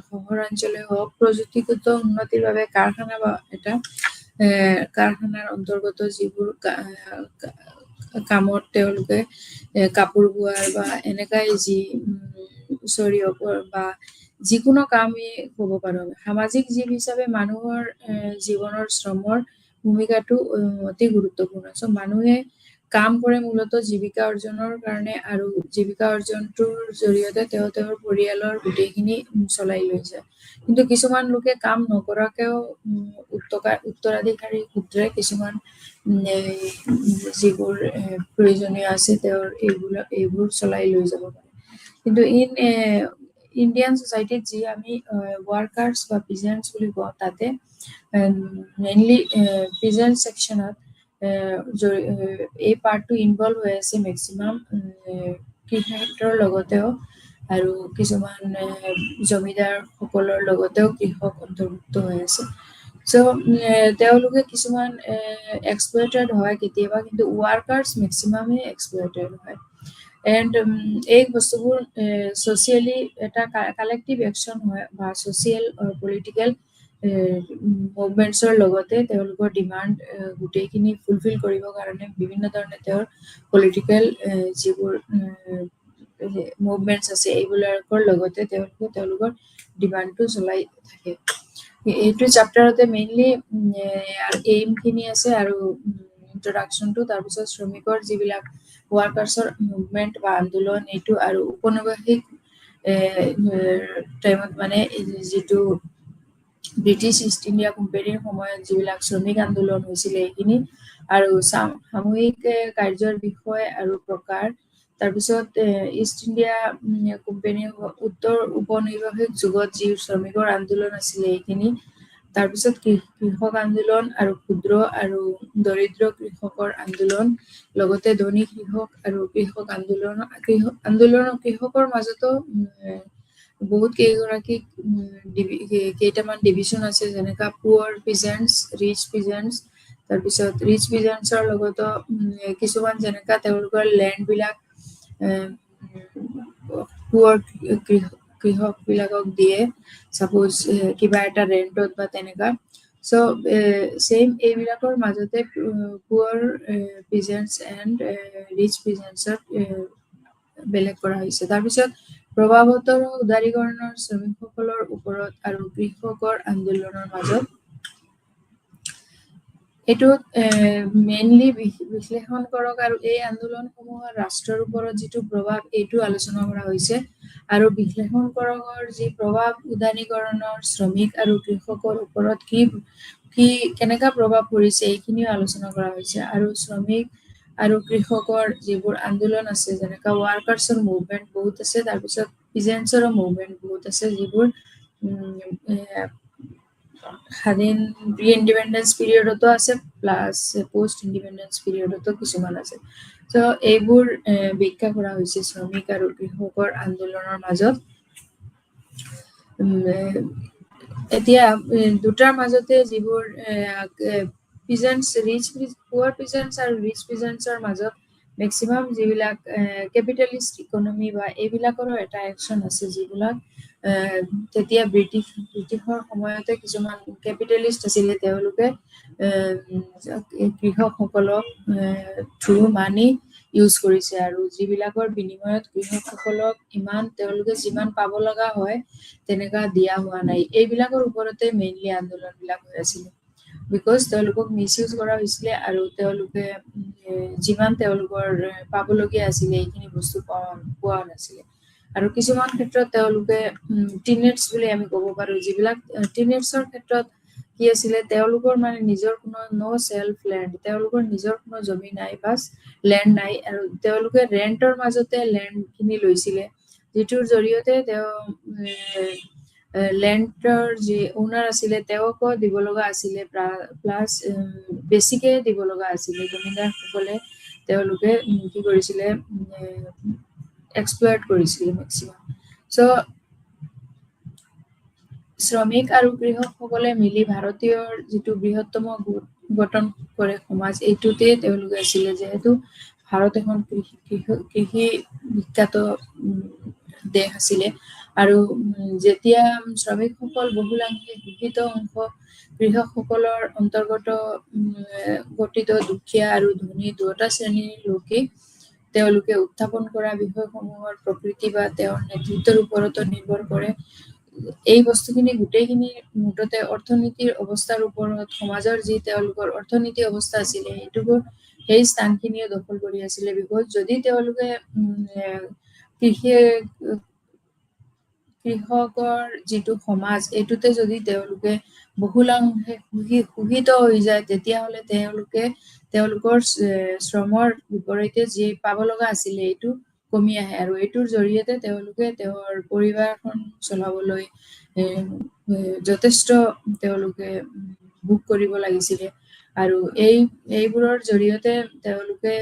শহৰাঞ্চলে হোক প্ৰযুক্তিগত উন্নতিৰ বাবে কাৰখানা বা এটা কাৰখানাৰ অন্তৰ্গত যিবোৰ কামত তেওঁলোকে কাপোৰ বোৱাৰ বা এনেকাই যি বা যিকোনো কামেই হ'ব পাৰো সামাজিক জীৱ হিচাপে মানুহৰ জীৱনৰ শ্ৰমৰ ভূমিকাটো অতি গুৰুত্বপূৰ্ণ সো মানুহে কাম কৰে মূলত জীৱিকা অৰ্জনৰ কাৰণে আৰু জীৱিকা অৰ্জনটোৰ জৰিয়তে তেওঁৰ পৰিয়ালৰ গোটেইখিনি চলাই লৈ যায় কিন্তু কিছুমান লোকে কাম নকৰাকেও উত্তৰাধিকাৰী সূত্ৰে কিছুমান যিবোৰ প্ৰয়োজনীয় আছে তেওঁৰ এইবোৰ চলাই লৈ যাব পাৰে কিন্তু ইণ্ডিয়ান সোসাইটিত যি আমি ওয়ার্কার্স বা পিজেন্টস বুলি কওঁ তাতে মেইনলি পিজেন্ট সেকশনত এই পাৰ্টটো ইনভলভ হৈ আছে ম্যাক্সিমাম কৃষি ক্ষেত্ৰৰ লগতেও আৰু কিছুমান জমিদাৰ সকলৰ লগতেও কৃষক অন্তৰ্ভুক্ত হৈ আছে সো তেওঁলোকে কিছুমান এক্সপ্লয়েটেড হয় কেতিয়াবা কিন্তু ওয়ার্কার্স ম্যাক্সিমামে এক্সপ্লয়েটেড হয় এন্ড এই বস্তুবোৰ সোশিয়ালি এটা কালেক্টিভ একশন হয় বা সোশিয়াল পলিটিক্যাল মুভমেন্টছৰ লগতে তেওঁলোকৰ ডিমান্ড গোটেইখিনি ফুলফিল কৰিবৰ কাৰণে বিভিন্ন ধৰণে তেওঁৰ পলিটিক্যাল যিবোৰ মুভমেন্টছ আছে এইবিলাকৰ লগতে তেওঁলোকৰ ডিমান্ডটো চলাই থাকে এইটো চেপ্টাৰতে মেইনলি এইম খিনি আছে আৰু ইন্ট্ৰডাকশনটো তাৰপিছত শ্ৰমিকৰ যিবিলাক ওয়ার্কার্সৰ মুভমেন্ট বা আন্দোলন এইটো আৰু উপনিবেশিক টাইমত মানে যিটো ব্ৰিটিছ ইষ্ট ইণ্ডিয়া কোম্পানীৰ সময়ত যিবিলাক শ্ৰমিক আন্দোলন হৈছিল এইখিনি আৰু সামূহিক কাৰ্যৰ বিষয় আৰু প্ৰকাৰ তাৰপিছত ইষ্ট ইণ্ডিয়া কোম্পানীৰ উত্তৰ উপনিবেশিক যুগত যি শ্ৰমিকৰ আন্দোলন আছিল এইখিনি তাৰপিছত কৃষক আন্দোলন আৰু ক্ষুদ্ৰ আৰু দৰিদ্ৰ কৃষকৰ আন্দোলন লগতে ধনী কৃষক আৰু কৃষক কৃষকৰ মাজতো বহুত কেইগৰাকী কেইটামান ডিভিজন আছে যেনেকা পুৱাৰ পিজেন্টস ৰিচ পিজেন্টস তাৰপিছত ৰিচ পিজেন্টছৰ লগতো কিছুমান যেনেকা তেওঁলোকৰ ল্যান্ড বিলাক পুৱাৰ কৃষক বিলাকক দিয়ে সাপোজ কিবা এটা ৰেন্টত বা তেনেকা সো সেম এইবিলাকৰ মাজতে পুৱাৰ পিজেন্টস এন্ড ৰিচ পিজেন্টছক বেলেগ কৰা হৈছে তাৰপিছত প্ৰভাৱতৰ উদাৰীকৰণৰ শ্ৰমিকসকলৰ ওপৰত আৰু কৃষকৰ আন্দোলনৰ মাজত এইটো মেইনলি বিশ্লেষণ কৰক আৰু এই আন্দোলনসমূহৰ ৰাষ্ট্ৰৰ ওপৰত যিটো প্ৰভাৱ এইটো আলোচনা কৰা হৈছে আৰু বিশ্লেষণ কৰকৰ যি প্ৰভাৱ উদাৰীকৰণৰ শ্ৰমিক আৰু কৃষকৰ ওপৰত কি কেনেকা প্ৰভাৱ পৰিছে এইখিনিও আলোচনা কৰা হৈছে আৰু শ্ৰমিক আৰু কৃষকৰ যিবোৰ আন্দোলন আছে যেনেকা ওয়ার্কার্সৰ মুভমেন্ট বহুত আছে তাৰপিছত পিজেন্টছৰ মুভমেন্ট বহুত আছে যিবোৰ স্বাধীন প্ৰি ইন্ডিপেন্ডেন্স পিৰিয়ডতো আছে প্লাস পোস্ট ইন্ডিপেন্ডেন্স পিৰিয়ডতো কিছুমান আছে সো এইবোৰ ব্যাখ্যা কৰা হৈছে শ্ৰমিক আৰু কৃষকৰ আন্দোলনৰ মাজত এতিয়া দুটাৰ মাজতে যিবোৰ পিজেন্টছ পুৱাৰ পিজেন্টছ আৰু ৰিচ পিজেন্টছৰ মাজত মেক্সিমাম যিবিলাক কেপিটেলিষ্ট ইকনমি বা এইবিলাকৰো এটা একশ্যন আছে যিবিলাক তেতিয়া ব্ৰিটিছৰ সময়তে কিছুমান কেপিটেলিষ্ট আছিলে তেওঁলোকে কৃষকসকলক থ্ৰু মানি ইউজ কৰিছে আৰু যিবিলাকৰ বিনিময়ত কৃষকসকলক তেওঁলোকে যিমান পাব লগা হয় তেনেকা দিয়া হোৱা নাই এইবিলাকৰ ওপৰতে মেইনলি আন্দোলনবিলাক হৈ আছিলে বিকজ তেওঁলোকক মিছ ইউজ কৰা হৈছিলে আৰু তেওঁলোকে যিমান তেওঁলোকৰ পাবলগীয়া আছিলে এইখিনি বস্তু পোৱা নাছিলে আৰু কিছুমান ক্ষেত্ৰত তেওঁলোকে টিনেটছ বুলি আমি ক'ব পাৰো যিবিলাক টিনেটছৰ ক্ষেত্ৰত কি আছিলে তেওঁলোকৰ মানে নিজৰ কোনো চেল্ফ লেণ্ড তেওঁলোকৰ নিজৰ কোনো জমি নাই বাছ লেণ্ড নাই আৰু তেওঁলোকে ৰেণ্টৰ মাজতে লেণ্ডখিনি লৈছিলে যিটোৰ জৰিয়তে তেওঁ লেণ্ডৰ যি ওনাৰ আছিলে তেওঁকো দিব লগা আছিলে প্লাছ বেছিকে দিব লগা আছিলে জমিদাৰসকলে তেওঁলোকে কি কৰিছিলে এক্সপ্লইট কৰিছিলে মেক্সিমাম চ' শ্ৰমিক আৰু কৃষকসকলে মিলি ভাৰতীয়ৰ যিটো বৃহত্তম গঠন কৰে সমাজ এইটোতে তেওঁলোকে আছিলে যিহেতু ভাৰত এখন কৃষি বিখ্যাত দেশ আছিলে আৰু যেতিয়া শ্ৰমিকসকল বহুলাংশে শিক্ষিত অংশ কৃষকসকলৰ অন্তৰ্গত গঠিত দুখীয়া আৰু ধনী দুয়োটা শ্ৰেণীৰ লোকে তেওঁলোকে উত্থাপন কৰা বিষয়সমূহৰ প্ৰকৃতি বা তেওঁৰ নেতৃত্বৰ ওপৰতো নিৰ্ভৰ কৰে এই বস্তুখিনি গোটেইখিনি মুঠতে অৰ্থনীতিৰ অৱস্থাৰ ওপৰত সমাজৰ যি তেওঁলোকৰ অৰ্থনীতি অৱস্থা আছিলে সেইটোবোৰ সেই স্থানখিনিয়ে দখল কৰি আছিলে বিকজ যদি তেওঁলোকে কৃষকৰ যিটো সমাজ এইটোতে যদি তেওঁলোকে বহুলাংশে শোষিত হৈ যায় তেতিয়াহ'লে তেওঁলোকৰ শ্ৰমৰ বিপৰীতে যি পাব লগা আছিলে এইটো কমি আহে আৰু এইটোৰ জৰিয়তে তেওঁলোকে তেওঁৰ পৰিবাৰখন চলাবলৈ যথেষ্ট তেওঁলোকে ভোগ কৰিব লাগিছিলে আৰু এইবোৰৰ জৰিয়তে তেওঁলোকে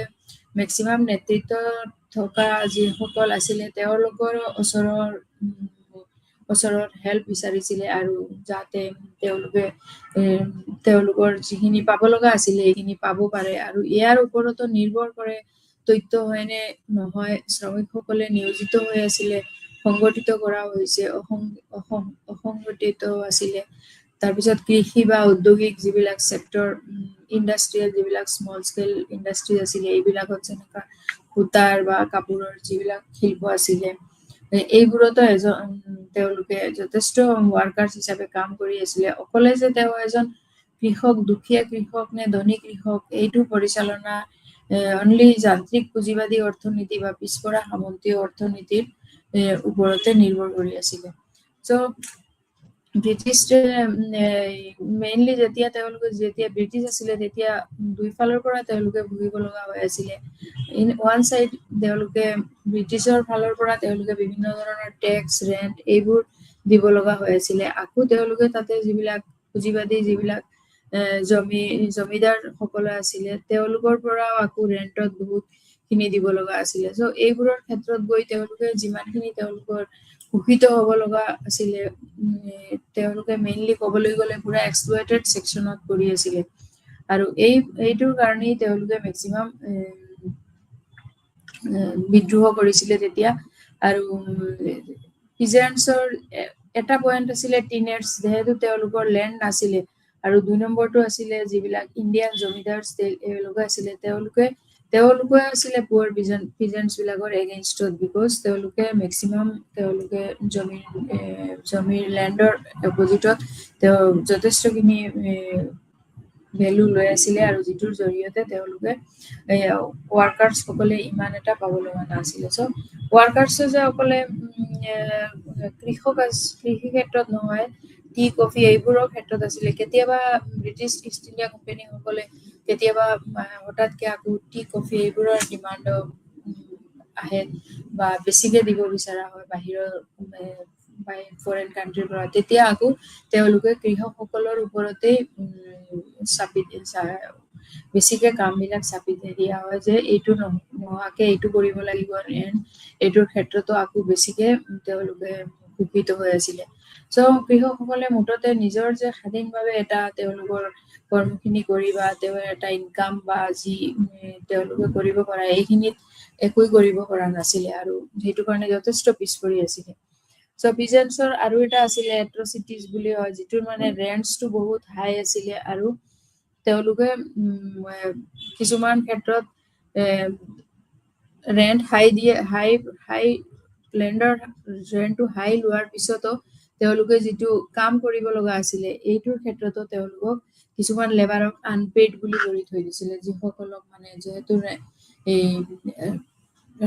মেক্সিমাম নেতৃত্বত থকা যিসকল আছিলে তেওঁলোকৰ ওচৰত হেল্প বিচাৰিছিলে আৰু যাতে তেওঁলোকে তেওঁলোকৰ যিখিনি পাব লগা আছিলে সেইখিনি পাব পাৰে আৰু ইয়াৰ ওপৰতো নিৰ্ভৰ কৰে তথ্য হয়নে নহয় শ্ৰমিকসকলে নিয়োজিত হৈ আছিলে সংগঠিত কৰা হৈছে অসংগঠিত আছিলে তাৰপিছত কৃষি বা ঔদ্যোগিক যিবিলাক চেক্টৰ ইণ্ডাষ্ট্ৰিয়েল যিবিলাক স্মল স্কেল ইণ্ডাষ্ট্ৰি আছিলে এইবিলাকত যেনেকুৱা সূতাৰ বা কাপোৰৰ যিবিলাক শিল্প আছিলে এইবোৰতো তেওঁলোকে যথেষ্ট ৱাৰ্কাৰ্ছ হিচাপে কাম কৰি আছিলে অকলে যে তেওঁ এজন কৃষক দুখীয়া কৃষক নে ধনী কৃষক এইটো পৰিচালনা অনলি যান্ত্ৰিক পুঁজিবাদী অৰ্থনীতি বা পিছপৰা সামন্তীয় অৰ্থনীতিৰ ওপৰতে নিৰ্ভৰ কৰি আছিলে চ' ব্ৰিটিছে মেইনলি যেতিয়া ব্ৰিটিছ আছিলে তেতিয়া দুইফালৰ পৰা তেওঁলোকে ভুগিব লগা হৈ আছিলে ইন ওৱান চাইড তেওঁলোকে ব্ৰিটিছৰ ফালৰ পৰা তেওঁলোকে বিভিন্ন ধৰণৰ টেক্স ৰেণ্ট এইবোৰ দিব লগা হৈ আছিলে আকৌ তেওঁলোকে তাতে যিবিলাক পুঁজিবাদী যিবিলাক জমিদাৰ সকলে আছিলে তেওঁলোকৰ পৰাও আকৌ ৰেণ্টত বহুতখিনি দিব লগা আছিলে চ' এইবোৰৰ ক্ষেত্ৰত গৈ তেওঁলোকে যিমানখিনি তেওঁলোকৰ শোষিত হ'ব লগা আছিলে তেওঁলোকে মেইনলি ক'বলৈ গ'লে পুৰা এক্সপ্লইটেড ছেকশ্যনত কৰি আছিলে আৰু এইটোৰ কাৰণেই তেওঁলোকে মেক্সিমাম বিদ্ৰোহ কৰিছিলে তেতিয়া আৰু পিজেণ্টছৰ এটা পইণ্ট আছিলে টিনেটছ যিহেতু তেওঁলোকৰ লেণ্ড নাছিলে আৰু ২ নম্বৰটো আছিলে যিবিলাক ইণ্ডিয়ান জমিদাৰ এওঁলোকে আছিলে তেওঁলোকে আছিলে পুৱাৰ পিজেণ্টছ বিলাকৰ এগেইনষ্টত বিকজ তেওঁলোকে মেক্সিমাম তেওঁলোকে জমিৰ লেণ্ডৰ অপজিটত তেওঁ যথেষ্টখিনি ভেলু লৈ আছিলে আৰু যিটোৰ জৰিয়তে তেওঁলোকে ৱাৰ্কাৰ্ছ সকলে ইমান এটা পাব লগা নাছিলে চ' ৱাৰ্কাৰ্ছে যে অকলে কৃষি ক্ষেত্ৰত নহয় টি কফি এইবোৰৰ ক্ষেত্ৰত আছিলে কেতিয়াবা ব্ৰিটিছ ইষ্ট ইণ্ডিয়া কোম্পানী সকলে কেতিয়াবা হঠাৎকে আকৌ টি কফি এইবোৰৰ ডিমাণ্ড আহে বা বেছিকে দিব বিচৰা হয় বাহিৰৰ ফৰেইন কাণ্ট্ৰিৰ পৰা তেতিয়া আকৌ তেওঁলোকে কৃষকসকলৰ ওপৰতেই বেছিকে কামবিলাক চাপি দিয়া হয় যে এইটো নোহোৱাকে এইটো কৰিব লাগিব এইটোৰ ক্ষেত্ৰতো আকৌ বেছিকে তেওঁলোকে কুপিত হৈ আছিলে। চ' কৃষকসকলে মুঠতে নিজৰ যে স্বাধীনভাৱে এটা তেওঁলোকৰ কৰ্মখিনি কৰি বা তেওঁৰ এটা ইনকাম বা যি তেওঁলোকে কৰিব পৰা এইখিনিত একোই কৰিব পৰা নাছিলে আৰু সেইটো কাৰণে যথেষ্ট পিছ পৰি আছিলে। চ' পিজেন্টছৰ আৰু এটা আছিলে এট্ৰচিটিজ বুলি হয়, যিটোৰ মানে ৰেণ্টছটো বহুত হাই আছিলে আৰু তেওঁলোকে কিছুমান ক্ষেত্ৰত ৰেণ্ট হাই লেণ্ডৰ ৰেণ্টটো হাই লোৱাৰ পিছতো তেওঁলোকে যিটো কাম কৰিব লগা আছিলে এইটোৰ ক্ষেত্ৰতো তেওঁলোকক কিছুমান লেবাৰক আনপেইড বুলি কৰি থৈ দিছিলে, যিসকলক মানে যিহেতু এই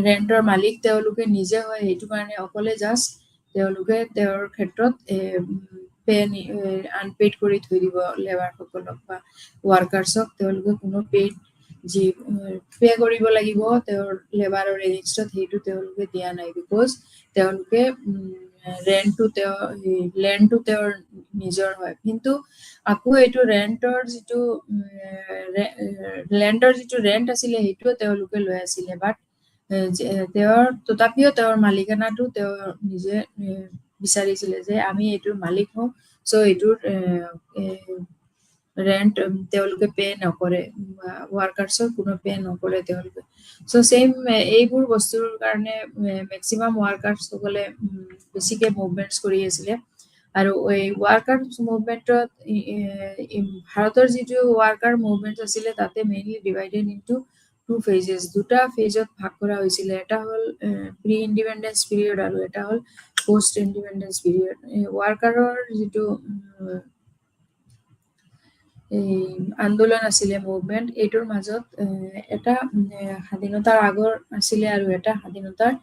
ৰেণ্টৰ মালিক তেওঁলোকে নিজে হয়, সেইটো কাৰণে অকলে জাষ্ট তেওঁলোকে তেওঁৰ ক্ষেত্ৰত আনপেইড কৰি থৈ দিব লেবাৰসকলক বা ৱাৰ্কাৰ্ছক। তেওঁলোকে কোনো পেইড যি পে কৰিব লাগিব তেওঁৰ লেবাৰৰ এগেইনষ্টত সেইটো তেওঁলোকে দিয়া নাই, বিকজ তেওঁলোকে লেণ্ডটো তেওঁৰ নিজৰ হয়। কিন্তু আকৌ এইটো লেণ্ডৰ যিটো ৰেণ্ট আছিলে সেইটোও তেওঁলোকে লৈ আছিলে, বাট তথাপিও তেওঁৰ মালিকানাটো তেওঁ নিজে বিচাৰিছিলে যে আমি এইটোৰ মালিক হওঁ, চ' এইটোৰ ৰেণ্ট তেওঁলোকে পে নকৰে বা ৱাৰ্কাৰ্ছৰ কোনো পে নকৰে তেওঁলোকে। চ' ছেইম এইবোৰ বস্তুৰ কাৰণে মেক্সিমাম ৱাৰ্কাৰ্ছসকলে বেছিকে মুভমেণ্টছ কৰি আছিলে। আৰু এই ৱাৰ্কাৰ মুভমেণ্টত ভাৰতৰ যিটো ৱাৰ্কাৰ মুভমেণ্ট আছিলে তাতে মেইনলি ডিভাইডেড ইনটু 2 phases, দুটা ফেজত ভাগ কৰা হৈছিলে। এটা হ'ল প্ৰি ইণ্ডিপেণ্ডেঞ্চ পিৰিয়ড আৰু এটা হ'ল পোষ্ট ইণ্ডিপেণ্ডেঞ্চ পিৰিয়ড। ৱাৰ্কাৰৰ যিটো এই আন্দোলন আছিলে মুভমেণ্ট, এইটোৰ মাজত এটা স্বাধীনতাৰ আগৰ আছিলে আৰু এটা স্বাধীনতাৰ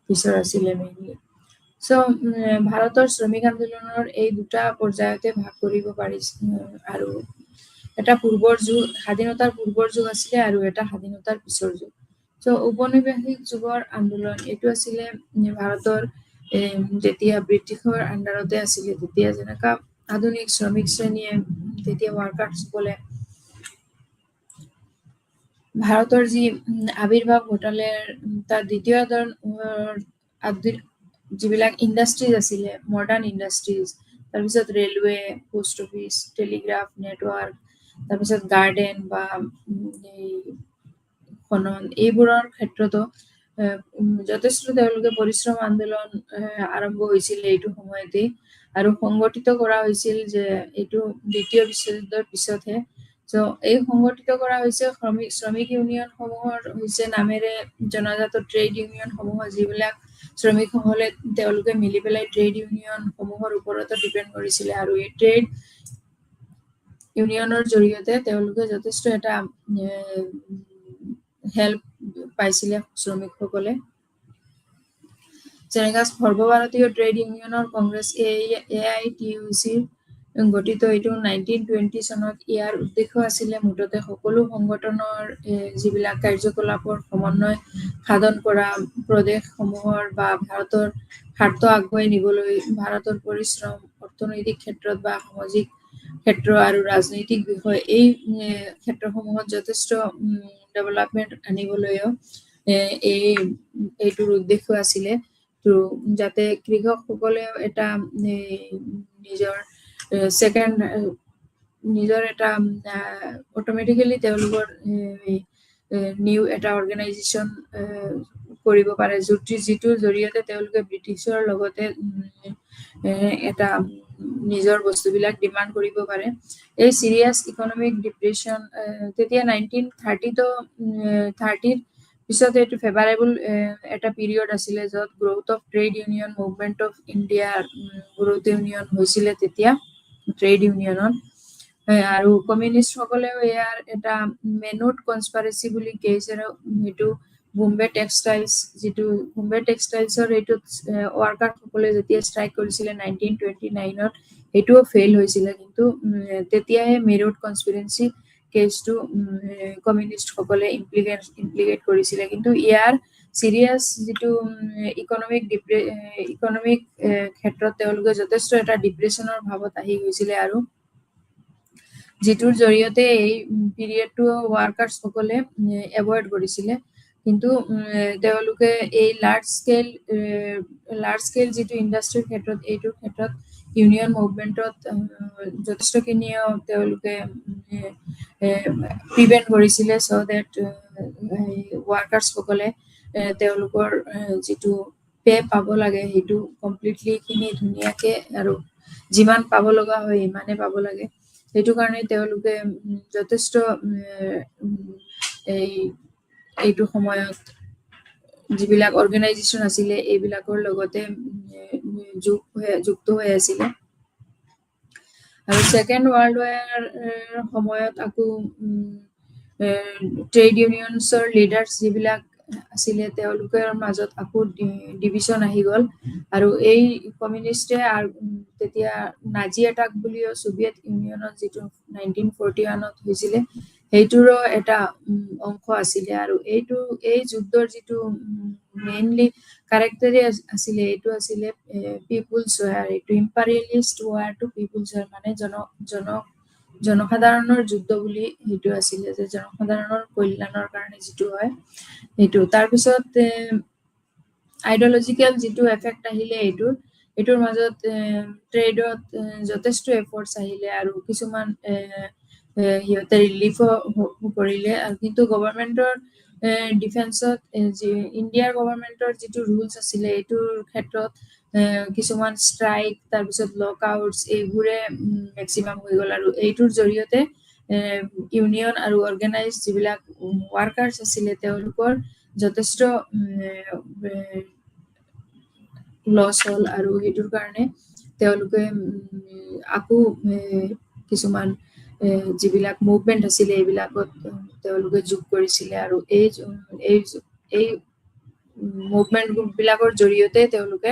পিছৰ আছিলে মেইনলি। চ' ভাৰতৰ শ্ৰমিক আন্দোলনৰ এই দুটা পৰ্যায়তে ভাগ কৰিব পাৰিছিল আৰু এটা পূৰ্বৰ যুগ, স্বাধীনতাৰ পূৰ্বৰ যুগ আছিলে আৰু এটা স্বাধীনতাৰ পিছৰ যুগ। চ' ঔপনিৱেশিক যুগৰ আন্দোলন এইটো আছিলে ভাৰতৰ যেতিয়া ব্ৰিটিছৰ আণ্ডাৰতে আছিলে, তেতিয়া যেনেকা আধুনিক শ্ৰমিক শ্ৰেণীয়ে তেতিয়া ৱাৰ্কাৰ্ছসকলে ভাৰতৰ যি আৱিৰ্ভাৱ ঘটালে তাৰ দ্বিতীয় যিবিলাক ইণ্ডাষ্ট্ৰিজ আছিলে, মডাৰ্ণ ইণ্ডাষ্ট্ৰিজ, তাৰপিছত railway, post office, Telegraph network, তাৰপিছত গাৰ্ডেন বা এই খনন, এইবোৰৰ ক্ষেত্ৰতো যথেষ্ট তেওঁলোকে পৰিশ্ৰম আন্দোলন আৰম্ভ হৈছিল এইটো সময়তেই আৰু সংগঠিত কৰা হৈছিল যে এইটো দ্বিতীয় বিশ্বযুদ্ধৰ পিছতহে। চ' এই সংগঠিত কৰা হৈছে শ্ৰমিক ইউনিয়ন সমূহৰ হৈছে নামেৰে জনাজাত ট্ৰেড ইউনিয়ন সমূহ, যিবিলাক শ্ৰমিকসকলে তেওঁলোকে মিলি পেলাই ট্ৰেড ইউনিয়ন সমূহৰ ওপৰতো ডিপেণ্ড কৰিছিলে আৰু এই ট্ৰেড ইউনিয়নৰ জৰিয়তে তেওঁলোকে যথেষ্ট এটা হেল্প পাইছিলে শ্ৰমিকসকলে। যেনেকা সৰ্বভাৰতীয় ট্ৰেড ইউনিয়নৰ কংগ্ৰেছ AITUC গঠিত এইটো 1920 চনত। ইয়াৰ উদ্দেশ্য আছিলে মুঠতে সকলো সংগঠনৰ যিবিলাক কাৰ্যকলাপৰ সমন্বয় সাধন কৰা, প্ৰদেশসমূহৰ বা ভাৰতৰ স্বাৰ্থ আগুৱাই নিবলৈ ভাৰতৰ পৰিশ্ৰম, অৰ্থনৈতিক ক্ষেত্ৰত বা সামাজিক ক্ষেত্ৰ আৰু ৰাজনৈতিক বিষয় এই ক্ষেত্ৰসমূহত যথেষ্ট ডেভেলপমেণ্ট আনিবলৈও এইটোৰ উদ্দেশ্য আছিলে। তো যাতে কৃষকসকলেও এটা নিজৰ এটা অট'মেটিকেলি তেওঁলোকৰ নিউ এটা অৰ্গেনাইজেশ্যন কৰিব পাৰে, যিটোৰ জৰিয়তে তেওঁলোকে ব্ৰিটিছৰ লগতে এটা নিজৰ বস্তুবিলাক ডিমাণ্ড কৰিব পাৰে। এই চিৰিয়াছ ইকনমিক ডিপ্ৰেশ্যন তেতিয়া 1930ৰ পিছত এইটো ফেভাৰেবল এটা পিৰিয়ড আছিলে, য'ত growth of trade union movement of India growth union হৈছিলে তেতিয়া ট্ৰেড ইউনিয়নত। আৰু কমিউনিষ্টসকলেও ইয়াৰ এটা মেনুট কনস্পাৰেচি বুলি কৈছে, সেইটো বোম্বে টেক্সটাইলছৰ এইটোত ৱাৰ্কাৰসকলে যেতিয়া ষ্ট্ৰাইক কৰিছিলে 1929ত, সেইটোও ফেইল হৈছিলে। কিন্তু তেতিয়াহে মেনুট কনস্পিৰেচি কেছটো কমিউনিষ্টসকলে ইমপ্লিকেট কৰিছিলে। কিন্তু ইয়াৰ চিৰিয়াছ যিটো ইকনমিক ক্ষেত্ৰত তেওঁলোকে যথেষ্ট এটা ডিপ্ৰেশ্যনৰ ভাৱত আহি গৈছিলে আৰু যিটোৰ জৰিয়তে এই পিৰিয়ডটো ৱাৰ্কাৰ্ছসকলে এভইড কৰিছিলে। কিন্তু তেওঁলোকে এই লাৰ্জ স্কেল যিটো ইণ্ডাষ্ট্ৰীৰ ক্ষেত্ৰত এইটোৰ ক্ষেত্ৰত ইউনিয়ন মুভমেণ্টত যথেষ্টখিনিও তেওঁলোকে প্ৰিভেণ্ট কৰিছিলে চ' ডেট ৱৰ্কাৰ্ছসকলে তেওঁলোকৰ যিটো পে পাব লাগে সেইটো কমপ্লিটলি খিনি ধুনীয়াকে আৰু যিমান পাব লগা হয় ইমানে পাব লাগে সেইটো কাৰণে তেওঁলোকে যথেষ্ট এইটো সময়ত যিবিলাক অৰ্গেনাইজেশ্যন আছিলে এইবিলাকৰ লগতে যুক্ত হৈ আছিলে আৰু ছেকেণ্ড ৱৰ্ল্ড ৱাৰ সময়ত আকৌ ট্ৰেড ইউনিয়নছৰ লিডাৰ্ছ যিবিলাক আছিলে তেওঁলোকৰ মাজত আকৌ ডিভিজন আহি গ'ল আৰু এই কমিউনিষ্টে তেতিয়া নাজি এটাক বুলিও ছোভিয়েট ইউনিয়নত যিটো 1941ত হৈছিলে সেইটোৰো এটা অংশ আছিলে আৰু এই যুদ্ধৰ যিটো মেইনলি কাৰেক্টাৰে আছিলে এইটো আছিলে পিপুলছ ৱাৰ এইটো ইম্পাৰিয়েলিষ্ট ৱাৰ টু পিপুলছ ৱাৰ মানে জনসাধাৰণৰ যুদ্ধ বুলি সেইটো আছিলে যে জনসাধাৰণৰ কল্যাণৰ কাৰণে যিটো হয় সেইটো তাৰপিছত আইডিঅলজিকেল যিটো এফেক্ট আহিলে এইটোৰ মাজত ট্ৰেডত যথেষ্ট এফৰ্টছ আহিলে আৰু কিছুমান সিহঁতে ৰিলিফ কৰিলে আৰু কিন্তু গভৰ্ণমেণ্টৰ ডিফেন্সত ইণ্ডিয়াৰ গভৰ্ণমেণ্টৰ যিটো ৰুলছ আছিলে এইটোৰ ক্ষেত্ৰত কিছুমান ষ্ট্ৰাইক তাৰপিছত লক আউটছ এইবোৰে মেক্সিমাম হৈ গ'ল আৰু এইটোৰ জৰিয়তে ইউনিয়ন আৰু অৰ্গেনাইজ যিবিলাক ৱাৰ্কাৰ্ছ আছিলে তেওঁলোকৰ যথেষ্ট লছ হ'ল আৰু সেইটোৰ কাৰণে তেওঁলোকে আকৌ কিছুমান যিবিলাক মুভমেণ্ট আছিলে এইবিলাকত তেওঁলোকে যোগ কৰিছিলে আৰু এই মুভমেণ্ট বিলাকৰ জৰিয়তে তেওঁলোকে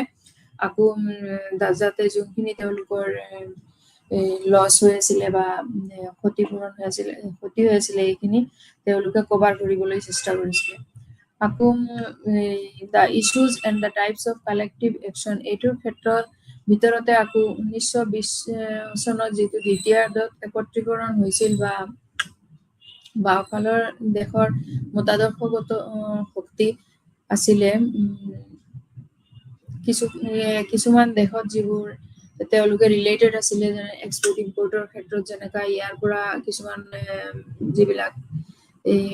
আকৌ যাতে যোনখিনি তেওঁলোকৰ লছ হৈ আছিলে বা ক্ষতি হৈ আছিলে এইখিনি তেওঁলোকে কভাৰ কৰিবলৈ চেষ্টা কৰিছিলে আকৌ the issues and the types of collective action এইটোৰ ক্ষেত্ৰত ভিতৰতে আকৌ 1920 চনত যিটো দ্বিতীয়াৰ্ধত একত্ৰীকৰণ হৈছিল বা বাওঁফালৰ দেশৰ মতাদৰ্শগত শক্তি আছিলে কিছুমান দেশত যিবোৰ তেওঁলোকে ৰিলেটেড আছিলে যেনে এক্সপৰ্ট ইম্পৰ্টৰ ক্ষেত্ৰত যেনেকা ইয়াৰ পৰা কিছুমান যিবিলাক এই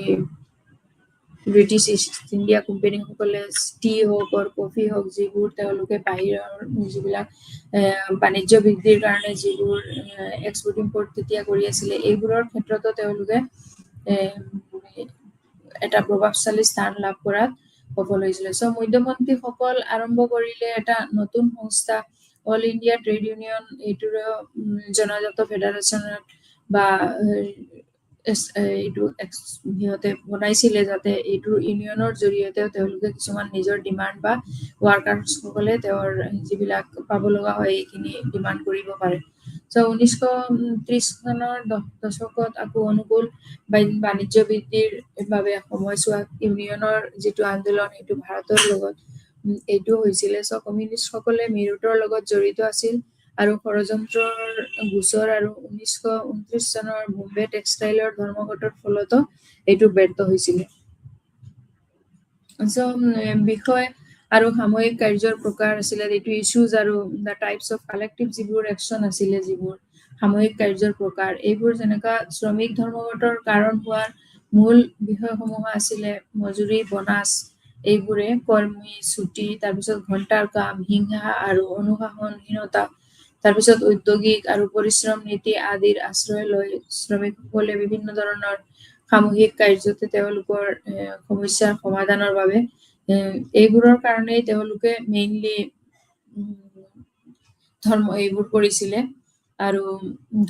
ব্ৰিটিছ ইষ্ট ইণ্ডিয়া কোম্পানীসকলে টি হওক আৰু কফি হওক যিবোৰ তেওঁলোকে বাহিৰৰ যিবিলাক বাণিজ্য বৃদ্ধিৰ কাৰণে যিবোৰ এক্সপৰ্ট ইম্পৰ্ট তেতিয়া কৰি আছিলে এইবোৰৰ ক্ষেত্ৰতো তেওঁলোকে এটা প্ৰভাৱশালী স্থান লাভ কৰাত সফল হৈছিলে চ' মধ্যমন্ত্ৰীসকল আৰম্ভ কৰিলে এটা নতুন সংস্থা অল ইণ্ডিয়া ট্ৰেড ইউনিয়ন এইটোৰ জনাজাত ফেডাৰেশ্যনত বা এইটো সিহঁতে বনাইছিলে যাতে এইটো ইউনিয়নৰ জৰিয়তে তেওঁলোকে কিছুমান নিজৰ ডিমাণ্ড বা ৱাৰ্কাৰ্ছসকলে তেওঁৰ যিবিলাক পাব লগা হয় এইখিনি ডিমাণ্ড কৰিব পাৰে চ' 1930 চনৰ দশকত আকৌ অনুকূল বাণিজ্য বৃদ্ধিৰ বাবে সময়ছোৱাত ইউনিয়নৰ যিটো আন্দোলন সেইটো ভাৰতৰ লগত এইটো হৈছিলে চ' কমিউনিষ্টসকলে মিৰুতৰ লগত জড়িত আছিল আৰু ষড়যন্ত্ৰৰ গোচৰ আৰু 1929 চনৰ বোম্বে টেক্সটাইলৰ ধৰ্মঘটৰ ফলতো এইটো ব্যৰ্থ হৈছিলে বিষয় আৰু সাময়িক কাৰ্যৰ প্ৰকাৰ আছিলে এইটো ইছ্যুজ আৰু দ্য টাইপছ অফ কালেক্টিভ যিবোৰ একশ্যন আছিলে যিবোৰ সাময়িক কাৰ্যৰ প্ৰকাৰ এইবোৰ যেনেকা শ্ৰমিক ধৰ্মঘটৰ কাৰণ হোৱাৰ মূল বিষয়সমূহ আছিলে মজুৰি বনাছ এইবোৰে কৰ্মী ছুটি তাৰপিছত ঘণ্টাৰ কাম হিংসা আৰু অনুশাসনহীনতা তাৰপিছত ঔদ্যোগিক আৰু পৰিশ্ৰম নীতি আদিৰ আশ্ৰয় লৈ শ্ৰমিকসকলে বিভিন্ন ধৰণৰ সামূহিক কাৰ্যতে তেওঁলোকৰ সমস্যাৰ সমাধানৰ বাবে এইবোৰৰ কাৰণেই তেওঁলোকে মেইনলি এইবোৰ কৰিছিলে আৰু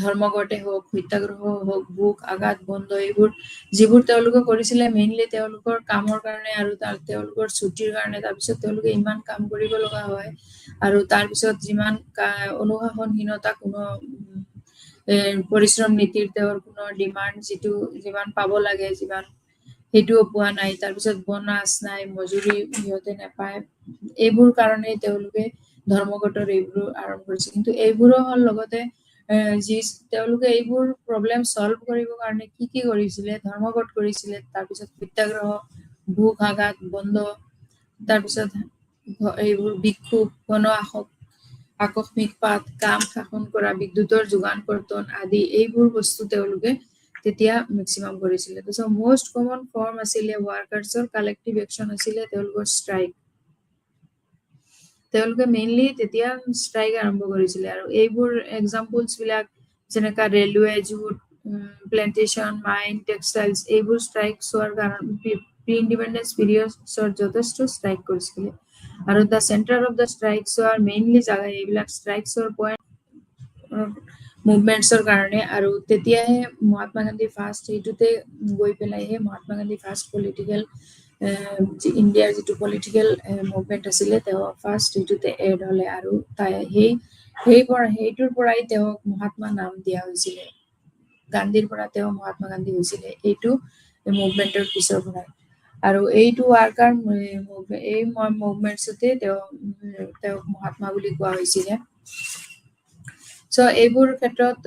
ধৰ্মঘটে হওক সত্যাগ্ৰহ হওক ভোক আঘাত বন্ধ এইবোৰ যিবোৰ তেওঁলোকে কৰিছিলে মেইনলি তেওঁলোকৰ কামৰ কাৰণে আৰু তেওঁলোকৰ ছুটিৰ কাৰণে তাৰপিছত তেওঁলোকে ইমান কাম কৰিব লগা হয় আৰু তাৰপিছত যিমান অনুশাসনহীনতা কোনো পৰিশ্ৰম নীতিৰ তেওঁৰ কোনো ডিমাণ্ড যিমান পাব লাগে যিমান সেইটোও পোৱা নাই তাৰপিছত বনাছ নাই মজুৰি সিহঁতে নাপায় এইবোৰ কাৰণেই তেওঁলোকে ধৰ্মঘটৰ এইবোৰ আৰম্ভ কৰিছে কিন্তু এইবোৰৰ লগতে তেওঁলোকে এইবোৰ প্ৰব্লেম চল্ভ কৰিবৰ কাৰণে কি কৰিছিলে ধৰ্মঘট কৰিছিলে তাৰপিছত সত্যাগ্ৰহ ভোক আঘাত বন্ধ, তাৰপিছত এইবোৰ বিক্ষোভ, গণ আকস্মিক পাত, কাম শাসন কৰা, বিদ্যুতৰ যোগান কৰ্তন আদি এইবোৰ বস্তু তেওঁলোকে তেতিয়া মেক্সিমাম কৰিছিলে। তাৰপিছত মষ্ট কমন ফৰ্ম আছিলে ৱাৰ্কাৰ্ছৰ কালেক্টিভ একশ্যন আছিলে তেওঁলোকৰ ষ্ট্ৰাইক। তেওঁলোকে মেইনলি তেতিয়া ষ্ট্ৰাইক আৰম্ভ কৰিছিলে আৰু এইবোৰ এক্সাম্পলছ বিলাক যেনেকা railway, jute, plantation, mine, textiles এইবোৰ ষ্ট্ৰাইক হোৱাৰ কাৰণে প্ৰি ইণ্ডিপেণ্ডেঞ্চ পিৰিয়ডছত যথেষ্ট ষ্ট্ৰাইক কৰিছিলে। আৰু দ্য চেণ্টাৰ অফ দ্য ষ্ট্ৰাইকছৰ মেইনলি জাগা এইবিলাক ষ্ট্ৰাইকছৰ পইণ্ট মুভমেণ্টছৰ কাৰণে। আৰু তেতিয়াহে মহাত্মা গান্ধী ফাৰ্ষ্ট সেইটোতে গৈ পেলাইহে মহাত্মা গান্ধী ফাৰ্ষ্ট পলিটিকেল ইণ্ডিয়াৰ যিটো পলিটিকেল মুভমেণ্ট আছিলে তেওঁ ফাৰ্ষ্ট সেইটোতে এড হ'লে আৰু সেইটোৰ পৰাই তেওঁক মহাত্মা নাম দিয়া হৈছিলে। গান্ধীৰ পৰা তেওঁ মহাত্মা গান্ধী হৈছিলে এইটো মুভমেণ্টৰ পিছৰ পৰাই। আৰু এইটো ৱাৰ্কাৰ এই মুভমেণ্টছতে তেওঁক মহাত্মা বুলি কোৱা হৈছিলে। চ' এইবোৰ ক্ষেত্ৰত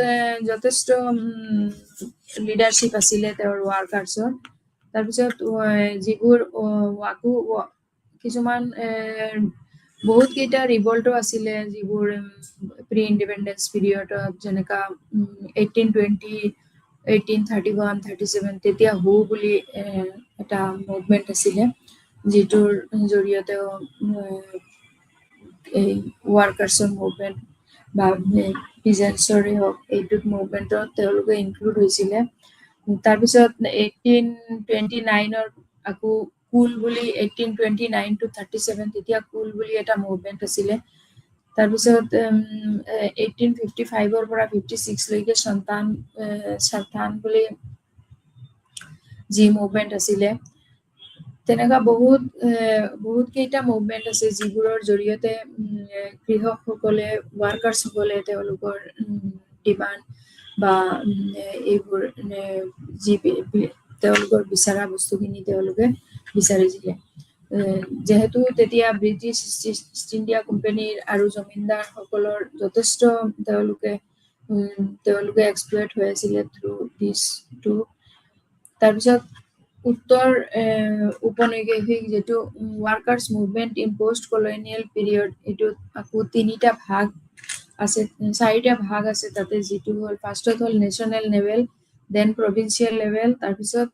যথেষ্ট লিডাৰশ্বিপ আছিলে তেওঁৰ ৱাৰ্কাৰ্ছৰ। তাৰপিছত যিবোৰ কিছুমান বহুত কেইটা ৰিভল্টো আছিলে যিবোৰ প্ৰি ইণ্ডিপেণ্ডেঞ্চ পিৰিয়ডত, যেনেকা 1820, 1831, 37 তেতিয়া হু বুলি এটা মুভমেণ্ট আছিলে যিটোৰ জৰিয়তে এই ৱাৰ্কাৰ্ছৰ মুভমেণ্ট বা পিজেণ্টছৰে হওক এইটোত মুভমেণ্টত তেওঁলোকে ইনক্লুড হৈছিলে। তাৰপিছত 1829 আকৌ কুল বুলি 1829 to 37 তেতিয়া কুল বুলি এটা মুভমেণ্ট আছিলে। তাৰপিছত 1855 পৰা 56 লৈকে সন্তান বুলি যি মুভমেণ্ট আছিলে। তেনেকুৱা বহুত কেইটা মুভমেণ্ট আছে যিবোৰৰ জৰিয়তে কৃষকসকলে, ৱাৰ্কাৰ্ছসকলে তেওঁলোকৰ ডিমাণ্ড বা এইবোৰ যি তেওঁলোকৰ বিচৰা বস্তুখিনি তেওঁলোকে বিচাৰিছিলে। যিহেতু তেতিয়া ব্ৰিটিছ ইষ্ট ইণ্ডিয়া কোম্পানীৰ আৰু জমিনদাৰসকলৰ যথেষ্ট তেওঁলোকে এক্সপ্লইট হৈ আছিলে থ্ৰু দিছ টু। তাৰপিছত উত্তৰ উপনিৱেশিক যিটো workers' movement in post colonial period, এইটোত আকৌ চাৰিটা ভাগ আছে তাতে, যিটো হ'ল ফাৰ্ষ্টত হ'ল নেশ্যনেল লেভেল, দেন প্ৰভিন্সিয়েল লেভেল, তাৰপিছত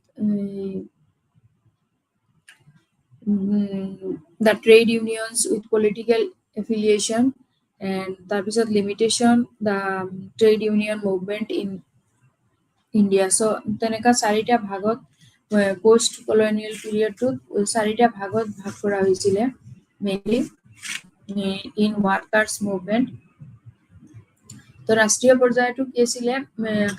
the trade unions with political affiliation, and তাৰপিছত limitation the trade union movement in India. So তেনেকা চাৰিটা ভাগত পোষ্ট কলনিয়েল পিৰিয়ডটোত চাৰিটা ভাগত ভাগ কৰা হৈছিলে মেইনলি ইন ৱাৰ্কাৰ্ছ মুভমেণ্ট। তো ৰাষ্ট্ৰীয় পৰ্যায়টো কি আছিলে,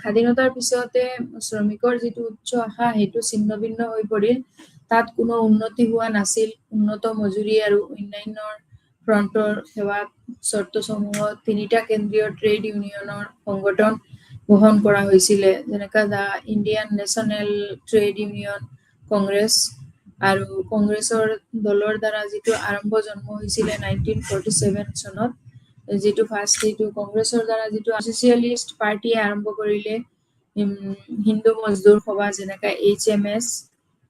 স্বাধীনতাৰ পিছতে শ্ৰমিকৰ যিটো উচ্চ আশা সেইটো ছিন্ন ভিন্ন হৈ পৰিল। তাত কোনো উন্নতি হোৱা নাছিল। উন্নত মজুৰি আৰু অন্যান্য ফ্ৰণ্টৰ সেৱা চৰ্তসমূহত তিনিটা কেন্দ্ৰীয় ট্ৰেড ইউনিয়নৰ সংগঠন গ্ৰহণ কৰা হৈছিলে, যেনেকা the Indian National Trade Union Congress. আৰু কংগ্ৰেছৰ দলৰ দ্বাৰা যিটো জন্ম হৈছিলে 1947 চনত, যিটো ফাৰ্ষ্ট এইটো কংগ্ৰেছৰ দ্বাৰা যিটো ছ'চিয়েলিষ্ট পাৰ্টীয়ে আৰম্ভ কৰিলে হিন্দু মজদুৰ সভা, যেনেকা HMS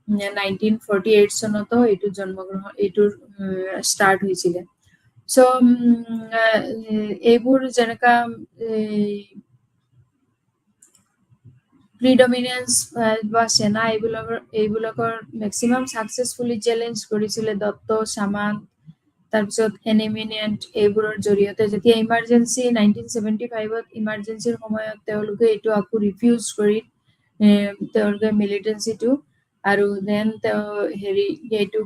1948 চনতো এইটোৰ ষ্টাৰ্ট হৈছিলে। চ' এইবোৰ যেনেকা প্ৰিডমিনেন্স বা সেনা এইবিলাকৰ মেক্সিমাম ছাকচেছফুলি চেলেঞ্জ কৰিছিলে দত্ত, সামান্ত, তাৰপিছত এনিমিনেণ্ট এইবোৰৰ জৰিয়তে। যেতিয়া ইমাৰ্জেঞ্চি 1975ত ইমাৰ্জেঞ্চিৰ সময়ত তেওঁলোকে এইটো আকৌ ৰিফিউজ কৰি তেওঁলোকে মিলিটেঞ্চিটো, আৰু দেন তেওঁ এইটো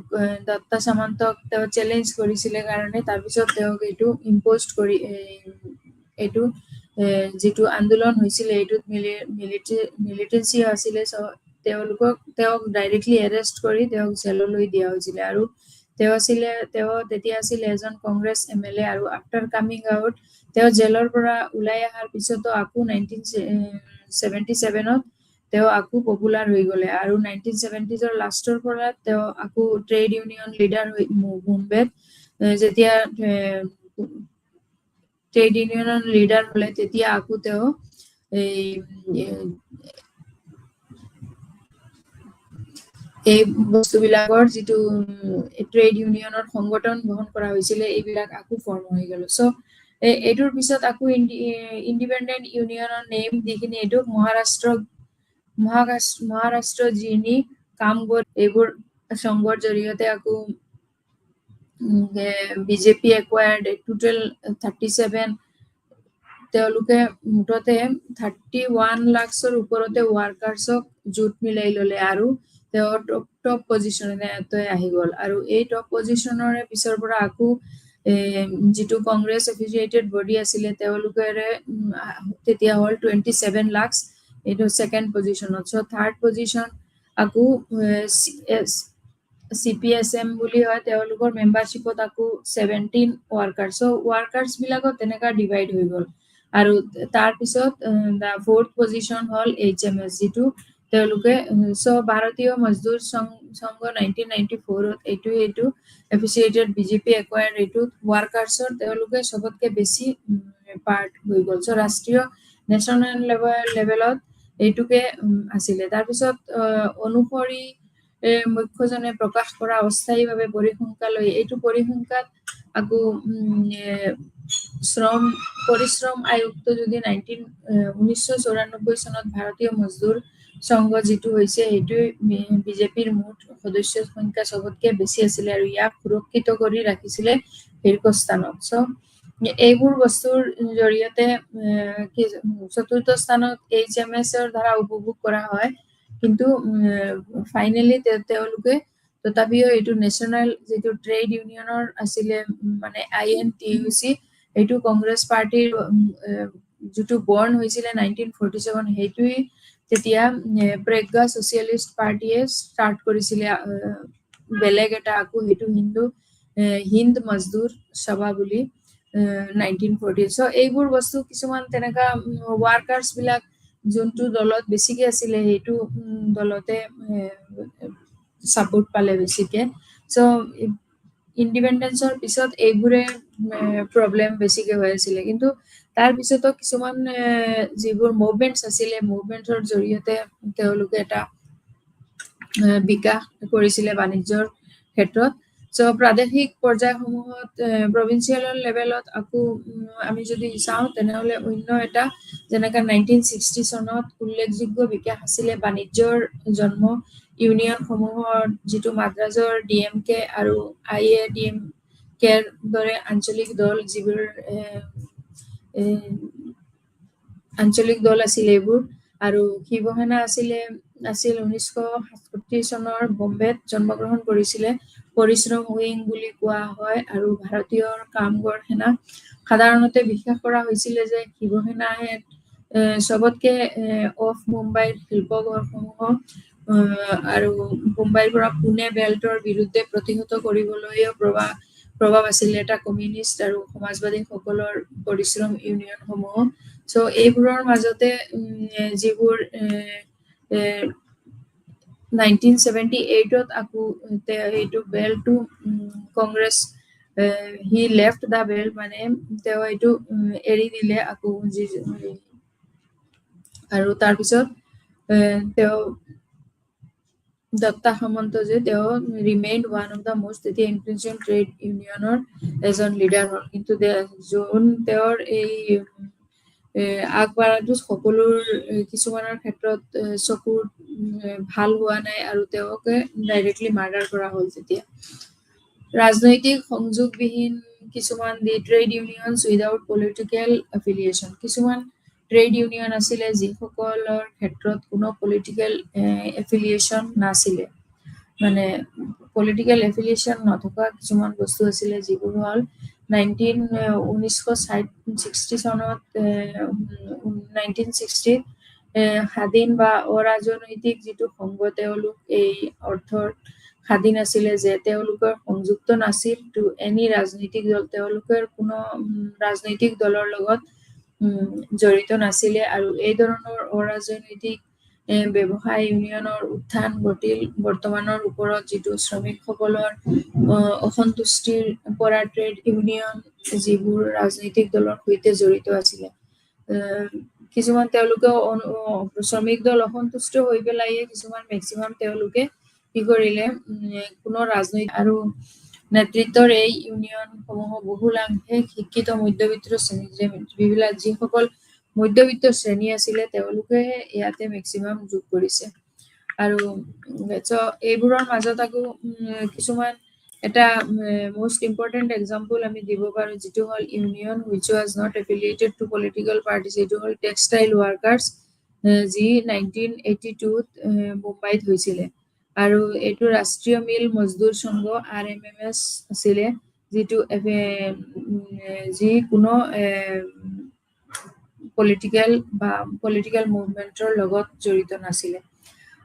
দত্ত সামান্তক তেওঁ চেলেঞ্জ কৰিছিলে কাৰণে তাৰপিছত তেওঁক এইটো ইম্প'জ কৰি এইটো যিটো আন্দোলন হৈছিলে এইটোত মিলিটেঞ্চি আছিলে। তেওঁক ডাইৰেক্টলি এৰেষ্ট কৰি তেওঁক জেললৈ দিয়া হৈছিলে। আৰু তেওঁ তেতিয়া আছিলে এজন কংগ্ৰেছ MLA। আৰু আফটাৰ কামিং আউট তেওঁ জেলৰ পৰা ওলাই অহাৰ পিছতো আকৌ 1977ত তেওঁ আকৌ পপুলাৰ হৈ গ'লে। আৰু 1970ৰ লাষ্টৰ পৰা তেওঁ আকৌ ট্ৰেড ইউনিয়ন লিডাৰ হৈ মুম্বাইত যেতিয়া ট্ৰেড ইউনিয়নৰ লিডাৰ হ'লে তেতিয়া আকৌ তেওঁ এই বস্তুবিলাকৰ যিটো ট্ৰেড ইউনিয়নৰ সংগঠন গ্ৰহণ কৰা হৈছিলে এইবিলাক আকৌ ফৰ্ম হৈ গ'ল চ' এইটোৰ পিছত আকৌ ইণ্ডিপেণ্ডেণ্ট ইউনিয়নৰ নেম যিখিনি এইটোক মহাৰাষ্ট্ৰ যিনি কামগত এইবোৰ সংঘৰ জৰিয়তে আকৌ বিজেপি একুৱাৰ্ড টোটেল 37 তেওঁলোকে মুঠতে 31 লাখৰ ওপৰতে ৱাৰ্কাৰ্ছক জোট মিলাই ল'লে আৰু তেওঁ টপ পজিশ্যনতে আহি গ'ল আৰু এই টপ পজিশ্যনৰে পিছৰ পৰা আকৌ যিটো কংগ্ৰেছ এফিলিয়েটেড বডি আছিলে তেওঁলোকেৰে তেতিয়া হ'ল 27 লাখ এইটো ছেকেণ্ড পজিশ্যনত চ' থাৰ্ড পজিশ্যন আকৌ CPSM বুলি হয় তেওঁলোকৰ মেম্বাৰশ্বিপত আকৌ 17 ৱাৰ্কাৰ্ছ চ' ৱাৰ্কাৰ্ছ বিলাকত তেনেকা ডিভাইড হৈ গ'ল আৰু তাৰ পিছত দা ফ'ৰ্থ পজিশ্যন হ'ল HMS যিটো তেওঁলোকে ভাৰতীয় মজদুৰ সংঘ 1994 এইটো এফিচিয়েটেড বিজেপি একুৱাৰ্ড এইটো ৱাৰ্কাৰ্ছৰ তেওঁলোকে চবতকে বেছি পাৰ্ট হৈ গ'ল চ' ৰাষ্ট্ৰীয় নেশ্যনেল লেভেলত এইটোকে আছিলে তাৰপিছত অনুসৰি মুখ্যজনে প্ৰকাশ কৰা অস্থায়ীভাৱে পৰিসংখ্যা লৈ এইটো পৰিসংখ্যাত আকৌ পৰিশ্ৰম আয়ুক্ত যদি 1994 চনত ভাৰতীয় মজদুৰ সংঘ যিটো হৈছে সেইটোৱে বিজেপিৰ মুঠ সদস্যৰ সংখ্যা চবতকে বেছি আছিলে আৰু ইয়াক সুৰক্ষিত কৰি ৰাখিছিলে শীৰ্ষস্থানত চ' এইবোৰ বস্তুৰ জৰিয়তে চতুৰ্থ স্থানত HMS ৰ দ্বাৰা উপভোগ কৰা হয় কিন্তু ফাইনেলি তেওঁলোকে তথাপিও এইটো নেশ্যনেল যিটো ট্ৰেড ইউনিয়নৰ আছিলে মানে INTUC এইটো কংগ্ৰেছ পাৰ্টিৰ যিটো বৰ্ণ হৈছিলে 1947 সেইটোৱে তেতিয়া প্ৰজ্ঞা ছচিয়েলিষ্ট পাৰ্টিয়ে ষ্টাৰ্ট কৰিছিলে বেলেগ এটা আকৌ সেইটো হিন্দ মজদুৰ সভা বুলি 1940 চ' এইবোৰ বস্তু কিছুমান তেনেকা ৱাৰ্কাৰ্ছ বিলাক যোনটো দলত বেছিকে আছিলে সেইটো দলতে ছাপোৰ্ট পালে বেছিকে চ' ইণ্ডিপেণ্ডেন্সৰ পিছত এইবোৰে প্ৰব্লেম বেছিকে হৈ আছিলে কিন্তু তাৰ পিছতো কিছুমান যিবোৰ মুভমেণ্টছ আছিলে মুভমেণ্টৰ জৰিয়তে তেওঁলোকে এটা বিকাশ কৰিছিলে বাণিজ্যৰ ক্ষেত্ৰত চ' প্ৰাদেশিক পৰ্যায়সমূহত প্ৰভিন্সিয়েল লেভেলত আকৌ আমি যদি চাওঁ তেনেহ'লে অন্য এটা যেনেকা 1960 চনত উল্লেখযোগ্য বিকাশ আছিলে বাণিজ্যৰ জন্ম ইউনিয়নসমূহৰ যিটো মাদ্ৰাজৰ DMK আৰু IADMKৰ দৰে আঞ্চলিক দল যিবোৰ আঞ্চলিক দল আছিল এইবোৰ আৰু শিৱসেনা আছিল 1967 চনৰ বম্বেত জন্মগ্ৰহণ কৰিছিলে পৰিশ্ৰম উইং বুলি কোৱা হয় আৰু ভাৰতীয় কামগৰ সেনা সাধাৰণতে বিশ্বাস কৰা হৈছিলে যে শিৱসেনাই চবতকে অফ মুম্বাইৰ শিল্পঘৰসমূহ আৰু মুম্বাইৰ পৰা পুনে বেল্টৰ বিৰুদ্ধে প্ৰতিহত কৰিবলৈও প্ৰভাৱ আছিলে এটা কমিউনিষ্ট আৰু সমাজবাদী সকলৰ পৰিশ্ৰম ইউনিয়নসমূহ চ' এইবোৰৰ মাজতে যিবোৰ 1978ত আকৌ এইটো বেলটো কংগ্ৰেছ হি লেফ্ট দা বেল মানে তেওঁ এইটো এৰি দিলে আকৌ আৰু তাৰপিছত তেওঁ দত্তা সামন্ত যে তেওঁ ৰিমেইন ওৱান অফ দা মষ্ট এতিয়া ইনফ্লুৱেঞ্চিয়েল ট্ৰেড ইউনিয়নৰ এজন লিডাৰ হ'ল কিন্তু যোন তেওঁৰ এই আগবঢ়াটো সকলোৰ কিছুমানৰ ক্ষেত্ৰত চকুৰ ভাল হোৱা নাই আৰু তেওঁকে ডাইৰেক্টলি মাৰ্ডাৰ কৰা হ'ল তেতিয়া ৰাজনৈতিক সংযোগবিহীন কিছুমান trade unions without political affiliation কিছুমান ট্ৰেড ইউনিয়ন আছিলে যিসকলৰ ক্ষেত্ৰত কোনো পলিটিকেল এফিলিয়েশ্যন নাছিলে মানে পলিটিকেল এফিলিয়েশ্যন নথকা কিছুমান বস্তু আছিলে যিবোৰ হ'ল 1960 চনত 1960 স্বাধীন বা অৰাজনৈতিক যিটো সংঘ তেওঁলোক এই অৰ্থৰ স্বাধীন আছিলে যে তেওঁলোকৰ সংযুক্ত নাছিল টু এনি ৰাজনৈতিক দল তেওঁলোকৰ কোনো ৰাজনৈতিক দলৰ লগত জড়িত নাছিলে আৰু এই ধৰণৰ অৰাজনৈতিক ব্যৱসায় ইউনিয়নৰ উত্থান ঘটিল বৰ্তমানৰ ওপৰত যিটো শ্ৰমিকসকলৰ অসন্তুষ্টিৰ পৰা ট্ৰেড ইউনিয়ন যিবোৰ ৰাজনৈতিক দলৰ সৈতে জড়িত আছিলে কিছুমান তেওঁলোকে শ্ৰমিক দল অসন্তুষ্ট হৈ পেলাই কিছুমান মেক্সিমাম তেওঁলোকে কি কৰিলে কোনো ৰাজনৈতিক আৰু নেতৃত্বৰ এই ইউনিয়নসমূহ বহুলাংশে শিক্ষিত মধ্যবিত্ত শ্ৰেণী যিসকল মধ্যবিত্ত শ্ৰেণী আছিলে তেওঁলোকে ইয়াতে মেক্সিমাম যোগ কৰিছে আৰু এইবোৰৰ মাজত আকৌ কিছুমান এটা most important example আমি দিব পাৰো যেটো হল union which was not affiliated to political parties এটো হল টেক্সটাইল ওয়ার্কার্স যি 1982 মুম্বাইত হৈছিলে আৰু এটো ৰাষ্ট্ৰীয় মিল মজদুৰ সংঘ RMMS আছিলে যেটো যি কোনো পলিটিক্যাল মুভমেন্টৰ লগত জড়িত নাছিলে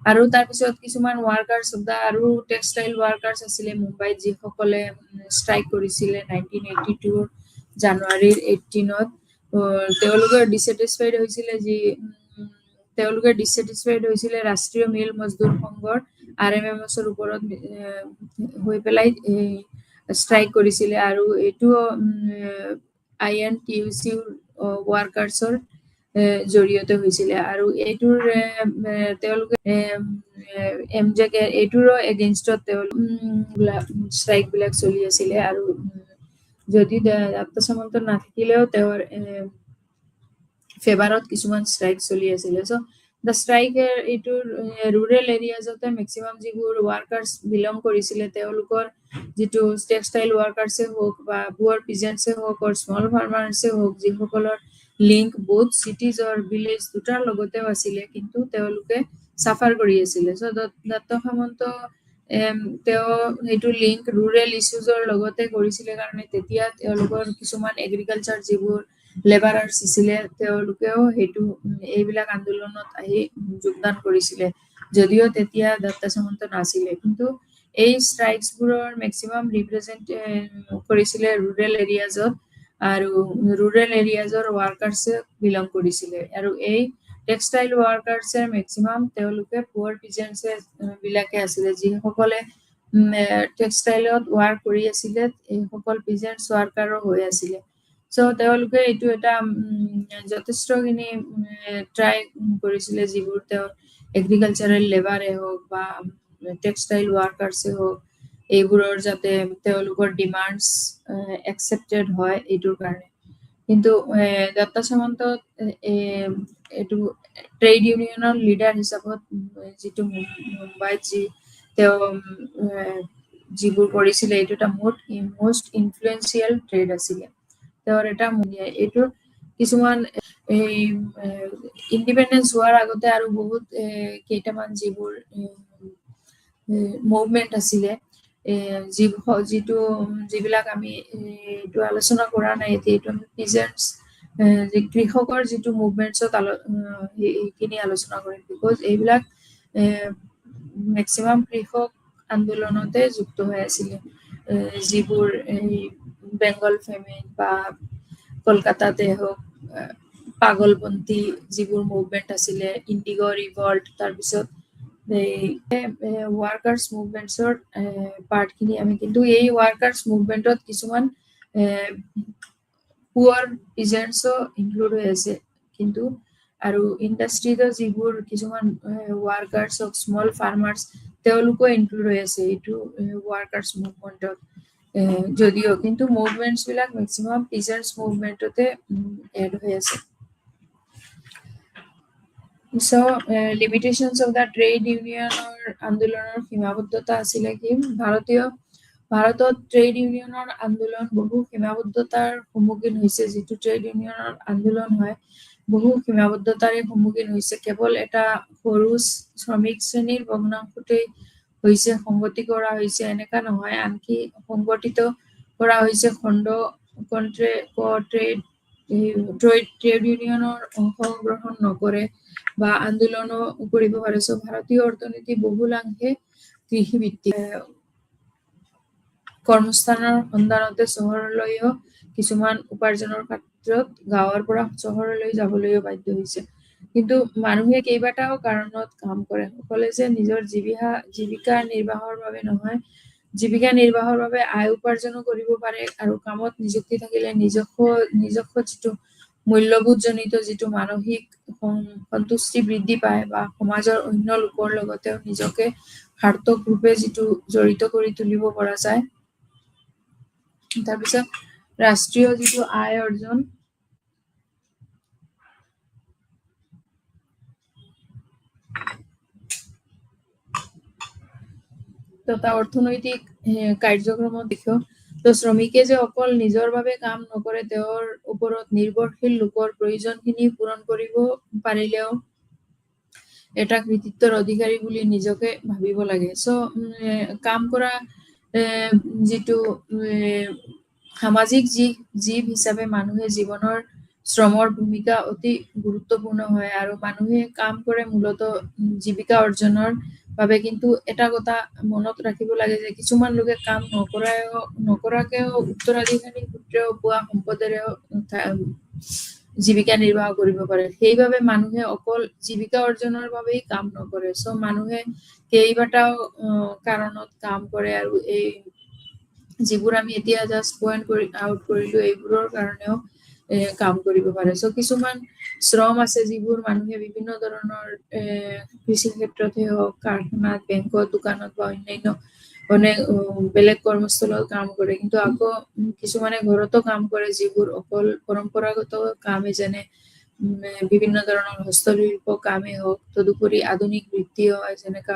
আৰু তাৰ পিছত কিছুমান ওয়ার্কার্স আৰু টেক্সটাইল ওয়ার্কার্স আছিলে মুম্বাইত যিসকলে ষ্ট্ৰাইক কৰিছিলে 1982 জানুৱাৰীৰ 18ত তেওঁলোকে ডিসস্যাটিসফাইড হৈছিলে ৰাষ্ট্ৰীয় মিল মজদুৰ সংঘৰ RMMS ৰ ওপৰত হৈ পেলাই ষ্ট্ৰাইক কৰিছিলে আৰু এটো INTUC ওয়ার্কার্সৰ জড়িয়তে হৈছিলে আৰু এইটোৰ তেওঁলোকে MJK এইটোৰ এগেইনষ্টত ষ্ট্ৰাইক বিলাক চলি আছিলে আৰু যদি দত্ত সামন্ত নাথাকিলেও তেওঁৰ ফেভাৰত কিছুমান ষ্ট্ৰাইক চলি আছিলে সো the strike এইটোৰ rural areas অতে maximum যিবোৰ ওয়ার্কার্স বিলং কৰিছিলে তেওঁলোকৰ যেটো টেক্সটাইল ওয়ার্কার্সে হোক বা পুৱাৰ পিজেন্টছে হোক or স্মল ফাৰ্মাৰছে হোক যিসকলৰ link both cities or village দুটাৰ লগতে আছিলে কিন্তু তেওঁলোকে সাফাৰ কৰি আছিলে সো দত্ত সামন্ত তেওঁ এইটো লিংক rural issuesৰ লগতে কৰিছিলে কাৰণে তেতিয়া তেওঁলোকৰ কিছুমান এগ্ৰিকালচাৰ যিবোৰ লেবাৰাৰ্স আছিলে তেওঁলোকেও হেতু এইবিলাক আন্দোলনত আহি যোগদান কৰিছিলে যদিও তেতিয়া দত্ত সামন্ত নাছিলে কিন্তু এই ষ্ট্ৰাইকস বোৰৰ ম্যাক্সিমাম ৰিপ্ৰেজেন্ট কৰিছিলে rural areasত আৰু rural areasৰ ওয়ার্কার্সে বিলং কৰিছিলে আৰু এই টেক্সটাইল ওয়ার্কার্সে ম্যাক্সিমাম তেওঁলোকে পুৱাৰ পিজেন্টছে বিলাকে আছিলে যিসকলে টেক্সটাইলত ওয়ার্ক কৰি আছিলে এই সকল পিজেন্টছ ওয়ার্কাৰৰ হৈ আছিলে সো তেওঁলোকে এইটো এটা যথেষ্টখিনি ট্রাই কৰিছিলে যিবোৰ তেওঁ এগ্ৰিকালচাৰাল লেবাৰে হোক বা টেক্সটাইল ওয়ার্কার্সে হোক এইবোৰৰ যাতে তেওঁলোকৰ ডিমান্ডস একসেপ্টেড হয় এইটোৰ কাৰণে কিন্তু দত্ত সামন্ত এইটো ট্ৰেড ইউনিয়নৰ লিডাৰ হিচাপত যেটো মুম্বাইত যি তেওঁ যিবোৰ কৰিছিলে এইটো এটা মোষ্ট ইনফ্লুয়েন্সিয়াল ট্ৰেড আছিলে তেওঁৰ এটা এইটো কিছুমান ইন্ডিপেন্ডেন্স হোৱাৰ আগতে আৰু বহুত কেইটামান যিবোৰ মুভমেন্ট আছিলে যিবিলাক আমি এইটো আলোচনা কৰা নাই এইটো পিজেন্টস যে কৃষকৰ যেটো মুভমেন্টছত এইখিনি আলোচনা কৰিম বিকজ এইবিলাক ম্যাক্সিমাম কৃষক আন্দোলনতে যুক্ত হৈ আছিলে যিবোৰ বেঙ্গল ফেমিন বা কলকাতাতে হোক পাগলপন্থী যিবোৰ মুভমেন্ট আছিলে ইন্ডিগো ৰিভল্ট তাৰ পিছত ওয়ার্কার্স মুভমেন্টসৰ পার্ট খিনি আমি কিন্তু এই ওয়ার্কার্স মুভমেন্টত কিছুমান পুৱাৰ পিজেন্টসও ইনক্লুড হৈ আছে কিন্তু আৰু ইন্ডাস্ট্রিত যিবোৰ কিছুমান ওয়ার্কার্স অফ স্মল ফার্মার্স তেওঁলোকো ইনক্লুড হৈ আছে এইটো ওয়ার্কার্স মুভমেন্টত যদিও কিন্তু মুভমেন্টস বিলাক ম্যাক্সিমাম পিজেন্টস মুভমেন্টতে এড হৈ আছে So limitations of the trade union আন্দোলনৰ সীমাবদ্ধতা আছিলে কি ভাৰতত ট্ৰেড ইউনিয়নৰ আন্দোলন বহু সীমাবদ্ধতাৰ সন্মুখীন হৈছে যেটো ট্ৰেড ইউনিয়নৰ আন্দোলন হয় বহু সীমাবদ্ধতাৰে সন্মুখীন হৈছে কেৱল এটা সৰু শ্ৰমিক শ্ৰেণীৰ ভগ্নাংশতে হৈছে সংগতি কৰা হৈছে এনেকা নহয় আনকি সংগঠিত কৰা হৈছে খণ্ড ট্ৰেড ইউনিয়নৰ অংশগ্ৰহণ নকৰে বা আন্দোলন কৰিব পাৰে সো ভাৰতীয় অৰ্থনীতি বহুলাংশে কৃষি ভিত্তিক কৰ্মস্থানৰ সন্ধানতে চহৰলৈও কিছুমান উপাৰ্জনৰ ক্ষেত্ৰত গাঁৱৰ পৰা চহৰলৈ যাবলৈ বাধ্য হৈছে কিন্তু মানুহে কেইবাটাও কাৰণত কাম কৰে সকলে যে নিজৰ জীৱিকা নিৰ্বাহৰ বাবে নহয় জীৱিকা নিৰ্বাহৰ বাবে আয় উপাৰ্জন কৰিব পাৰে আৰু কামত নিযুক্তি থাকিলে নিজস্ব যেটো মূল্যবোধজনিত যিটো মানসিক সন্তুষ্টি বৃদ্ধি পায় বা সমাজৰ অন্য লোকৰ লগতে নিজকে সাৰ্থক ৰূপে যিটো জড়িত কৰি তুলিব পৰা যায়। তাৰপিছত ৰাষ্ট্ৰীয় যিটো আয় অৰ্জন তথা অৰ্থনৈতিক কাৰ্যক্ৰমত দেখো তো শ্ৰমিকে যে অকল নিজৰ বাবে কাম নকৰে, তেওঁৰ ওপৰত নিৰ্ভৰশীল লোকৰ প্ৰয়োজনখিনি পূৰণ কৰিব পাৰিলেও এটা কৃতিত্বৰ অধিকাৰী বুলি নিজকে ভাবিব লাগে। চ' কাম কৰা যিটো সামাজিক জীৱ হিচাপে মানুহে জীৱনৰ শ্ৰমৰ ভূমিকা অতি গুৰুত্বপূৰ্ণ হয় আৰু মানুহে কাম কৰে মূলতঃ জীৱিকা অৰ্জনৰ বাবে। কিন্তু এটা কথা মনত ৰাখিব লাগে যে কিছুমান লোকে কাম নকৰাকেও উত্তৰাধিকাৰী সূত্ৰেও পোৱা সম্পদেৰেও জীৱিকা নিৰ্বাহ কৰিব পাৰে। সেইবাবে মানুহে অকল জীৱিকা অৰ্জনৰ বাবেই কাম নকৰে। চ' মানুহে কেইবাটাও কাৰণত কাম কৰে আৰু এই যিবোৰ আমি এতিয়া জাষ্ট পইণ্ট আউট কৰিলো এইবোৰৰ কাৰণেও কাম কৰিব পাৰে। চ' কিছুমান শ্ৰম আছে যিবোৰ মানুহে বিভিন্ন ধৰণৰ কৃষি ক্ষেত্ৰতে হওক, কাৰখানাত, বেংকত, দোকানত বা অন্যান্য বেলেগ কৰ্মস্থলত কাম কৰে। কিন্তু আকৌ কিছুমানে ঘৰতো কাম কৰে যিবোৰ অকল পৰম্পৰাগত কামে, যেনে বিভিন্ন ধৰণৰ হস্তশিল্প কামেই হওক। তদুপৰি আধুনিক বৃত্তি হয় যেনেকা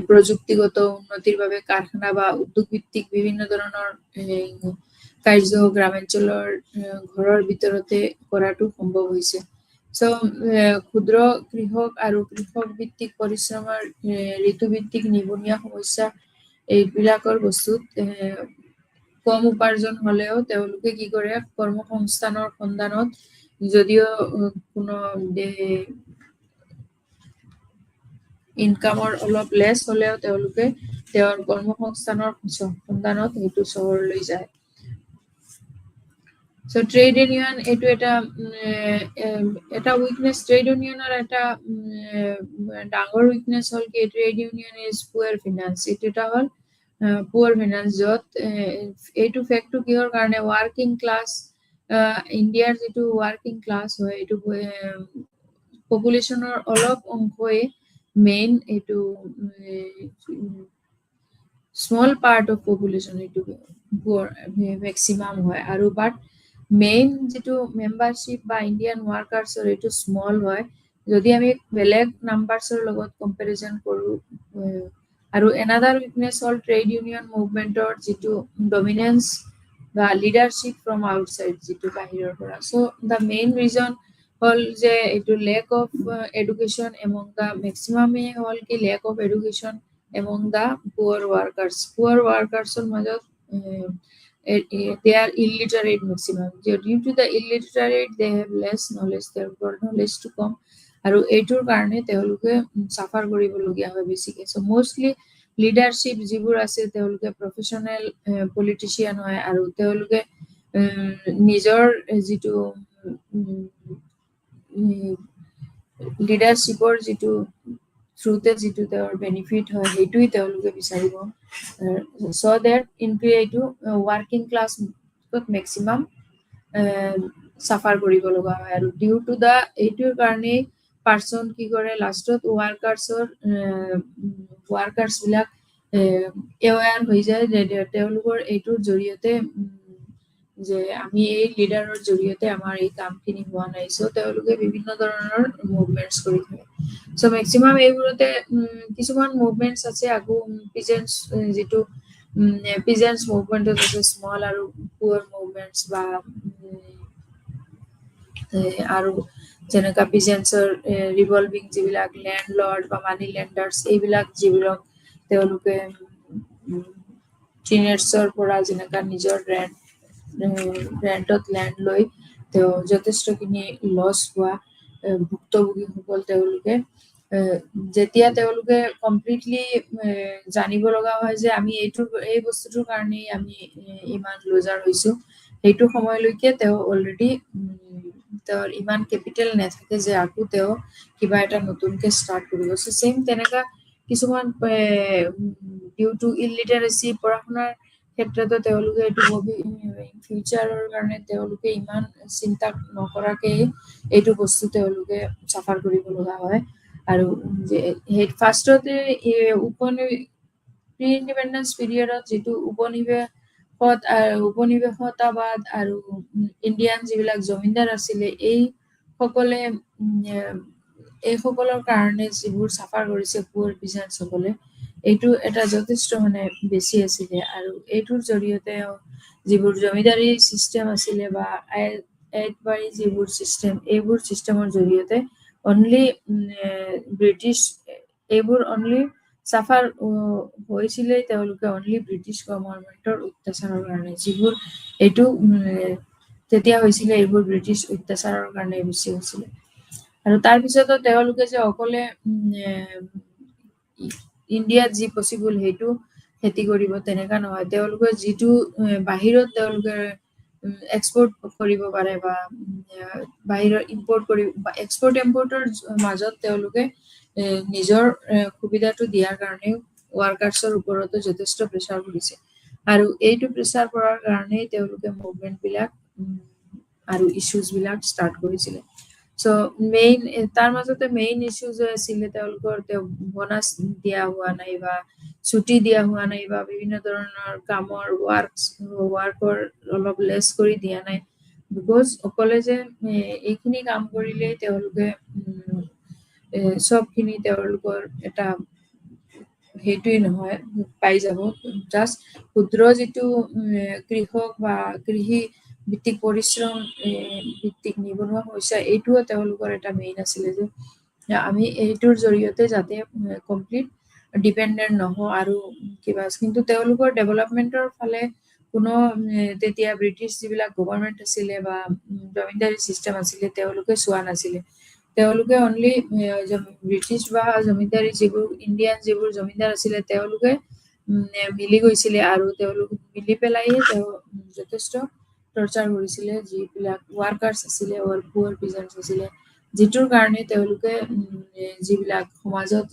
প্ৰযুক্তিগত উন্নতিৰ বাবে কাৰখানা বা উদ্যোগ ভিত্তিক বিভিন্ন ধৰণৰ কাৰ্য গ্ৰামাঞ্চলৰ ঘৰৰ ভিতৰতে কৰাটো সম্ভৱ হৈছে। চ' ক্ষুদ্ৰ কৃষক আৰু কৃষক ভিত্তিক পৰিশ্ৰমৰ ঋতুভিত্তিক নিবনুৱা সমস্যা এইবিলাকৰ বস্তুত কম উপাৰ্জন হলেও তেওঁলোকে কি কৰে, কৰ্মসংস্থানৰ সন্ধানত যদিও কোনো ইনকামৰ অলপ লেছ হলেও তেওঁলোকে তেওঁৰ কৰ্মসংস্থানৰ সন্ধানত সেইটো চহৰলৈ যায়। চ' ট্ৰেড ইউনিয়ন এইটো এটা উইকনেছ। ট্ৰেড ইউনিয়নৰ এটা ডাঙৰ উইকনেছ হ'ল কি ট্ৰেড ইউনিয়ন ইজ পুৱাৰ ফিনান্স। এইটো এটা হ'ল পুৱাৰ ফিনান্স, য'ত এইটো ফেক্টটো কিহৰ কাৰণে ৱাৰ্কিং ক্লাছ ইণ্ডিয়াৰ যিটো ৱাৰ্কিং ক্লাছ হয় এইটো পপুলেশ্যনৰ অলপ অংশই মেইন এইটো স্মল পাৰ্ট অফ পপুলেশ্যন এইটো মেক্সিমাম হয় আৰু বাট মেইন যিটো মেম্বাৰশ্বিপ বা ইণ্ডিয়ান ৱাৰ্কাৰ্ছৰ এইটো স্মল হয় যদি আমি বেলেগ নাম্বাৰছৰ লগত কম্পেৰিজন কৰোঁ। আৰু এনাডাৰ উইকনেছ হ'ল ট্ৰেড ইউনিয়ন মুভমেণ্টৰ যিটো ডমিনেন্স বা লিডাৰশ্বিপ ফ্ৰম আউটছাইড, যিটো বাহিৰৰ পৰা। চ' দ্য মেইন ৰিজন হ'ল যে এইটো lack of education among the মেক্সিমামে হ'ল কি lack of education among the poor workers. Poor ৱাৰ্কাৰ্ছৰ মাজত they are illiterate maximum. Due to the illiterate they have less knowledge, তেওঁলোকৰ knowledge টো কম আৰু এইটোৰ কাৰণে তেওঁলোকে চাফাৰ কৰিবলগীয়া হয় বেছিকে। চ' মষ্টলি লিডাৰশ্বিপ যিবোৰ আছে তেওঁলোকে প্ৰফেচনেল পলিটিচিয়ান হয় আৰু তেওঁলোকে নিজৰ যিটো লিডাৰশ্বিপৰ যিটো থ্ৰুতে যিটো তেওঁৰ বেনিফিট হয় সেইটোৱে তেওঁলোকে বিচাৰিব। চ' দেট ইনটু এইটো ৱাৰ্কিং ক্লাছত মেক্সিমাম চাফাৰ কৰিব লগা হয় আৰু ডিউ টু দা এইটোৰ কাৰণেই পাৰ্চন কি কৰে লাষ্টত ৱাৰ্কাৰ্ছ বিলাক এৱেৰ হৈ যায় যে তেওঁলোকৰ এইটোৰ জৰিয়তে যে আমি এই লিডাৰৰ জৰিয়তে আমাৰ এই কামখিনি হোৱা নাই। চ' তেওঁলোকে বিভিন্ন ধৰণৰ মুভমেণ্টছ কৰি থাকে। চ' মেক্সিমাম এইবোৰতে কিছুমান মুভমেণ্টছ আছে আকৌ পিজেণ্টছ যিটো পিজেণ্টছ মুভমেণ্টত আছে স্মল আৰু পুৱাৰ মুভমেণ্টছ বা আৰু যেনেকা পিজেণ্টছৰ ৰিভলভিং যিবিলাক লেণ্ড লৰ্ড বা মানি লেণ্ডাৰ্ছ এইবিলাক যিবিলাক তেওঁলোকে টিনেটছৰ পৰা যেনেকা নিজৰ ৰেণ্টত লেণ্ড লৈ তেওঁ যথেষ্টখিনি লছ হোৱা ভুক্তভোগীসকল তেওঁলোকে যেতিয়া তেওঁলোকে কমপ্লিটলি জানিব লগা হয় যে আমি এই বস্তুটোৰ কাৰণেই আমি ইমান লুজাৰ হৈছো, সেইটো সময়লৈকে তেওঁ অলৰেডি তেওঁৰ ইমান কেপিটেল নাথাকে যে আকৌ তেওঁ কিবা এটা নতুনকে ষ্টাৰ্ট কৰিব। চ' ছেম তেনেকা কিছুমান ডিউ টু ইলিটাৰেচি পঢ়া শুনাৰ ক্ষেত্ৰতো তেওঁলোকে এইটো ফিউচাৰৰ কাৰণে তেওঁলোকে ইমান চিন্তা নকৰাকে এইটো বস্তু তেওঁলোকে চাফাৰ কৰিব লগা হয় আৰু সেই ফাৰ্ষ্টতে প্ৰি ইণ্ডিপেণ্ডেন্স পিৰিয়ডত যিটো উপনিৱেশতাবাদ আৰু ইণ্ডিয়ান যিবিলাক জমিনদাৰ আছিলে এইসকলৰ কাৰণে যিবোৰ চাফাৰ কৰিছে পুৱাৰ পিজেন্টসকলে এইটো এটা যথেষ্ট মানে বেছি আছিলে আৰু এইটোৰ জৰিয়তে যিবোৰ জমিদাৰী চিষ্টেম আছিলে বা আইতবাৰী যিবোৰ চিষ্টেম এইবোৰ চিষ্টেমৰ জৰিয়তে অনলি ব্ৰিটিছ এইবোৰ অনলি চাফাৰ হৈছিলে তেওঁলোকে অনলি ব্ৰিটিছ গভৰ্ণমেণ্টৰ অত্যাচাৰৰ কাৰণে যিবোৰ এইটো তেতিয়া হৈছিলে এইবোৰ ব্ৰিটিছ অত্যাচাৰৰ কাৰণে বেছি হৈছিলে আৰু তাৰপিছতো তেওঁলোকে যে অকলে ইণ্ডিয়াত যি পচিবল সেইটো খেতি কৰিব তেনেকা নহয় তেওঁলোকে যিটো বাহিৰত তেওঁলোকে এক্সপৰ্ট কৰিব পাৰে বা বাহিৰত ইম্পৰ্ট কৰিব এক্সপৰ্ট ইম্পৰ্টৰ মাজত তেওঁলোকে নিজৰ সুবিধাটো দিয়াৰ কাৰণে ৱাৰ্কাৰ্ছৰ ওপৰতো যথেষ্ট প্ৰেছাৰ পৰিছে আৰু এইটো প্ৰেছাৰ পৰাৰ কাৰণেই তেওঁলোকে মুভমেণ্ট বিলাক আৰু ইছ্যুজ বিলাক ষ্টাৰ্ট কৰিছিলে চ' তাৰ মাজতে মেইন ইছ্যু যে আছিলে তেওঁলোকৰ বনাছ দিয়া হোৱা নাই বা ছুটি দিয়া হোৱা নাই বা বিভিন্ন ধৰণৰ কামৰ ৱাৰ্কৰ অলপ লেছ কৰি দিয়া নাই বিকজ অকলে যে এইখিনি কাম কৰিলে তেওঁলোকে চবখিনি তেওঁলোকৰ এটা সেইটোৱে নহয় পাই যাব জাষ্ট ক্ষুদ্ৰ যিটো কৃষক বা কৃষি ভিত্তিক পৰিশ্ৰম ভিত্তিক নিবনুৱা সমস্যা এইটোও তেওঁলোকৰ এটা মেইন আছিলে যে আমি এইটোৰ জৰিয়তে যাতে কমপ্লিট ডিপেণ্ডেণ্ট নহওঁ আৰু কিবা কিন্তু তেওঁলোকৰ ডেভেলপমেণ্টৰ ফালে কোনো তেতিয়া ব্ৰিটিছ যিবিলাক গভৰ্ণমেণ্ট আছিলে বা জমিনদাৰী চিষ্টেম আছিলে তেওঁলোকে চোৱা নাছিলে তেওঁলোকে অনলি ব্ৰিটিছ বা জমিনদাৰী যিবোৰ ইণ্ডিয়ান যিবোৰ জমিনদাৰ আছিলে তেওঁলোকে মিলি গৈছিলে আৰু তেওঁলোক মিলি পেলাইয়ে যথেষ্ট টৰ্চাৰ কৰিছিলে যিবিলাক ৱাৰ্কাৰ্ছ আছিলে পুৱাৰ পিজেন্টছ আছিলে যিটোৰ কাৰণে তেওঁলোকে যিবিলাক সমাজত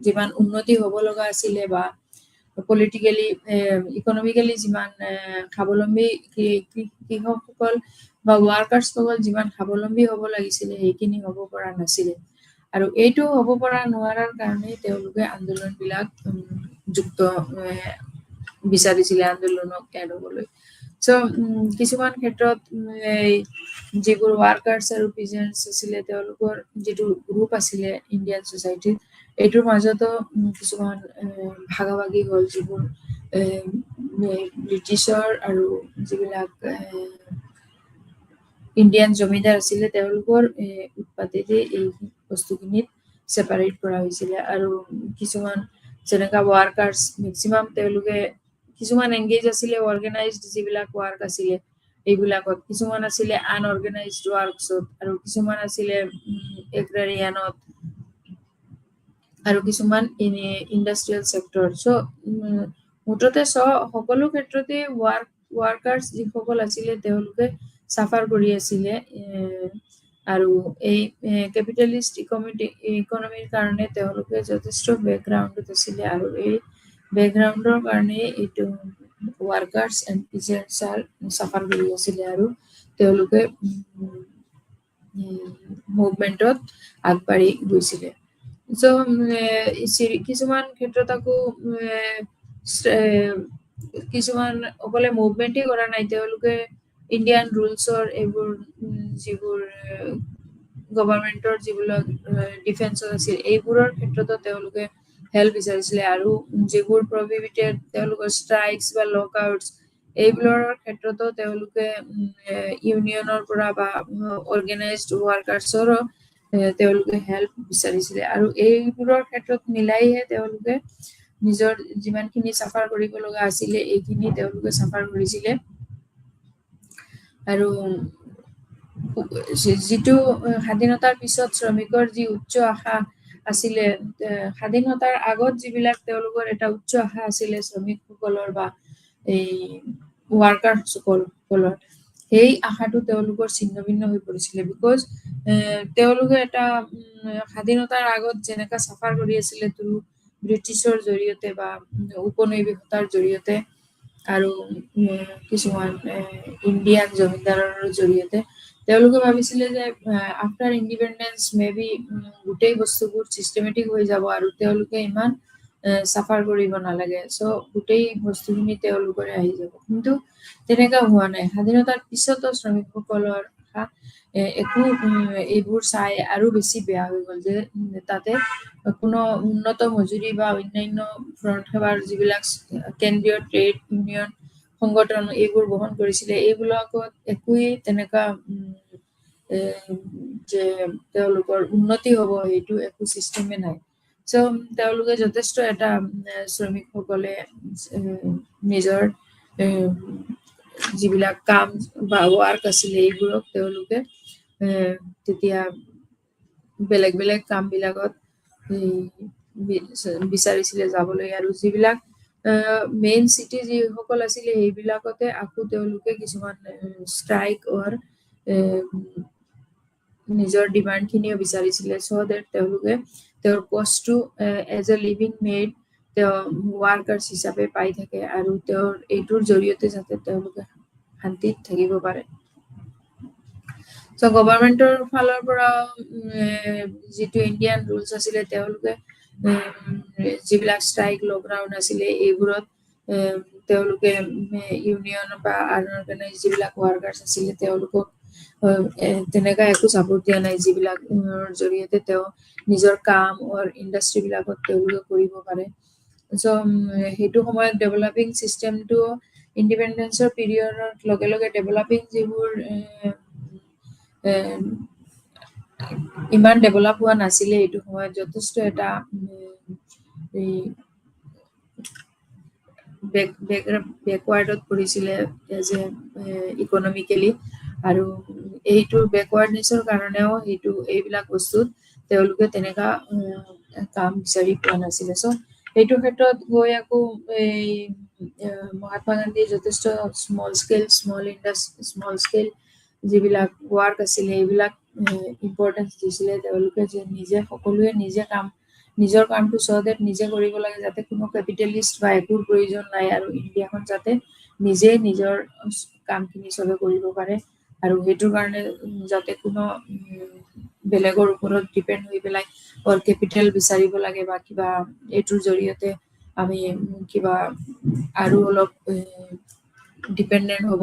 যিমান উন্নতি হ'ব লগা আছিলে বা পলিটিকেলি ইকনমিকেলি যিমান স্বাৱলম্বী কৃষকসকল বা ৱাৰ্কাৰ্ছসকল যিমান স্বাৱলম্বী হ'ব লাগিছিলে সেইখিনি হ'ব পৰা নাছিলে আৰু এইটো হ'ব পৰা নোৱাৰাৰ কাৰণে তেওঁলোকে আন্দোলনবিলাক বিচাৰিছিলে আন্দোলনক এড হ'বলৈ চ' কিছুমান ক্ষেত্ৰত যিবোৰ ৱাৰ্কাৰ্ছ আৰু পিজেন্টছ আছিলে তেওঁলোকৰ যিটো গ্ৰুপ আছিলে ইণ্ডিয়ান ছ'চাইটিত এইটোৰ মাজতো কিছুমান ভাগাভাগি হ'ল যিবোৰ ব্ৰিটিছৰ আৰু যিবিলাক ইণ্ডিয়ান জমিদাৰ আছিলে তেওঁলোকৰ উৎপাতেদি এই বস্তুখিনিত ছেপাৰেট কৰা হৈছিলে আৰু কিছুমান যেনেকা ৱাৰ্কাৰ্ছ মেক্সিমাম তেওঁলোকে কিছুমান এংগেজ আছিলে অৰ্গেনাইজড যিবিলাক ৱাৰ্ক আছিলে এইবিলাকত কিছুমান আছিলে আনঅৰ্গেনাইজড ৱাৰ্কছত আৰু কিছুমান আছিলে এগ্ৰাৰিয়ানত আৰু কিছুমান ইণ্ডাষ্ট্ৰিয়েল ছেক্টৰ চ' মুঠতে সকলো ক্ষেত্ৰতে ৱাৰ্কাৰ্ছ যিসকল আছিলে তেওঁলোকে চাফাৰ কৰি আছিলে আৰু এই কেপিটেলিষ্ট ইকনমিৰ কাৰণে তেওঁলোকে যথেষ্ট বেকগ্ৰাউণ্ডত আছিলে আৰু এই বেকগ্ৰাউণ্ডৰ কাৰণে এইটো ৱাৰ্কাৰ্ছ এণ্ড পিজেন্টছ চাফাৰ কৰি আছিলে আৰু তেওঁলোকে মুভমেণ্টত আগবাঢ়ি গৈছিলে চ' কিছুমান ক্ষেত্ৰত আকৌ কিছুমান অকলে মুভমেণ্টেই কৰা নাই তেওঁলোকে ইণ্ডিয়ান ৰুলছৰ এইবোৰ যিবোৰ গভৰ্ণমেণ্টৰ যিবিলাক ডিফেন্সত আছিল এইবোৰৰ ক্ষেত্ৰতো তেওঁলোকে হেল্প বিচাৰিছিলে আৰু যিবোৰ প্ৰহিবিটেড তেওঁলোকৰ ষ্ট্ৰাইকছ বা লকআউটছ এইবোৰৰ ক্ষেত্ৰতো তেওঁলোকে ইউনিয়নৰ পৰা বা অৰ্গেনাইজড ৱাৰ্কাৰ্ছৰো তেওঁলোকে হেল্প বিচাৰিছিলে আৰু এইবোৰৰ ক্ষেত্ৰত মিলাইহে তেওঁলোকে নিজৰ যিমানখিনি চাফাৰ কৰিব লগা আছিলে এইখিনি তেওঁলোকে চাফাৰ কৰিছিলে আৰু যিটো স্বাধীনতাৰ পিছত শ্ৰমিকৰ যি উচ্চ আশা আছিলে স্বাধীনতাৰ আগত যিবিলাক তেওঁলোকৰ এটা উচ্চ আশা আছিলে শ্ৰমিকসকলৰ বা এই ৱাৰ্কাৰসকলৰ সেই আশাটো তেওঁলোকৰ ছিন্ন ভিন্ন হৈ পৰিছিলে বিকজ তেওঁলোকে এটা স্বাধীনতাৰ আগত যেনেকা চাফাৰ কৰি আছিলে ব্ৰিটিছৰ জৰিয়তে বা উপনিৱেশতাৰ জৰিয়তে আৰু কিছুমান ইণ্ডিয়ান জমিদাৰৰ জৰিয়তে তেওঁলোকে ভাবিছিলে যে আফটাৰ ইণ্ডিপেণ্ডেন্স মে বি গোটেই বস্তুবোৰ চিষ্টেমেটিক হৈ যাব আৰু তেওঁলোকে ইমান চাফাৰ কৰিব নালাগে, চ' গোটেই বস্তুখিনি তেওঁলোকৰে আহি যাব। কিন্তু তেনেকা হোৱা নাই। স্বাধীনতাৰ পিছতো শ্ৰমিকসকলৰ একো এইবোৰ চাই আৰু বেছি বেয়া হৈ গ'ল যে তাতে কোনো উন্নত মজুৰি বা অন্যান্য ফ্ৰণ্ট সেৱাৰ যিবিলাক কেন্দ্ৰীয় ট্ৰেড ইউনিয়ন সংগঠন এইবোৰ বহন কৰিছিলে, এইবিলাকত একোৱেই তেনেকা যে তেওঁলোকৰ উন্নতি হ'ব সেইটো একো চিষ্টেমে নাই। চ' তেওঁলোকে যথেষ্ট এটা শ্ৰমিকসকলে নিজৰ যিবিলাক কাম বা ৱাৰ্ক আছিলে এইবোৰক তেওঁলোকে তেতিয়া বেলেগ বেলেগ কাম বিলাকত বিচাৰিছিলে যাবলৈ, আৰু যিবিলাক মেইন চিটি যিসকল আছিলে সেইবিলাকতে আকৌ তেওঁলোকে কিছুমান ষ্ট্ৰাইক অৰ নিজৰ ডিমাণ্ড খিনিও বিচাৰিছিলে, চ' ডেট তেওঁলোকে তেওঁৰ পষ্টটো এজ এ লিভিং মেড তেওঁ ৱাৰ্কাৰ্ছ হিচাপে পাই থাকে আৰু তেওঁৰ এইটোৰ জৰিয়তে যাতে তেওঁলোকে শান্তিত থাকিব পাৰে। চ' গভৰ্ণমেণ্টৰ ফালৰ পৰা যিটো ইণ্ডিয়ান ৰুলছ আছিলে তেওঁলোকে যিবিলাক ষ্ট্ৰাইক লকডাউন আছিলে এইবোৰত তেওঁলোকে ইউনিয়ন বা আনঅৰ্গেনাইজ যিবিলাক ৱাৰ্কাৰ্ছ আছিলে তেওঁলোকক তেনেকা একো চাপোৰ্ট দিয়া নাই, যিবিলাক জৰিয়তে তেওঁ নিজৰ কাম ইণ্ডাষ্ট্ৰী বিলাকত তেওঁলোকে কৰিব পাৰে। চ' সেইটো সময়ত ডেভেলপিং চিষ্টেমটো ইণ্ডিপেণ্ডেন্সৰ পিৰিয়ডৰ লগে লগে ডেভেলপিং যিবোৰ ইমান ডেভেলপ হোৱা নাছিলে এইটো সময়ত, যথেষ্ট এটা বেকৱাৰ্ডত পৰিছিলে এজ এ ইকনমিকেলি, আৰু এইটো বেকৱাৰ্ডনেছৰ কাৰণেও এইবিলাক বস্তুত তেওঁলোকে তেনেকা কাম বিচাৰি পোৱা নাছিলে। চ' এইটো ক্ষেত্ৰত গৈ আকৌ এই মহাত্মা গান্ধীয়ে যথেষ্ট স্মল স্কেল যিবিলাক ৱাৰ্ক আছিলে এইবিলাক ইম্পৰ্টেঞ্চ দিছিলে। তেওঁলোকে যে সকলোৱে নিজৰ কামটো চহজে নিজে কৰিব লাগে, যাতে কোনো কেপিটেলিষ্ট বা একোৰ প্ৰয়োজন নাই, আৰু ইণ্ডিয়াখন যাতে নিজে নিজৰ কামখিনি চবে কৰিব পাৰে, আৰু সেইটোৰ কাৰণে যাতে কোনো বেলেগৰ ওপৰত ডিপেণ্ড হৈ পেলাই কেপিটেল বিচাৰিব লাগে বা কিবা এইটোৰ জৰিয়তে আমি কিবা আৰু অলপ ডিপেণ্ডেণ্ট হ'ব,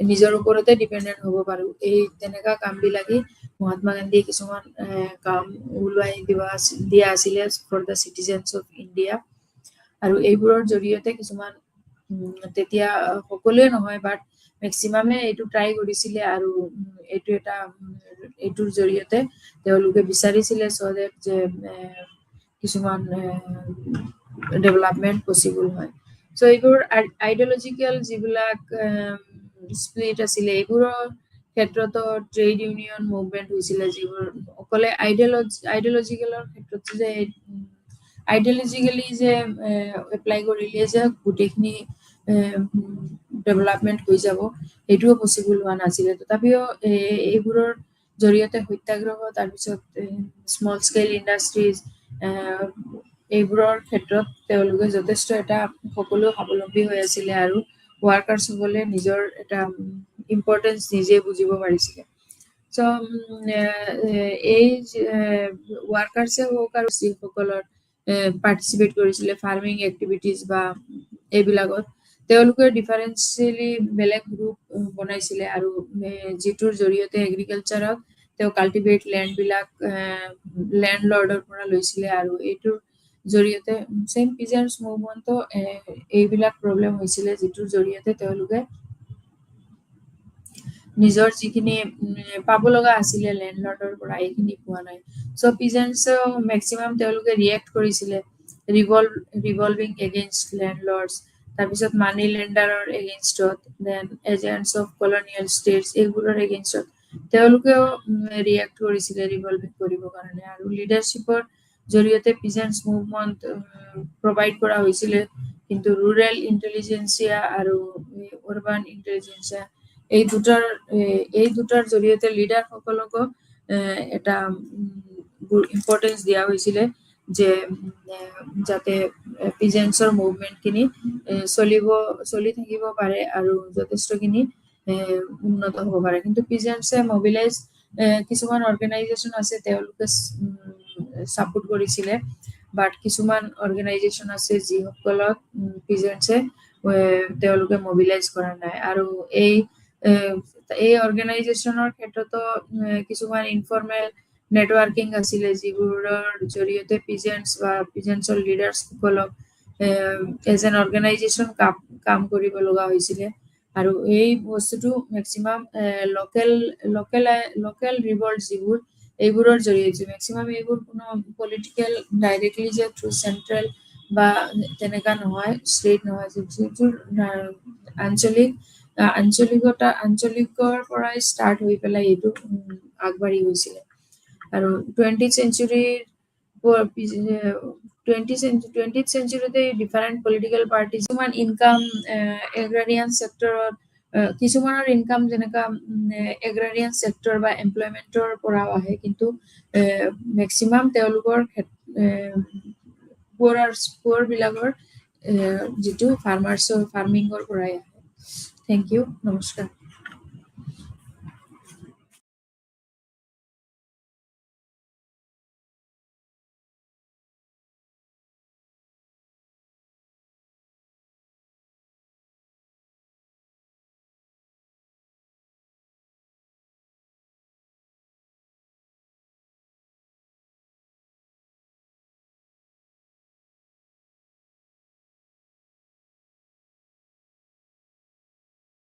নিজৰ ওপৰতে ডিপেণ্ডেণ্ট হ'ব পাৰো, এই তেনেকা কাম বিলাকেই মহাত্মা গান্ধীয়ে কিছুমান কাম ওলাই দিয়া আছিলে for the citizens of India. আৰু এইবোৰৰ জৰিয়তে কিছুমান তেতিয়া সকলোৱে নহয় বাট মেক্সিমামে এইটো ট্ৰাই কৰিছিলে, আৰু এইটোৰ জৰিয়তে তেওঁলোকে বিচাৰিছিলে চ' ডেট যে কিছুমান ডেভেলপমেণ্ট পচিবল হয়। চ' এইবোৰ আইডিঅলজিকেল যিবিলাক স্প্লিট আছিলে এইবোৰৰ ক্ষেত্ৰতো ট্ৰেড ইউনিয়ন মুভমেণ্ট হৈছিলে, যিবোৰ অকলে আইডিঅলজিকেলৰ ক্ষেত্ৰত যে আইডিঅলজিকেলি যে এপ্লাই কৰিলে যে গোটেইখিনি ডেভেলপমেণ্ট হৈ যাব সেইটোও পচিবল হোৱা নাছিলে। তথাপিও এইবোৰৰ জৰিয়তে সত্যাগ্ৰহ, তাৰপিছত স্মল স্কেল ইণ্ডাষ্ট্ৰিজ এইবোৰৰ ক্ষেত্ৰত তেওঁলোকে যথেষ্ট এটা সকলো স্বাৱলম্বী হৈ আছিলে, আৰু ৱাৰ্কাৰ্ছসকলে নিজৰ এটা ইম্পৰ্টেঞ্চ নিজে বুজিব পাৰিছিলে। চ' এই ৱাৰ্কাৰ্ছে হওক আৰু যিসকলৰ পাৰ্টিচিপেট কৰিছিলে ফাৰ্মিং এক্টিভিটিজ বা এইবিলাকত, তেওঁলোকে ডিফাৰেঞ্চিয়েলি বেলেগ গ্ৰুপ বনাইছিলে, আৰু যিটোৰ জৰিয়তে এগ্ৰিকালচাৰত তেওঁ কাল্টিভেট লেণ্ডবিলাক লেণ্ড লৰ্ডৰ পৰা লৈছিলে, আৰু এইটোৰ জৰিয়তে চেম পিজেন্টছ মুভমেণ্টতো এইবিলাক প্ৰব্লেম হৈছিলে, যিটোৰ জৰিয়তে তেওঁলোকে নিজৰ যিখিনি পাব লগা আছিলে লেণ্ড লৰ্ডৰ পৰা এইখিনি পোৱা নাই। চ' পিজেন্টছেও মেক্সিমাম তেওঁলোকে ৰিয়েক্ট কৰিছিলে ৰিভলভিং এগেইনষ্ট লেণ্ড লৰ্ডছ, তাৰপিছত মানি লেণ্ডাৰৰ এগেইনষ্টত, দেন এজেণ্টছ অফ কলনিয়েল ষ্টেটছ এইবোৰৰ এগেইনষ্টত তেওঁলোকেও ৰিয়েক্ট কৰিছিলে ৰিভলভিং কৰিবৰ কাৰণে, আৰু লিডাৰশ্বিপৰ জৰিয়তে পিজেন্টছ মুভমেণ্ট প্ৰভাইড কৰা হৈছিলে। কিন্তু ৰুৰেল ইণ্টেলিজেন্সিয়া আৰু আৰবান ইণ্টেলিজেন্সিয়া এই দুটাৰ জৰিয়তে লিডাৰসকলকো এটা ইম্পৰ্টেঞ্চ দিয়া হৈছিলে, যে যাতে পিজেন্টছৰ মুভমেণ্টখিনি চলি থাকিব পাৰে আৰু যথেষ্টখিনি উন্নত হ'ব পাৰে। কিন্তু পিজেন্টছে মবিলাইজ কিছুমান অৰ্গেনাইজেশ্যন আছে তেওঁলোকে ছাপোৰ্ট কৰিছিলে, বাট কিছুমান অৰ্গেনাইজেশ্যন আছে যিসকলক পিজেন্টছে তেওঁলোকে মবিলাইজ কৰা নাই। আৰু এই অৰ্গেনাইজেশ্যনৰ ক্ষেত্ৰতো কিছুমান ইনফৰ্মেল নেটৱৰ্কিং আছিলে যিবোৰৰ জৰিয়তে পিজেন্টছ বা পিজেন্টছৰ লিডাৰ্ছসকলক এজ এন অৰ্গেনাইজেশ্যন কাম কৰিব লগা হৈছিলে। আৰু এই বস্তুটো মেক্সিমাম লোকেল ৰিভল্ট যিবোৰ এইবোৰৰ জৰিয়তে মেক্সিমাম এইবোৰ কোনো পলিটিকেল ডাইৰেক্টলি যে থ্ৰু চেন্ট্ৰেল বা তেনেকা নহয়, ষ্টেট নহয়, যিবোৰ আঞ্চলিকৰ পৰাই ষ্টাৰ্ট হৈ পেলাই এইটো আগবাঢ়ি গৈছিলে। আৰু 20th চেঞ্চুৰীতে ডিফাৰেণ্ট পলিটিকেল পাৰ্টি কিছুমান ইনকাম এগ্ৰাৰিয়ান ছেক্টৰত কিছুমানৰ ইনকাম যেনেকা এগ্ৰাৰিয়ান ছেক্টৰ বা এমপ্লয়মেণ্টৰ পৰাও আহে, কিন্তু মেক্সিমাম তেওঁলোকৰ পুৱাৰ বিলাকৰ যিটো ফাৰ্মিঙৰ পৰাই আহে। থেংক ইউ, নমস্কাৰ।